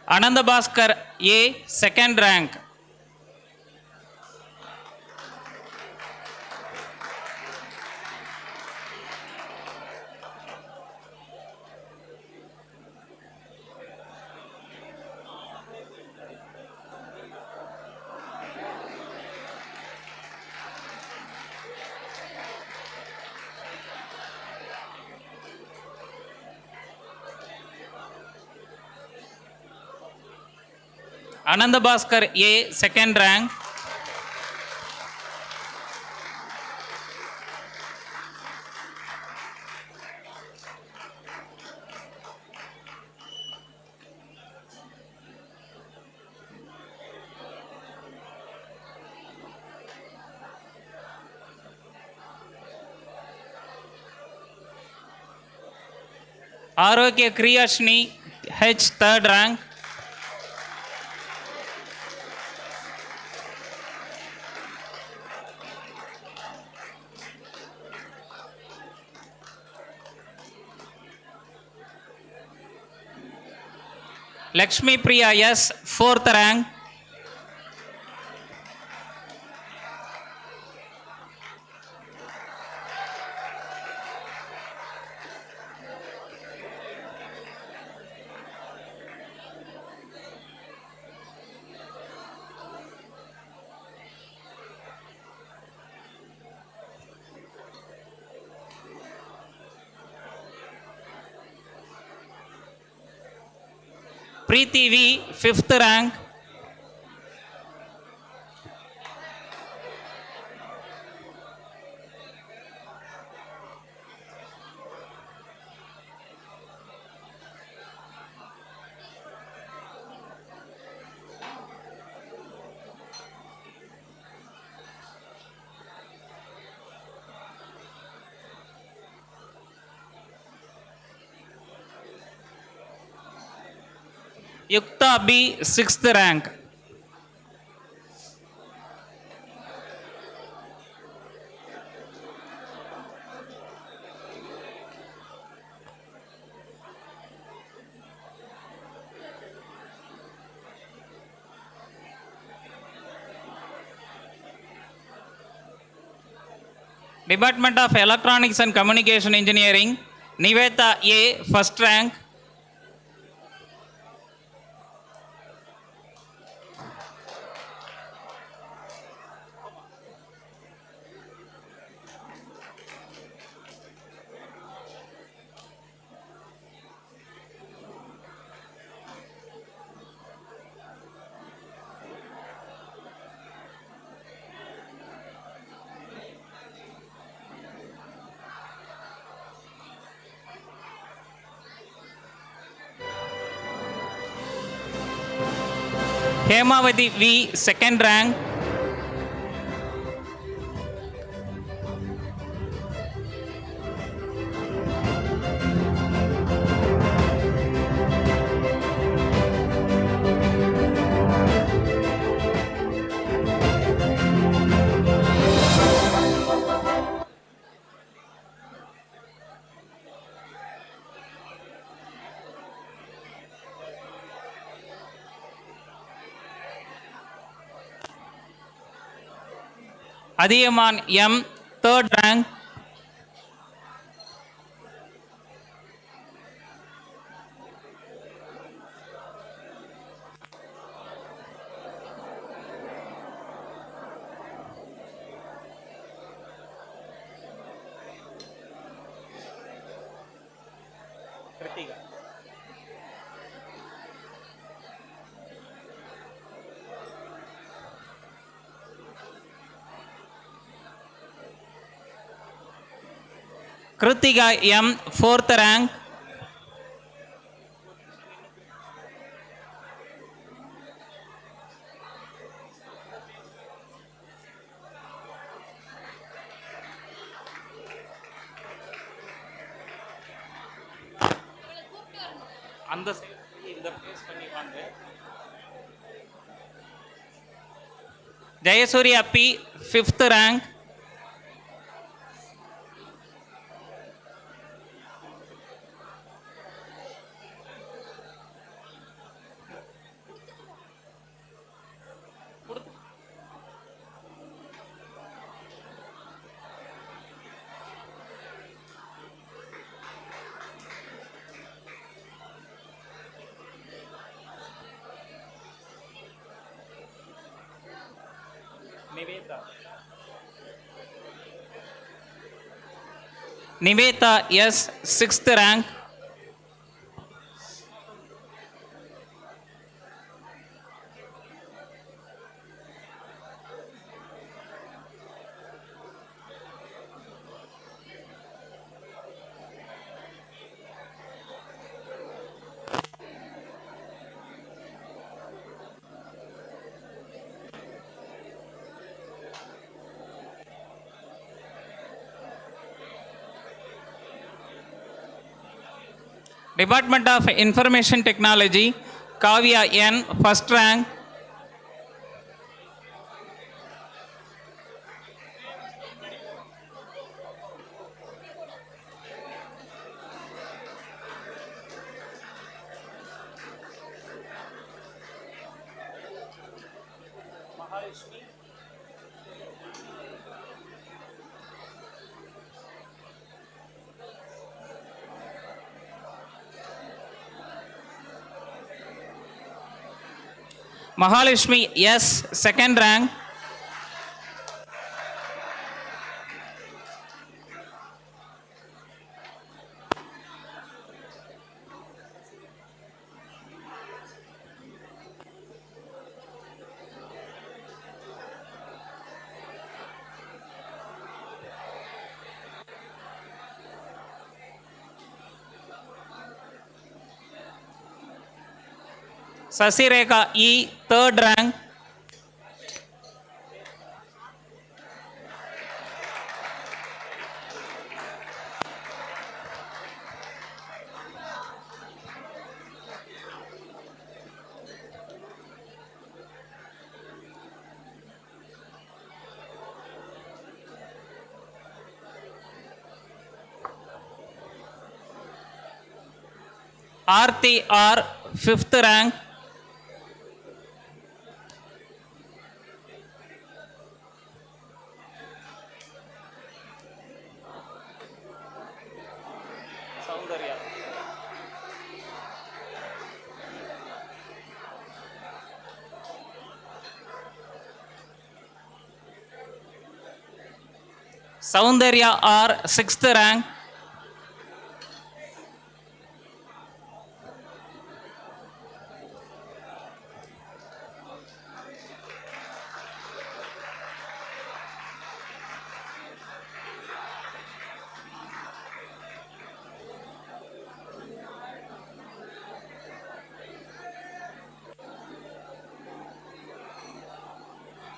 Ananda Bhaskar A, second rank. Ananda Bhaskar A, second rank. Arogya Kriyashni H, third rank. Lakshmi Priya S, fourth rank. Preeti V, fifth rank. Yukta B, sixth rank. Department of Electronics and Communication Engineering, Niveta A, first rank. Hemavati V, second rank. Adiyaman M, third rank. Kritika M, fourth rank. அந்த இந்த base பண்ணி வாங்க. Jayasuriya P, fifth rank. Niveta S, sixth rank. Department of Information Technology, Kavya N, first rank. Mahalashmi S, second rank. Sasireka E, third rank. Aarti R, fifth rank. Soundarya R, sixth rank.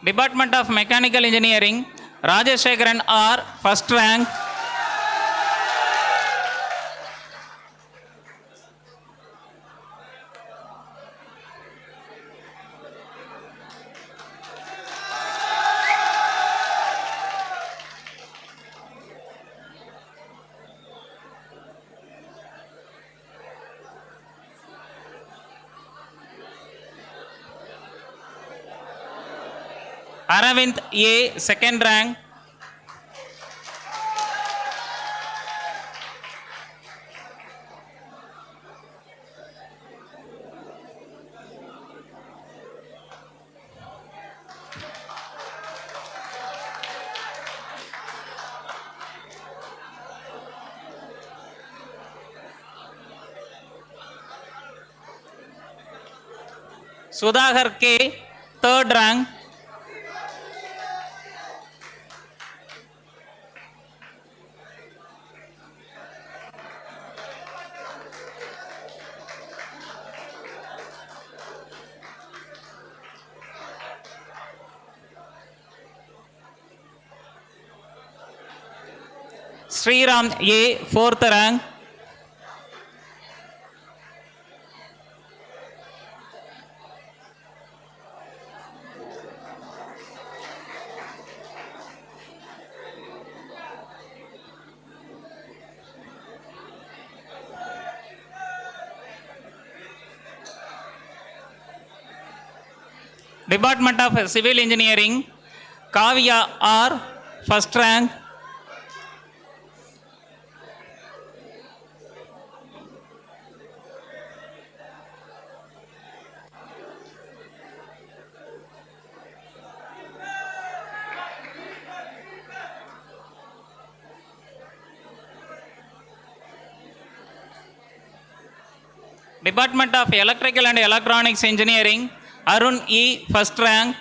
Department of Mechanical Engineering, Rajashekaran R, first rank. Aravind A, second rank. Sudhakar K, third rank. Sriram A, fourth rank. Department of Civil Engineering, Kavya R, first rank. Department of Electrical and Electronics Engineering, Arun E, first rank.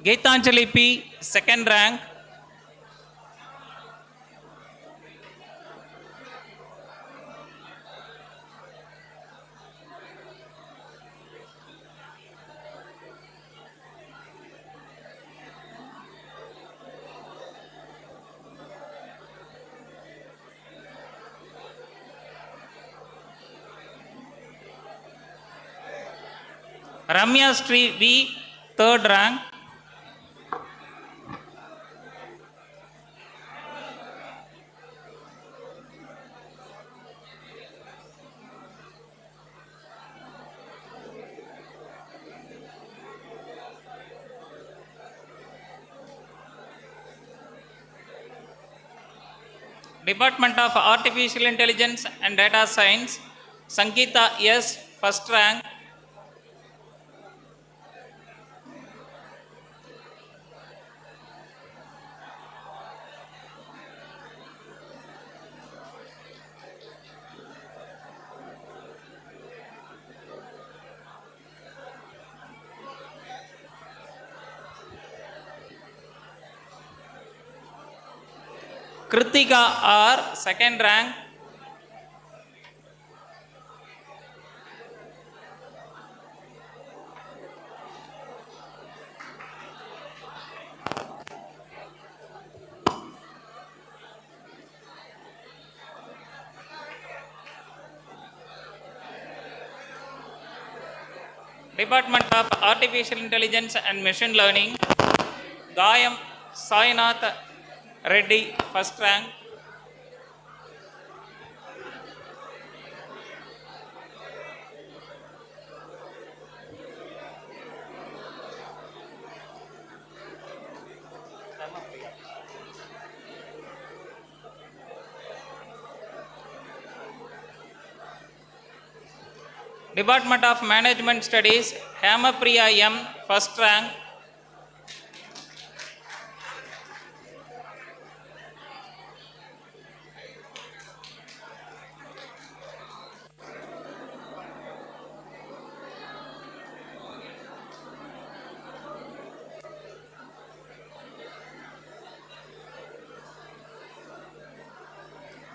Geetanjali P, second rank. Ramya Sri V, third rank. Department of Artificial Intelligence and Data Science, Sangeeta S, first rank. Kritika R, second rank. Department of Artificial Intelligence and Machine Learning, Gayam Sainath Reddy, first rank. Department of Management Studies, Hemapriya M, first rank.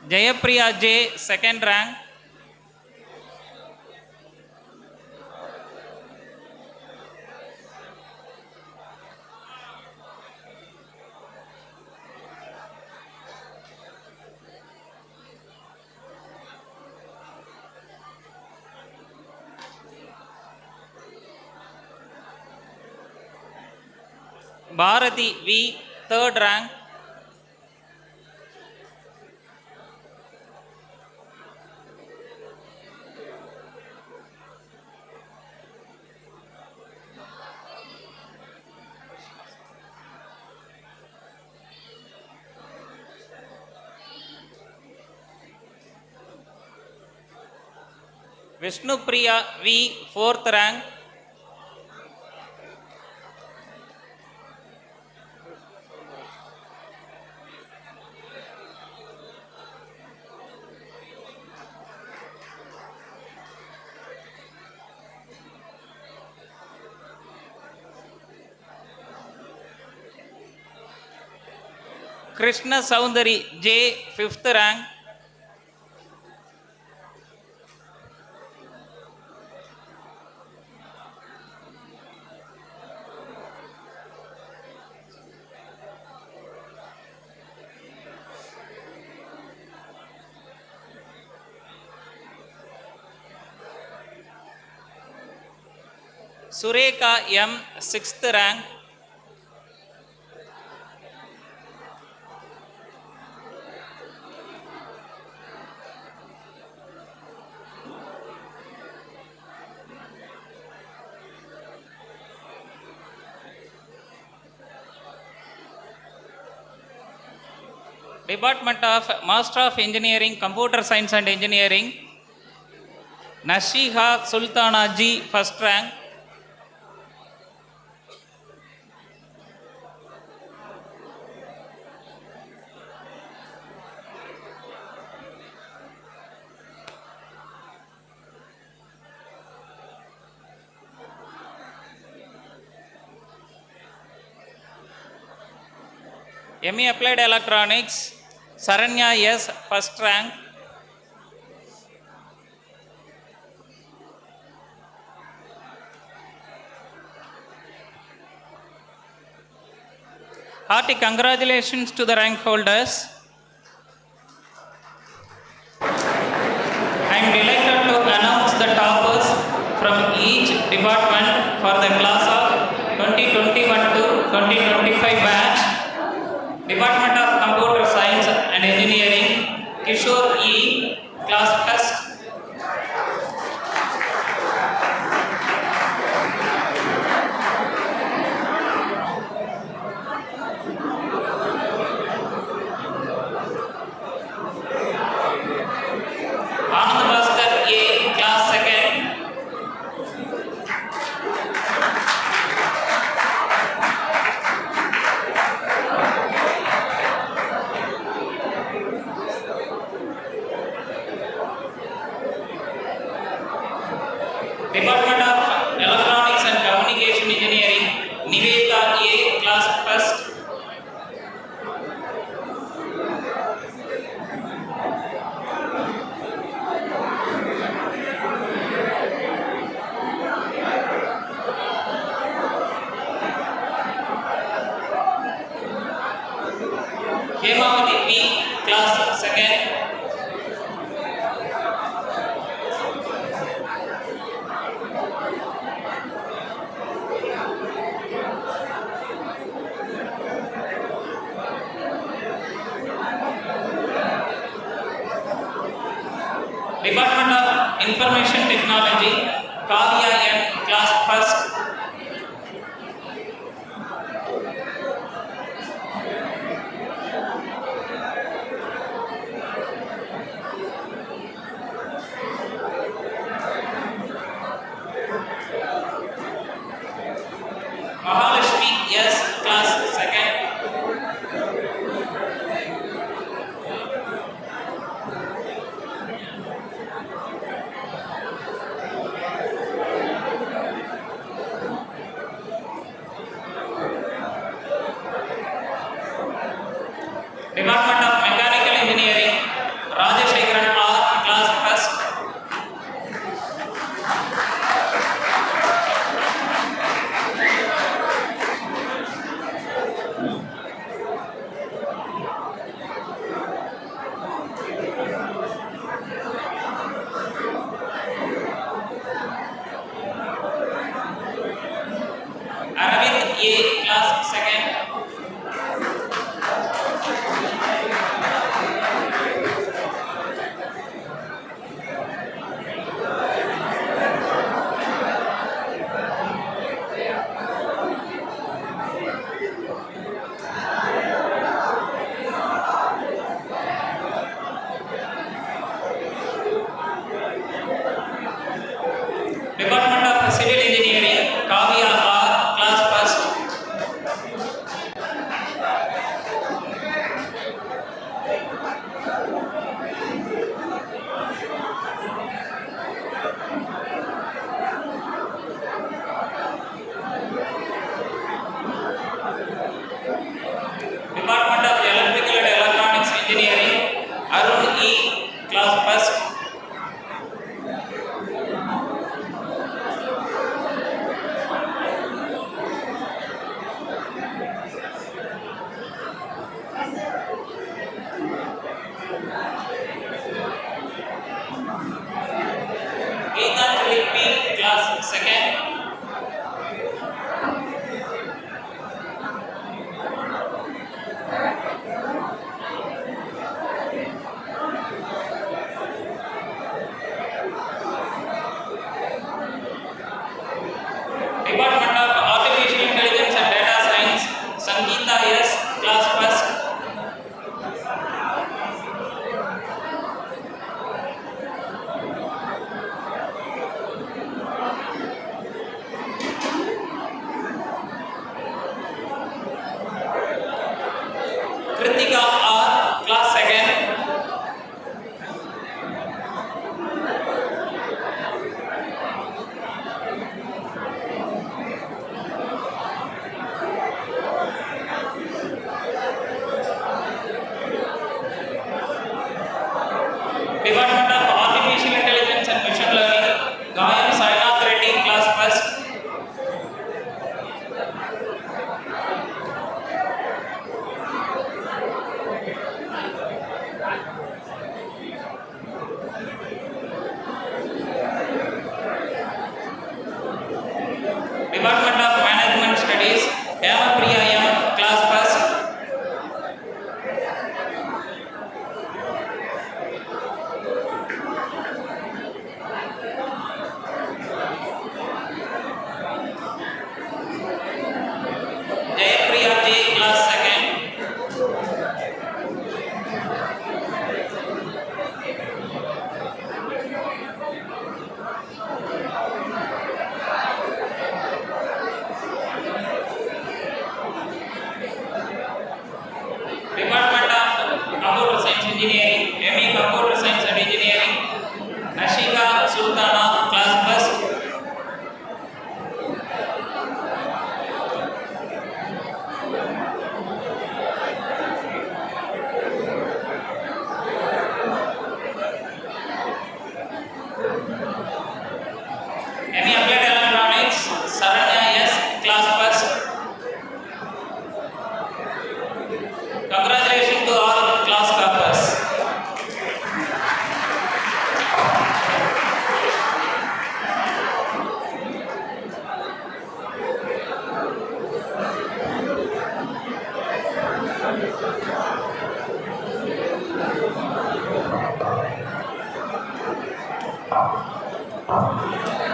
Jayapriya J, second rank. Bharati V, third rank. Vishnu Priya V, fourth rank. Krishna Soundari J, fifth rank. Sureka M, sixth rank. Department of Master of Engineering, Computer Science and Engineering, Nashiha Sultana G, first rank. ME Applied Electronics, Saranya S, first rank. Hearty congratulations to the rank holders. I am delighted to announce the toppers from each department for the class of 2021 to 2025 batch. Department of Computer Science and Engineering, Kishore E, class first. Anand Bhaskar A, class second. Department of Electronics and Communication Engineering, Niveka A, class first. Hemavati B, class second. Department of Information Technology, Kavya M, class first. Mahalakshmi S, class second. second. Department of Artificial Intelligence and Data Science, Sangeeta S, class first. Kritika R, class second. Department of Artificial Intelligence and Machine Learning, Gayam Sainath Reddy, class first. Department of Management Studies, Hema Priya M, class first. Jayapriya J, class second. Department of Computer Science Engineering, ME Computer Science and Engineering, Ashika Sultana, class first. ME Applied Electronics, Saranya S, class first. Congratulations to all class toppers.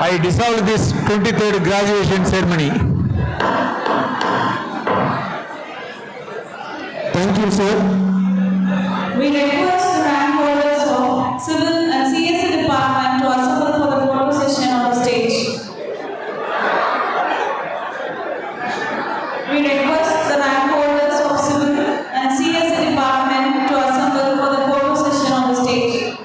I dissolve this 23rd graduation ceremony. Thank you, sir. We request the rank holders of Civil and CSE Department to assemble for the photo session on the stage. We request the rank holders of Civil and CSE Department to assemble for the photo session on the stage.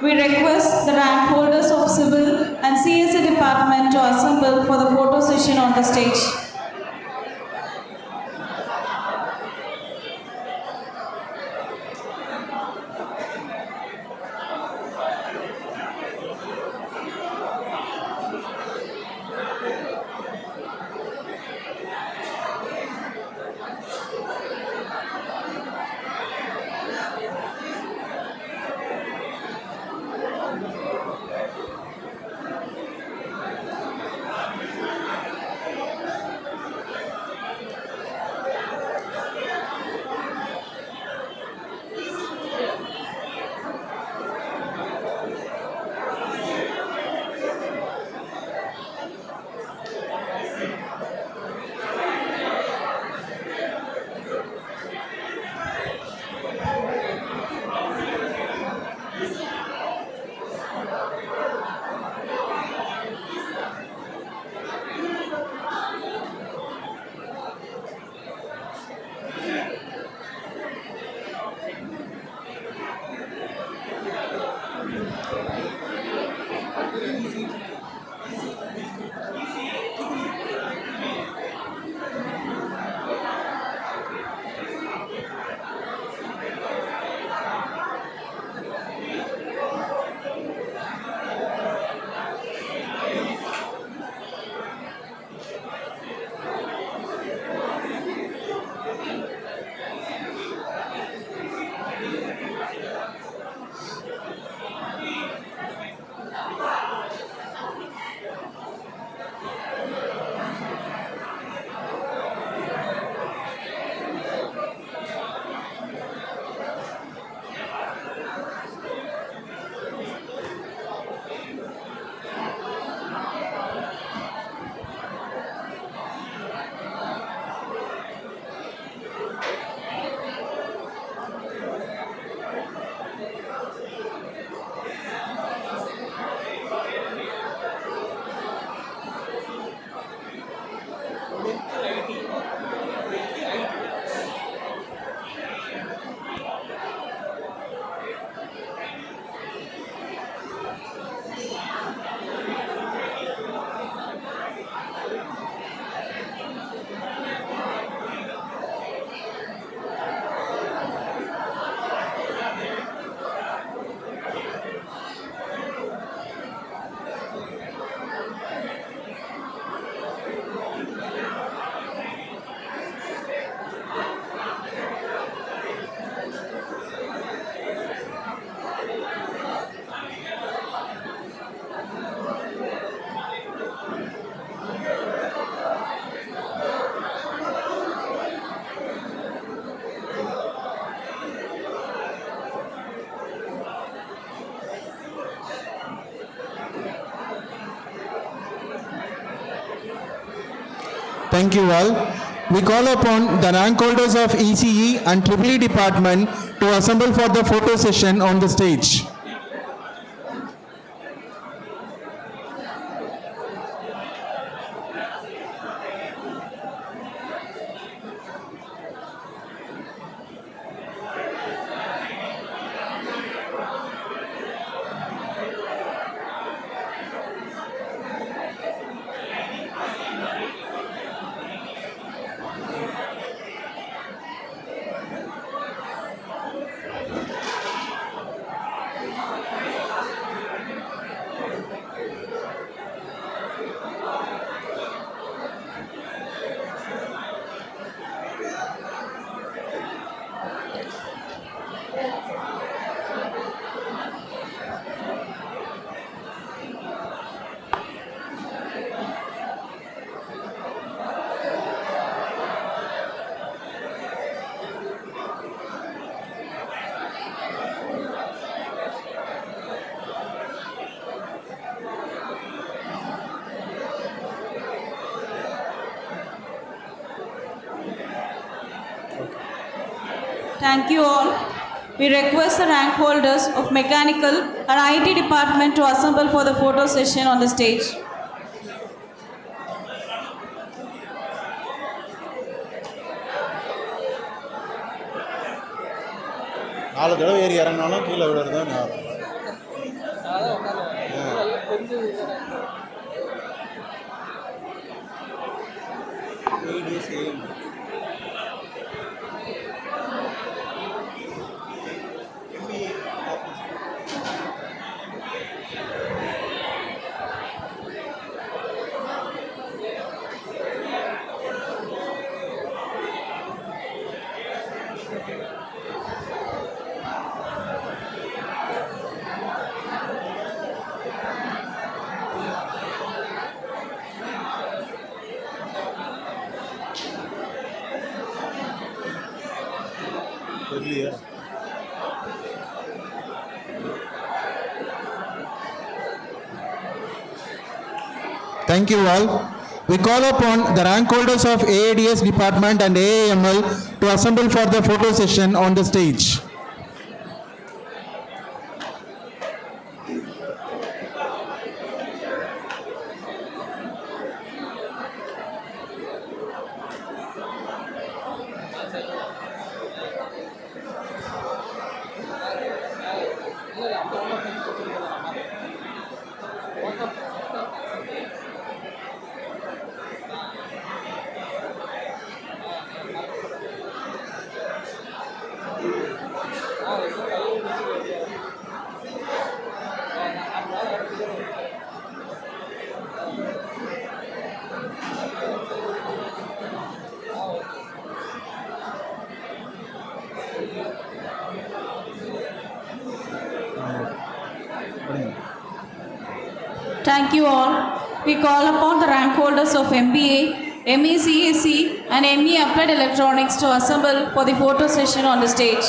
We request the rank holders of Civil and CSE Department to assemble for the photo session on the stage. Thank you all. We call upon the rank holders of ECE and EEE department to assemble for the photo session on the stage. Thank you all. We request the rank holders of Mechanical and IT department to assemble for the photo session on the stage. நாலு தடவை ஏறி இறங்கினாலும் கீழே விடுறது தான் தெரியலையா? Thank you all. We call upon the rank holders of AADS department and AAML to assemble for the photo session on the stage. Thank you all. We call upon the rank holders of MBA, ME CAC and ME Applied Electronics to assemble for the photo session on the stage.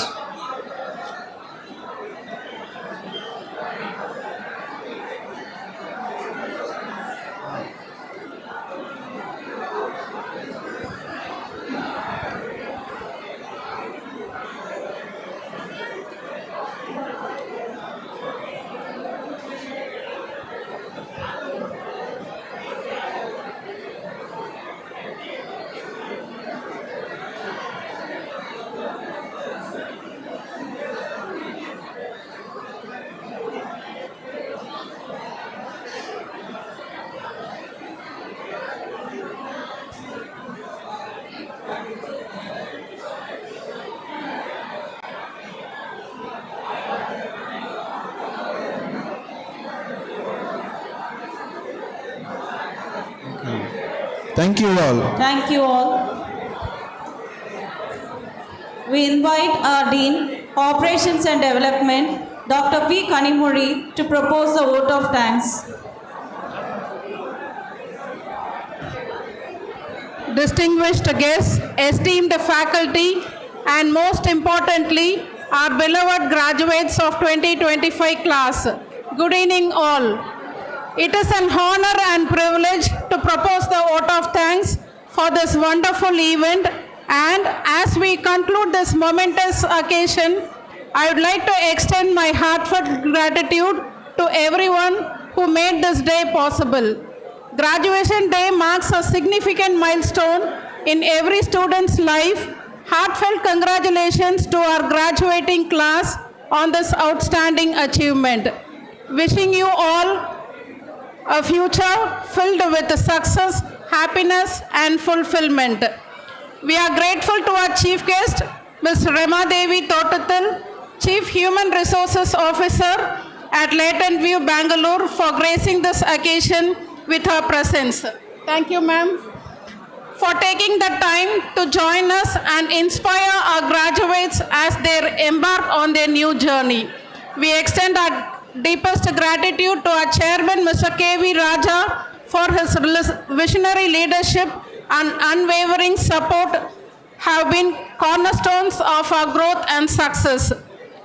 Thank you all. Thank you all. We invite our Dean, Operations and Development, Dr. P. Kanimuri, to propose the vote of thanks. Distinguished guests, esteemed faculty, and most importantly, our beloved graduates of 2025 class. Good evening all. It is an honor and privilege to propose the vote of thanks for this wonderful event. And as we conclude this momentous occasion, I would like to extend my heartfelt gratitude to everyone who made this day possible. Graduation Day marks a significant milestone in every student's life. Heartfelt congratulations to our graduating class on this outstanding achievement. Wishing you all a future filled with success, happiness, and fulfillment. We are grateful to our chief guest, Ms. Rama Devi Totathil, Chief Human Resources Officer at Latent View, Bangalore, for gracing this occasion with her presence. Thank you, ma'am, for taking the time to join us and inspire our graduates as they embark on their new journey. We extend our deepest gratitude to our chairman, Mr. K.V. Raja, for his visionary leadership and unwavering support have been cornerstones of our growth and success.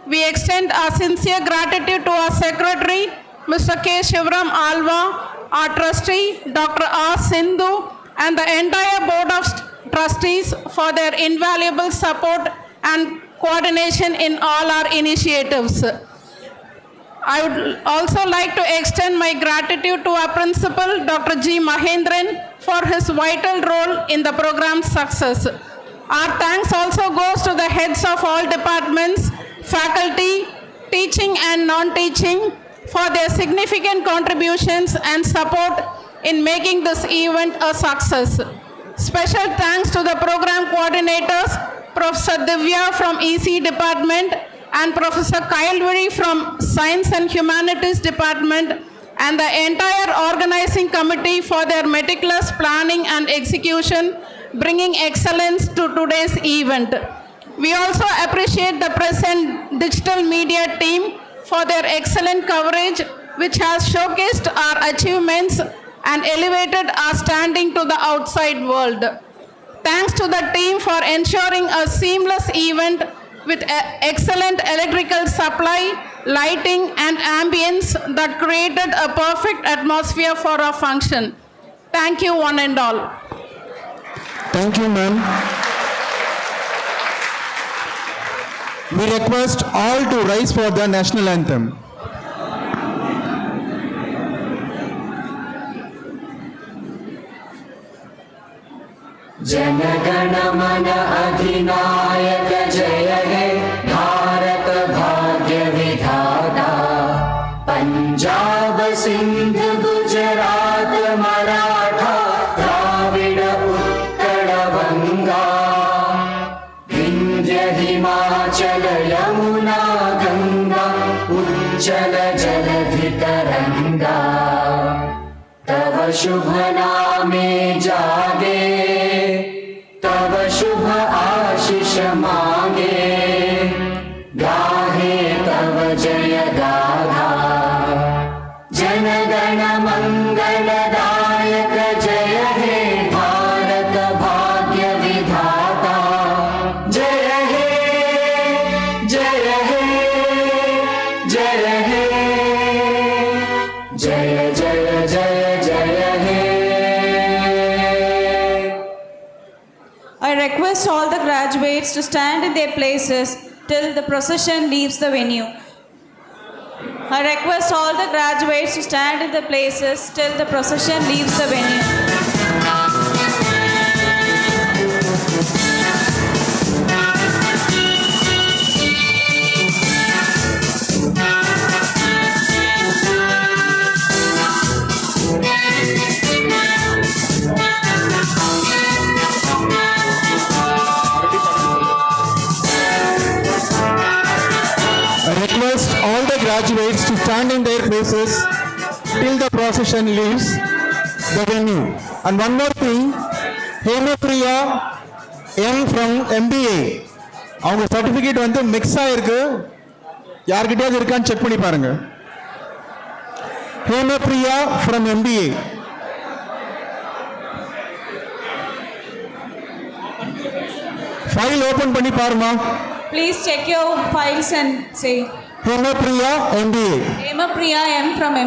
We extend our sincere gratitude to our secretary, Mr. K. Shivram Alva, our trustee, Dr. R. Sindhu, and the entire board of trustees for their invaluable support and coordination in all our initiatives. I would also like to extend my gratitude to our principal, Dr. G. Mahendran, for his vital role in the program's success. Our thanks also goes to the heads of all departments, faculty, teaching and non-teaching, for their significant contributions and support in making this event a success. Special thanks to the program coordinators, Professor Divya from EC department and Professor Kailvari from Science and Humanities department, and the entire organizing committee for their meticulous planning and execution, bringing excellence to today's event. We also appreciate the press and digital media team for their excellent coverage, which has showcased our achievements and elevated our standing to the outside world. Thanks to the team for ensuring a seamless event with excellent electrical supply, lighting and ambience that created a perfect atmosphere for our function. Thank you one and all. Thank you, ma'am. We request all to rise for the national anthem. Jana Gana मन अधिनायक जय हे भारत भाग्य विधाता पंजाब सिंध गुजरात मराठा द्राविड उत्कल बंगा विंध्य हिमाचल यमुना गंगा उज्जल जलधि तरंगा तव शुभ नामे जागे तव शुभ आशीष मांगे गाहे तव जय गाथा जन गण मंगलदायक जय हे भारत भाग्य विधाता जय हे जय हे जय हे जय जय जय जय हे. I request all the graduates to stand in their places till the procession leaves the venue. I request all the graduates to stand in their places till the procession leaves the venue. All the graduates to stand in their places till the procession leaves the venue. And one more thing, Hemapriya M from MBA, அவங்க certificate வந்து mix ஆயிருக்கு, யார்கிட்டயாவது இருக்கான்னு check பண்ணி பாருங்க. Hemapriya from MBA. File open பண்ணி பாருமா. Please check your files and say. Hemapriya MBA. Hemapriya M from